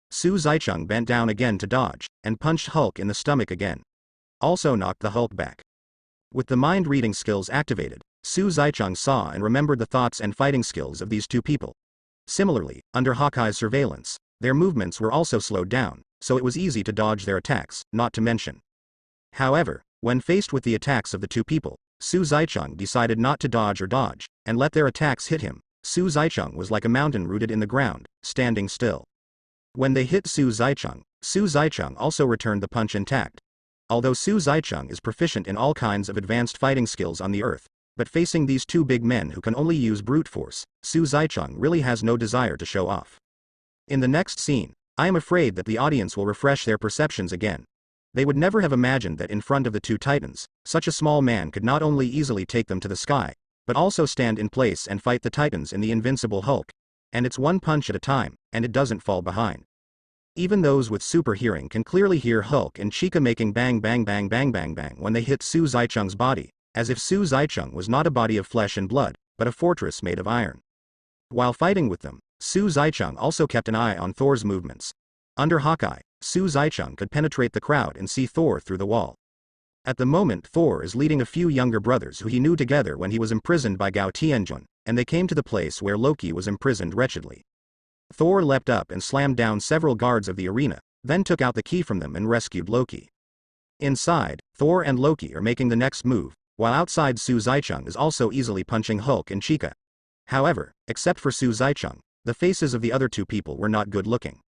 Su Zaicheng bent down again to dodge, and punched Hulk in the stomach again. Also knocked the Hulk back. With the mind-reading skills activated, Su Zaicheng saw and remembered the thoughts and fighting skills of these 2 people. Similarly, under Hawkeye's surveillance, their movements were also slowed down, so it was easy to dodge their attacks, not to mention. However, when faced with the attacks of the 2 people, Su Zaicheng decided not to dodge or dodge, and let their attacks hit him. Su Zaicheng was like a mountain rooted in the ground, standing still. When they hit Su Zaicheng also returned the punch intact. Although Su Zaicheng is proficient in all kinds of advanced fighting skills on the earth, but facing these 2 big men who can only use brute force, Su Zaicheng really has no desire to show off. In the next scene, I am afraid that the audience will refresh their perceptions again. They would never have imagined that in front of the 2 titans, such a small man could not only easily take them to the sky, but also stand in place and fight the titans in the invincible Hulk. And it's 1 punch at a time, and it doesn't fall behind. Even those with super hearing can clearly hear Hulk and Chica making bang bang bang bang bang bang when they hit Su Zaicheng's body, as if Su Zaicheng was not a body of flesh and blood, but a fortress made of iron. While fighting with them, Su Zaicheng also kept an eye on Thor's movements. Under Hawkeye, Su Zaicheng could penetrate the crowd and see Thor through the wall. At the moment, Thor is leading a few younger brothers who he knew together when he was imprisoned by Gao Tianjun, and they came to the place where Loki was imprisoned wretchedly. Thor leapt up and slammed down several guards of the arena, then took out the key from them and rescued Loki. Inside, Thor and Loki are making the next move, while outside Su Zaicheng is also easily punching Hulk and Chica. However, except for Su Zaicheng, the faces of the other two people were not good looking.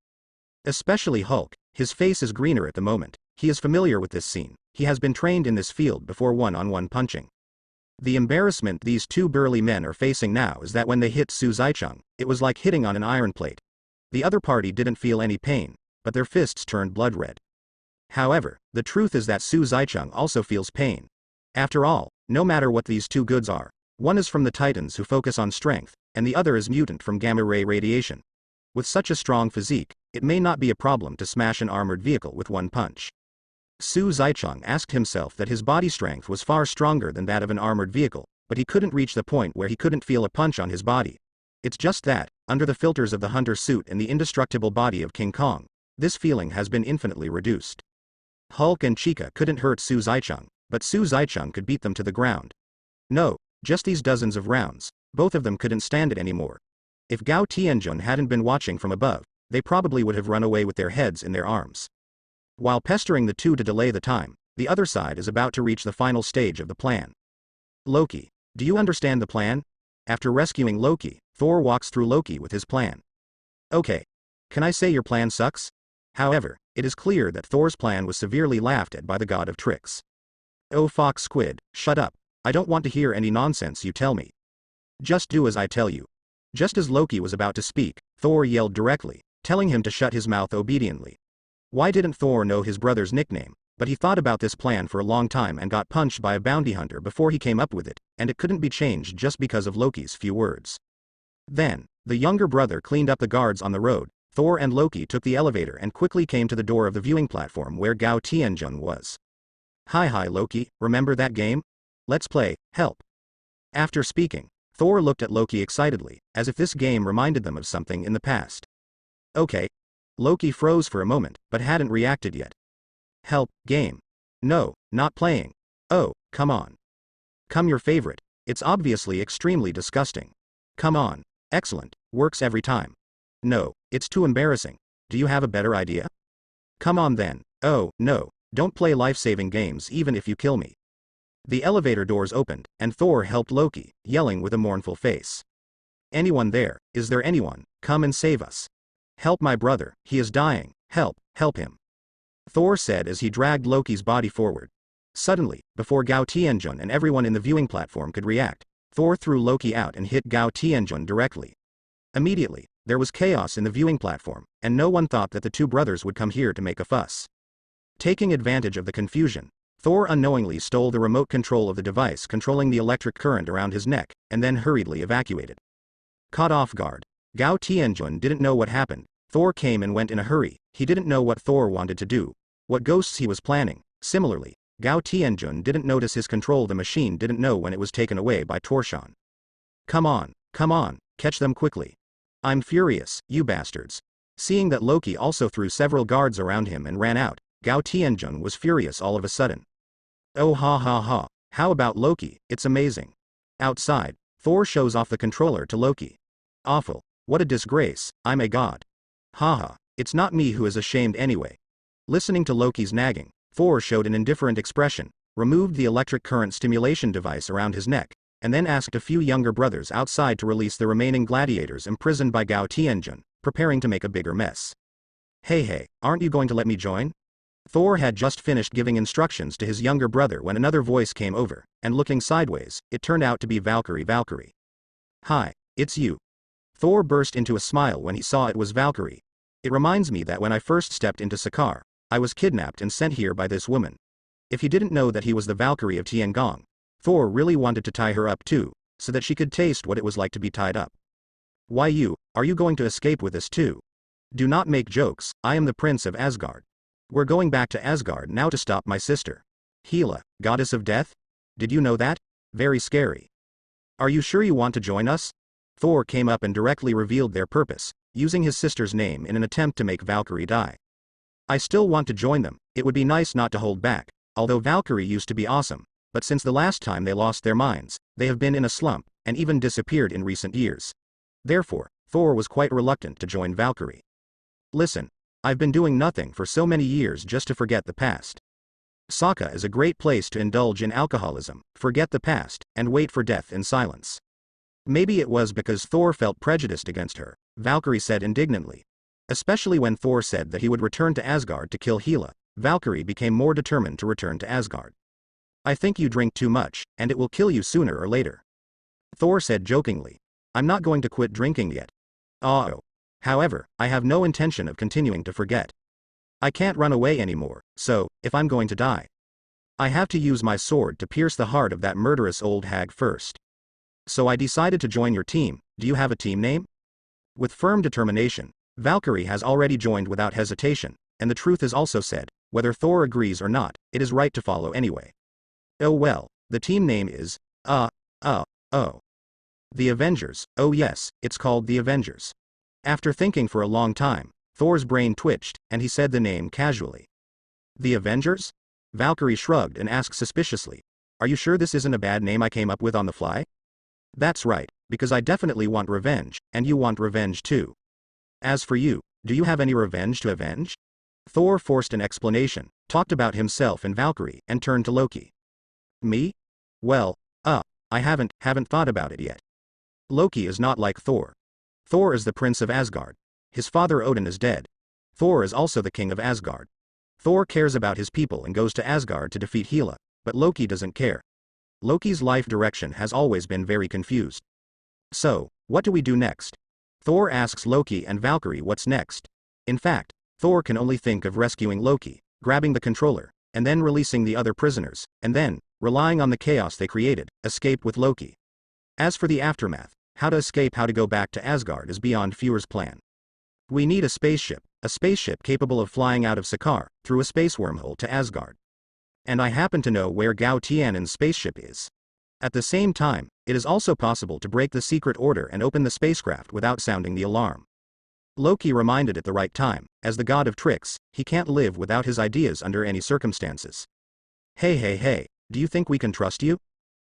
Especially Hulk, his face is greener at the moment. He is familiar with this scene, he has been trained in this field before one-on-one punching. The embarrassment these two burly men are facing now is that when they hit Su Zaicheng, it was like hitting on an iron plate. The other party didn't feel any pain, but their fists turned blood red. However, the truth is that Su Zaicheng also feels pain. After all, no matter what these two goods are, one is from the Titans who focus on strength, and the other is mutant from gamma-ray radiation. With such a strong physique, it may not be a problem to smash an armored vehicle with one punch. Su Zaicheng asked himself that his body strength was far stronger than that of an armored vehicle, but he couldn't reach the point where he couldn't feel a punch on his body. It's just that, under the filters of the hunter suit and the indestructible body of King Kong, this feeling has been infinitely reduced. Hulk and Chica couldn't hurt Su Zaicheng, but Su Zaicheng could beat them to the ground. No, just these dozens of rounds, both of them couldn't stand it anymore. If Gao Tianjun hadn't been watching from above, they probably would have run away with their heads in their arms. While pestering the two to delay the time, the other side is about to reach the final stage of the plan. Loki, do you understand the plan? After rescuing Loki, Thor walks through Loki with his plan. Okay. Can I say your plan sucks? However, it is clear that Thor's plan was severely laughed at by the god of tricks. Oh fox squid, shut up. I don't want to hear any nonsense you tell me. Just do as I tell you. Just as Loki was about to speak, Thor yelled directly, telling him to shut his mouth obediently. Why didn't Thor know his brother's nickname? But he thought about this plan for a long time and got punched by a bounty hunter before he came up with it, and it couldn't be changed just because of Loki's few words. Then, the younger brother cleaned up the guards on the road. Thor and Loki took the elevator and quickly came to the door of the viewing platform where Gao Tianjun was. Hi Loki, remember that game? Let's play, help. After speaking, Thor looked at Loki excitedly, as if this game reminded them of something in the past. Okay. Loki froze for a moment, but hadn't reacted yet. Help, game. No, not playing. Oh, come on. Come your favorite. It's obviously extremely disgusting. Come on. Excellent, works every time. No, it's too embarrassing. Do you have a better idea? Come on then. Oh, no, don't play life-saving games even if you kill me. The elevator doors opened, and Thor helped Loki, yelling with a mournful face. Anyone there, is there anyone, come and save us. Help my brother, he is dying, help him. Thor said as he dragged Loki's body forward. Suddenly, before Gao Tianjun and everyone in the viewing platform could react, Thor threw Loki out and hit Gao Tianjun directly. Immediately, there was chaos in the viewing platform, and no one thought that the two brothers would come here to make a fuss. Taking advantage of the confusion, Thor unknowingly stole the remote control of the device controlling the electric current around his neck, and then hurriedly evacuated. Caught off guard, Gao Tianjun didn't know what happened. Thor came and went in a hurry. He didn't know what Thor wanted to do, what ghosts he was planning. Similarly, Gao Tianjun didn't notice his control the machine didn't know when it was taken away by Torshan. Come on, catch them quickly. I'm furious, you bastards. Seeing that Loki also threw several guards around him and ran out, Gao Tianjun was furious all of a sudden. Oh ha, how about Loki, it's amazing. Outside, Thor shows off the controller to Loki. Awful, what a disgrace, I'm a god. Haha, it's not me who is ashamed anyway. Listening to Loki's nagging, Thor showed an indifferent expression, removed the electric current stimulation device around his neck, and then asked a few younger brothers outside to release the remaining gladiators imprisoned by Gao Tianjun, preparing to make a bigger mess. Hey, aren't you going to let me join? Thor had just finished giving instructions to his younger brother when another voice came over, and looking sideways, it turned out to be Valkyrie. Hi, it's you. Thor burst into a smile when he saw it was Valkyrie. It reminds me that when I first stepped into Sakaar, I was kidnapped and sent here by this woman. If he didn't know that he was the Valkyrie of Tiangong, Thor really wanted to tie her up too, so that she could taste what it was like to be tied up. Why are you going to escape with us too? Do not make jokes, I am the prince of Asgard. We're going back to Asgard now to stop my sister. Hela, goddess of death? Did you know that? Very scary. Are you sure you want to join us? Thor came up and directly revealed their purpose, using his sister's name in an attempt to make Valkyrie die. I still want to join them, it would be nice not to hold back, although Valkyrie used to be awesome, but since the last time they lost their minds, they have been in a slump, and even disappeared in recent years. Therefore, Thor was quite reluctant to join Valkyrie. Listen, I've been doing nothing for so many years just to forget the past. Sokka is a great place to indulge in alcoholism, forget the past, and wait for death in silence. Maybe it was because Thor felt prejudiced against her, Valkyrie said indignantly. Especially when Thor said that he would return to Asgard to kill Hela, Valkyrie became more determined to return to Asgard. I think you drink too much, and it will kill you sooner or later. Thor said jokingly. I'm not going to quit drinking yet. Oh. However, I have no intention of continuing to forget. I can't run away anymore, so, if I'm going to die, I have to use my sword to pierce the heart of that murderous old hag first. So I decided to join your team. Do you have a team name? With firm determination, Valkyrie has already joined without hesitation, and the truth is also said, whether Thor agrees or not, it is right to follow anyway. Oh well, the team name is, The Avengers. Oh yes, it's called the Avengers. After thinking for a long time, Thor's brain twitched, and he said the name casually. The Avengers? Valkyrie shrugged and asked suspiciously. Are you sure this isn't a bad name I came up with on the fly? That's right, because I definitely want revenge, and you want revenge too. As for you, do you have any revenge to avenge? Thor forced an explanation, talked about himself and Valkyrie, and turned to Loki. Me? Well, I haven't thought about it yet. Loki is not like Thor. Thor is the prince of Asgard. His father Odin is dead. Thor is also the king of Asgard. Thor cares about his people and goes to Asgard to defeat Hela, but Loki doesn't care. Loki's life direction has always been very confused. So, what do we do next? Thor asks Loki and Valkyrie what's next. In fact, Thor can only think of rescuing Loki, grabbing the controller, and then releasing the other prisoners, and then, relying on the chaos they created, escape with Loki. As for the aftermath, how to escape, how to go back to Asgard is beyond Fuhr's plan. We need a spaceship capable of flying out of Sakaar, through a space wormhole to Asgard. And I happen to know where Gao Tiannen's spaceship is. At the same time, it is also possible to break the secret order and open the spacecraft without sounding the alarm. Loki reminded at the right time, as the god of tricks, he can't live without his ideas under any circumstances. Hey, do you think we can trust you?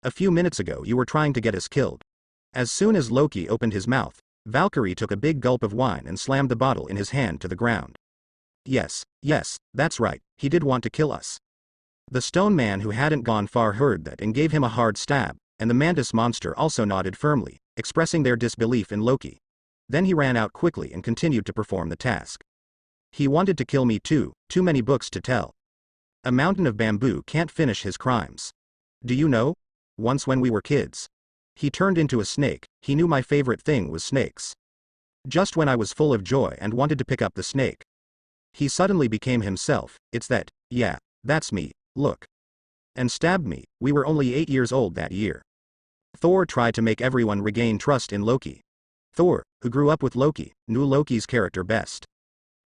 A few minutes ago you were trying to get us killed. As soon as Loki opened his mouth, Valkyrie took a big gulp of wine and slammed the bottle in his hand to the ground. Yes, that's right, he did want to kill us. The stone man who hadn't gone far heard that and gave him a hard stab, and the mantis monster also nodded firmly, expressing their disbelief in Loki. Then he ran out quickly and continued to perform the task. He wanted to kill me too many books to tell. A mountain of bamboo can't finish his crimes. Do you know? Once when we were kids, he turned into a snake. He knew my favorite thing was snakes. Just when I was full of joy and wanted to pick up the snake, he suddenly became himself. It's that, yeah, that's me, look. And stabbed me. We were only 8 years old that year. Thor tried to make everyone regain trust in Loki. Thor, who grew up with Loki, knew Loki's character best.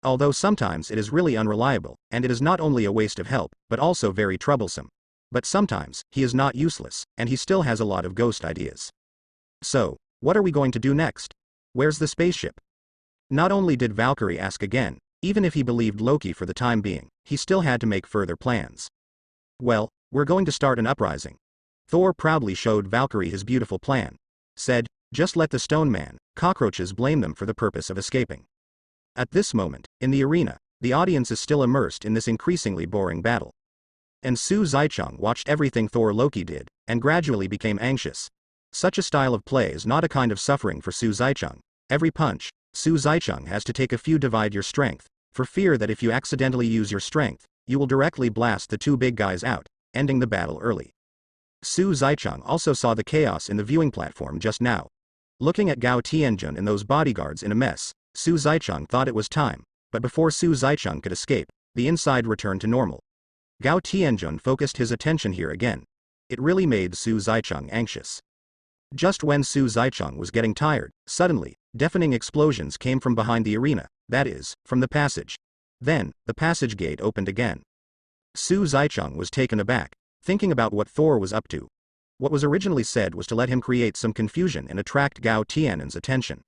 Although sometimes it is really unreliable, and it is not only a waste of help, but also very troublesome. But sometimes, he is not useless, and he still has a lot of ghost ideas. So, what are we going to do next? Where's the spaceship? Not only did Valkyrie ask again, even if he believed Loki for the time being, he still had to make further plans. Well, we're going to start an uprising. Thor proudly showed Valkyrie his beautiful plan. Said, just let the stone man, cockroaches blame them for the purpose of escaping. At this moment, in the arena, the audience is still immersed in this increasingly boring battle. And Su Zaichang watched everything Thor Loki did, and gradually became anxious. Such a style of play is not a kind of suffering for Su Zaichang. Every punch, Su Zaichang has to take a few divide your strength, for fear that if you accidentally use your strength, you will directly blast the two big guys out, ending the battle early. Su Zaichang also saw the chaos in the viewing platform just now. Looking at Gao Tianjun and those bodyguards in a mess, Su Zaichang thought it was time, but before Su Zaichang could escape, the inside returned to normal. Gao Tianjun focused his attention here again. It really made Su Zaichang anxious. Just when Su Zaichang was getting tired, suddenly, deafening explosions came from behind the arena, that is, from the passage. Then, the passage gate opened again. Su Zaichang was taken aback, thinking about what Thor was up to. What was originally said was to let him create some confusion and attract Gao Tiannen's attention.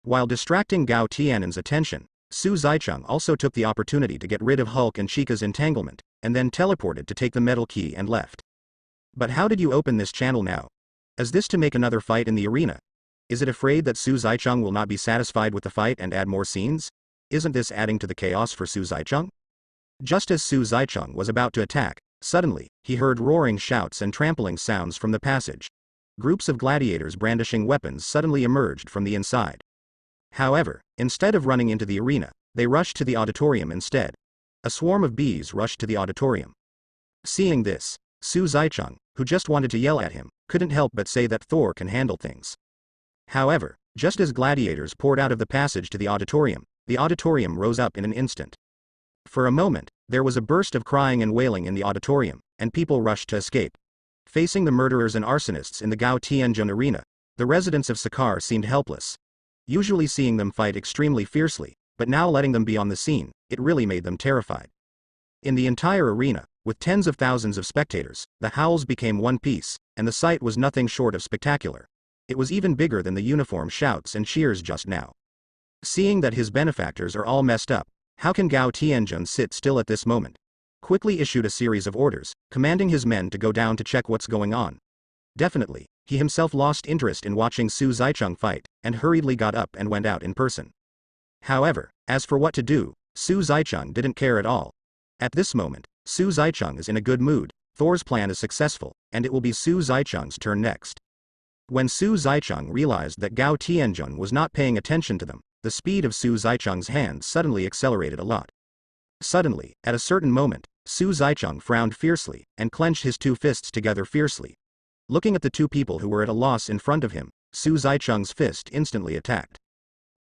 While distracting Gao Tiannen's attention, Su Zaichang also took the opportunity to get rid of Hulk and Chica's entanglement, and then teleported to take the metal key and left. But how did you open this channel now? Is this to make another fight in the arena? Is it afraid that Su Zaichang will not be satisfied with the fight and add more scenes? Isn't this adding to the chaos for Su Zaichang? Just as Su Zaichang was about to attack, Suddenly, he heard roaring shouts and trampling sounds from the passage. Groups of gladiators brandishing weapons suddenly emerged from the inside. However, instead of running into the arena, they rushed to the auditorium instead. A swarm of bees rushed to the auditorium. Seeing this, Su Zaicheng, who just wanted to yell at him, couldn't help but say that Thor can handle things. However, just as gladiators poured out of the passage to the auditorium rose up in an instant. For a moment, there was a burst of crying and wailing in the auditorium, and people rushed to escape. Facing the murderers and arsonists in the Gao Tianjun arena, the residents of Sakar seemed helpless. Usually seeing them fight extremely fiercely, but now letting them be on the scene, it really made them terrified. In the entire arena, with tens of thousands of spectators, the howls became one piece, and the sight was nothing short of spectacular. It was even bigger than the uniform shouts and cheers just now. Seeing that his benefactors are all messed up, how can Gao Tianjun sit still at this moment? Quickly issued a series of orders, commanding his men to go down to check what's going on. Definitely, he himself lost interest in watching Su Zaicheng fight, and hurriedly got up and went out in person. However, as for what to do, Su Zaicheng didn't care at all. At this moment, Su Zaicheng is in a good mood, Thor's plan is successful, and it will be Su Zaicheng's turn next. When Su Zaicheng realized that Gao Tianjun was not paying attention to them, the speed of Su Zaicheng's hands suddenly accelerated a lot. Suddenly, at a certain moment, Su Zaicheng frowned fiercely, and clenched his two fists together fiercely. Looking at the two people who were at a loss in front of him, Su Zaicheng's fist instantly attacked.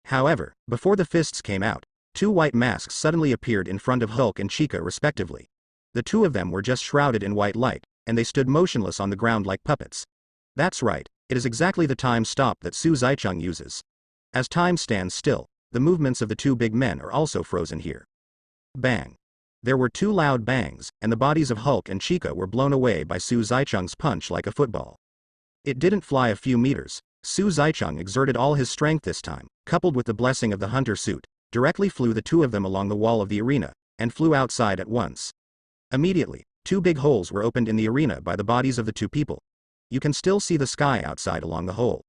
However, before the fists came out, two white masks suddenly appeared in front of Hulk and Chica respectively. The two of them were just shrouded in white light, and they stood motionless on the ground like puppets. That's right, it is exactly the time stop that Su Zaicheng uses. As time stands still, the movements of the two big men are also frozen here. Bang! There were two loud bangs, and the bodies of Hulk and Chica were blown away by Su Zaicheng's punch like a football. It didn't fly a few meters. Su Zaicheng exerted all his strength this time, coupled with the blessing of the hunter suit, directly flew the two of them along the wall of the arena, and flew outside at once. Immediately, two big holes were opened in the arena by the bodies of the two people. You can still see the sky outside along the hole.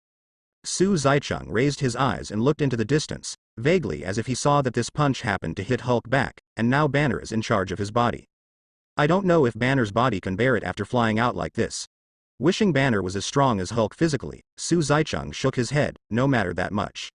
Su Zaicheng raised his eyes and looked into the distance, vaguely as if he saw that this punch happened to hit Hulk back, and now Banner is in charge of his body. I don't know if Banner's body can bear it after flying out like this. Wishing Banner was as strong as Hulk physically, Su Zaicheng shook his head, no matter that much.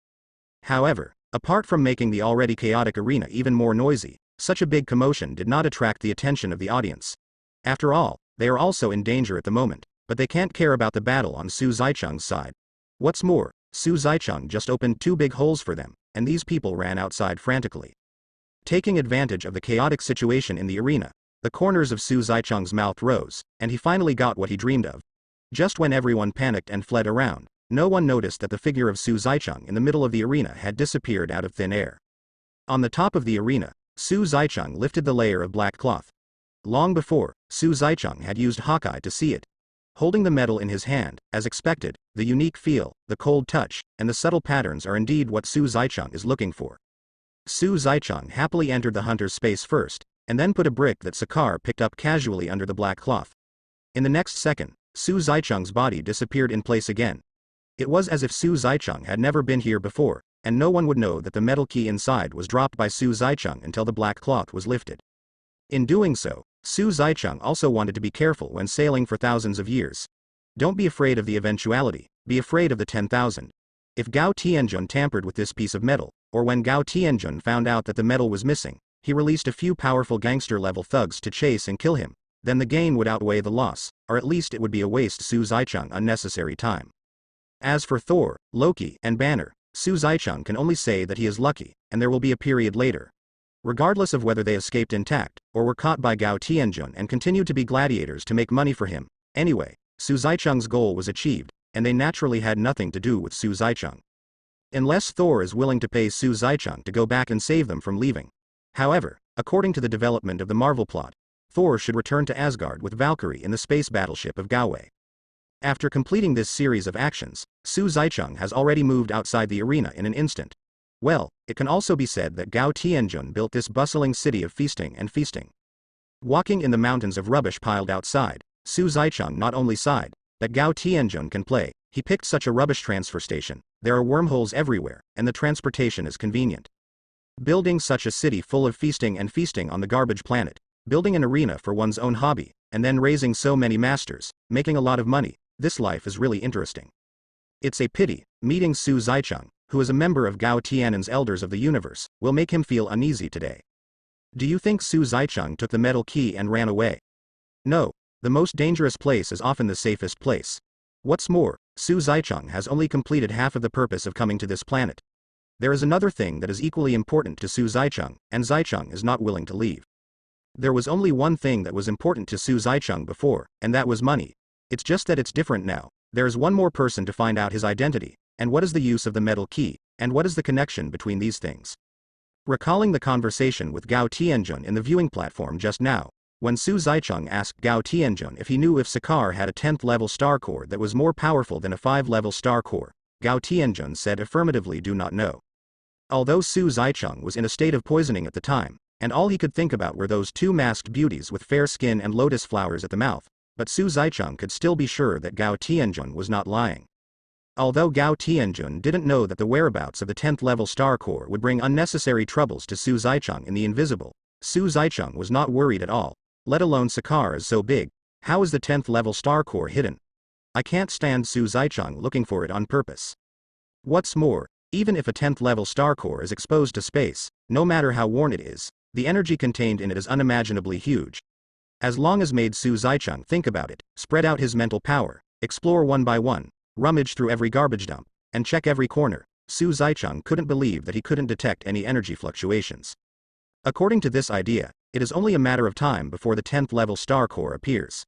However, apart from making the already chaotic arena even more noisy, such a big commotion did not attract the attention of the audience. After all, they are also in danger at the moment, but they can't care about the battle on Su Zaicheng's side. What's more, Su Zaicheng just opened two big holes for them, and these people ran outside frantically. Taking advantage of the chaotic situation in the arena, the corners of Su Zaicheng's mouth rose, and he finally got what he dreamed of. Just when everyone panicked and fled around, no one noticed that the figure of Su Zaicheng in the middle of the arena had disappeared out of thin air. On the top of the arena, Su Zaicheng lifted the layer of black cloth. Long before, Su Zaicheng had used Hawkeye to see it. Holding the medal in his hand, as expected, the unique feel, the cold touch, and the subtle patterns are indeed what Su Zaicheng is looking for. Su Zaicheng happily entered the hunter's space first, and then put a brick that Sakar picked up casually under the black cloth. In the next second, Su Zaicheng's body disappeared in place again. It was as if Su Zaicheng had never been here before, and no one would know that the metal key inside was dropped by Su Zaicheng until the black cloth was lifted. In doing so, Su Zaicheng also wanted to be careful when sailing for thousands of years. Don't be afraid of the eventuality, be afraid of the 10,000. If Gao Tianjun tampered with this piece of metal, or when Gao Tianjun found out that the metal was missing, he released a few powerful gangster-level thugs to chase and kill him, then the gain would outweigh the loss, or at least it would be a waste Su Zaicheng unnecessary time. As for Thor, Loki, and Banner, Su Zaicheng can only say that he is lucky, and there will be a period later. Regardless of whether they escaped intact, or were caught by Gao Tianjun and continued to be gladiators to make money for him, anyway, Su Zaicheng's goal was achieved, and they naturally had nothing to do with Su Zaicheng. Unless Thor is willing to pay Su Zaicheng to go back and save them from leaving. However, according to the development of the Marvel plot, Thor should return to Asgard with Valkyrie in the space battleship of Galway. After completing this series of actions, Su Zaicheng has already moved outside the arena in an instant. Well, it can also be said that Gao Tianjun built this bustling city of feasting and feasting. Walking in the mountains of rubbish piled outside, Su Zaicheng not only sighed that Gao Tianjun can play, he picked such a rubbish transfer station, there are wormholes everywhere, and the transportation is convenient. Building such a city full of feasting and feasting on the garbage planet, building an arena for one's own hobby, and then raising so many masters, making a lot of money. This life is really interesting. It's a pity, meeting Su Zicheng, who is a member of Gao Tianen's Elders of the Universe, will make him feel uneasy today. Do you think Su Zicheng took the metal key and ran away? No, the most dangerous place is often the safest place. What's more, Su Zicheng has only completed half of the purpose of coming to this planet. There is another thing that is equally important to Su Zicheng, and Zicheng is not willing to leave. There was only one thing that was important to Su Zicheng before, and that was money. It's just that it's different now. There is one more person to find out his identity, and what is the use of the metal key, and what is the connection between these things. Recalling the conversation with Gao Tianjun in the viewing platform just now, when Su Zicheng asked Gao Tianjun if he knew if Sakar had a 10th level star core that was more powerful than a 5 level star core, Gao Tianjun said affirmatively do not know. Although Su Zicheng was in a state of poisoning at the time, and all he could think about were those two masked beauties with fair skin and lotus flowers at the mouth, but Su Zicheng could still be sure that Gao Tianjun was not lying. Although Gao Tianjun didn't know that the whereabouts of the 10th level star core would bring unnecessary troubles to Su Zicheng in the invisible, Su Zicheng was not worried at all, let alone Sakar is so big, how is the 10th level star core hidden? I can't stand Su Zicheng looking for it on purpose. What's more, even if a 10th level star core is exposed to space, no matter how worn it is, the energy contained in it is unimaginably huge. As long as made Su Zicheng think about it, spread out his mental power, explore one by one, rummage through every garbage dump, and check every corner, Su Zicheng couldn't believe that he couldn't detect any energy fluctuations. According to this idea, it is only a matter of time before the 10th level star core appears.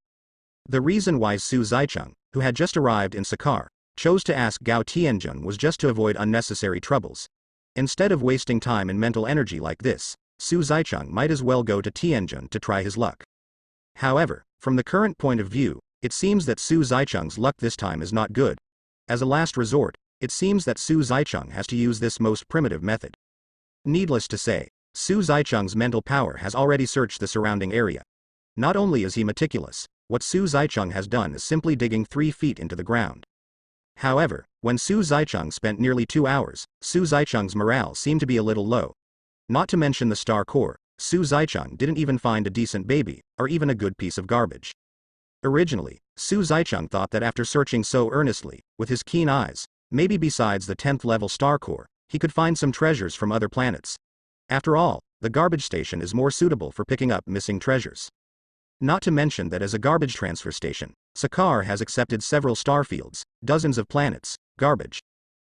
The reason why Su Zicheng, who had just arrived in Sakar, chose to ask Gao Tianjun was just to avoid unnecessary troubles. Instead of wasting time and mental energy like this, Su Zicheng might as well go to Tianjun to try his luck. However, from the current point of view, it seems that Su Zicheng's luck this time is not good. As a last resort, it seems that Su Zicheng has to use this most primitive method. Needless to say, Su Zicheng's mental power has already searched the surrounding area. Not only is he meticulous, what Su Zicheng has done is simply digging 3 feet into the ground. However, when Su Zicheng spent nearly 2 hours, Su Zicheng's morale seemed to be a little low. Not to mention the star core, Su Zicheng didn't even find a decent baby, or even a good piece of garbage. Originally, Su Zicheng thought that after searching so earnestly, with his keen eyes, maybe besides the 10th level star core, he could find some treasures from other planets. After all, the garbage station is more suitable for picking up missing treasures. Not to mention that as a garbage transfer station, Sakar has accepted several star fields, dozens of planets, garbage.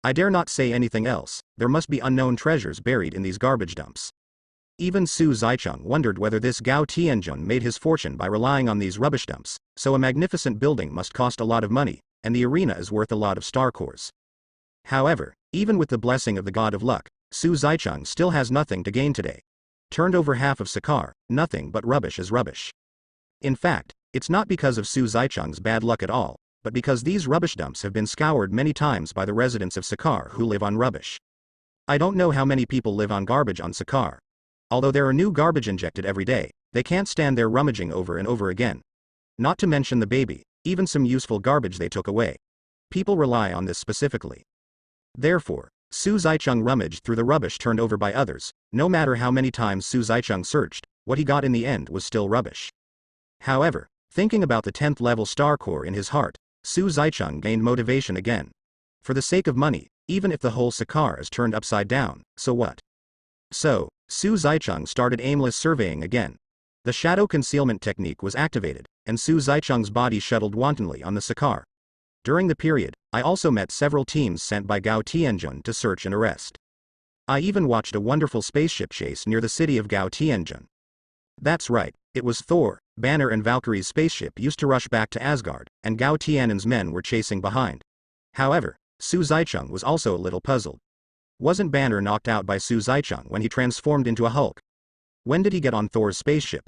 I dare not say anything else, there must be unknown treasures buried in these garbage dumps. Even Su Zicheng wondered whether this Gao Tianjun made his fortune by relying on these rubbish dumps, so a magnificent building must cost a lot of money, and the arena is worth a lot of star cores. However, even with the blessing of the god of luck, Su Zicheng still has nothing to gain today. Turned over half of Sakar, nothing but rubbish is rubbish. In fact, it's not because of Su Zicheng's bad luck at all, but because these rubbish dumps have been scoured many times by the residents of Sakar who live on rubbish. I don't know how many people live on garbage on Sakar. Although there are new garbage injected every day, they can't stand there rummaging over and over again. Not to mention the baby, even some useful garbage they took away. People rely on this specifically. Therefore, Su Zicheng rummaged through the rubbish turned over by others. No matter how many times Su Zicheng searched, what he got in the end was still rubbish. However, thinking about the 10th level star core in his heart, Su Zicheng gained motivation again. For the sake of money, even if the whole Sakar is turned upside down, so what? So, Su Zicheng started aimless surveying again. The shadow concealment technique was activated, and Su Zicheng's body shuttled wantonly on the Sakar. During the period, I also met several teams sent by Gao Tianjun to search and arrest. I even watched a wonderful spaceship chase near the city of Gao Tianjun. That's right, it was Thor, Banner and Valkyrie's spaceship used to rush back to Asgard, and Gao Tianen's men were chasing behind. However, Su Zicheng was also a little puzzled. Wasn't Banner knocked out by Su Zicheng when he transformed into a Hulk? When did he get on Thor's spaceship?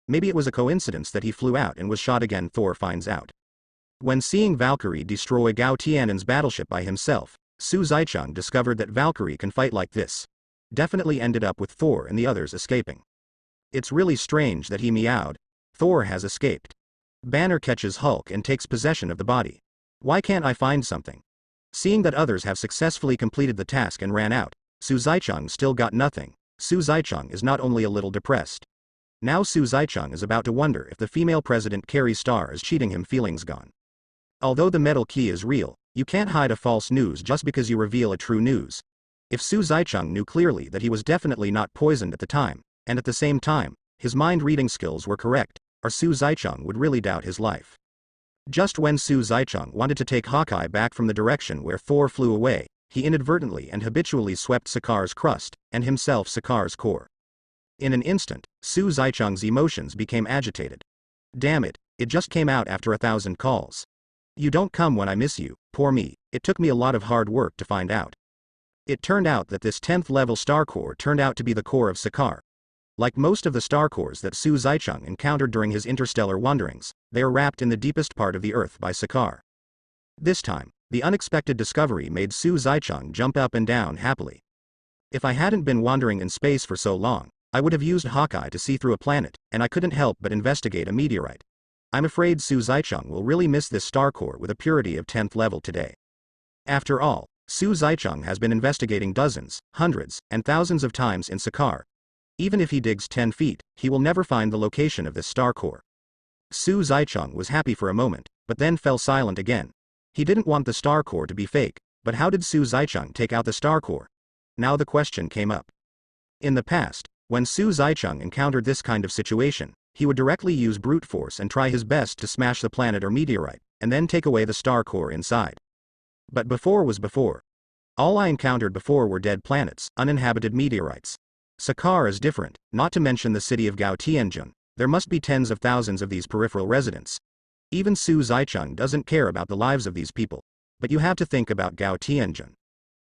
Maybe it was a coincidence that he flew out and was shot again, Thor finds out. When seeing Valkyrie destroy Gao Tianen's battleship by himself, Su Zicheng discovered that Valkyrie can fight like this. Definitely ended up with Thor and the others escaping. It's really strange that he meowed. Thor has escaped. Banner catches Hulk and takes possession of the body. Why can't I find something? Seeing that others have successfully completed the task and ran out, Su Zicheng still got nothing. Su Zicheng is not only a little depressed. Now Su Zaicheng is about to wonder if the female president Carrie Starr is cheating him. Feelings gone. Although the metal key is real, you can't hide a false news just because you reveal a true news. If Su Zaicheng knew clearly that he was definitely not poisoned at the time, and at the same time, his mind-reading skills were correct, or Su Zaicheng would really doubt his life. Just when Su Zaicheng wanted to take Hawkeye back from the direction where Thor flew away, he inadvertently and habitually swept Sakar's crust, and himself Sakar's core. In an instant, Su Zaicheng's emotions became agitated. Damn it, it just came out after 1,000 calls. You don't come when I miss you, poor me, it took me a lot of hard work to find out. It turned out that this 10th level star core turned out to be the core of Sakar. Like most of the star cores that Su Zaicheng encountered during his interstellar wanderings, they are wrapped in the deepest part of the Earth by Sakar. This time, the unexpected discovery made Su Zaicheng jump up and down happily. If I hadn't been wandering in space for so long, I would have used Hawkeye to see through a planet, and I couldn't help but investigate a meteorite. I'm afraid Su Zaicheng will really miss this star core with a purity of 10th level today. After all, Su Zaicheng has been investigating dozens, hundreds, and thousands of times in Sakar. Even if he digs 10 feet, he will never find the location of this star core. Su Zaicheng was happy for a moment, but then fell silent again. He didn't want the star core to be fake, but how did Su Zaicheng take out the star core? Now the question came up. In the past, when Su Zaicheng encountered this kind of situation, he would directly use brute force and try his best to smash the planet or meteorite, and then take away the star core inside. But before was before. All I encountered before were dead planets, uninhabited meteorites. Sakar is different, not to mention the city of Gao Tianjun. There must be tens of thousands of these peripheral residents. Even Su Zaicheng doesn't care about the lives of these people. But you have to think about Gao Tianjun.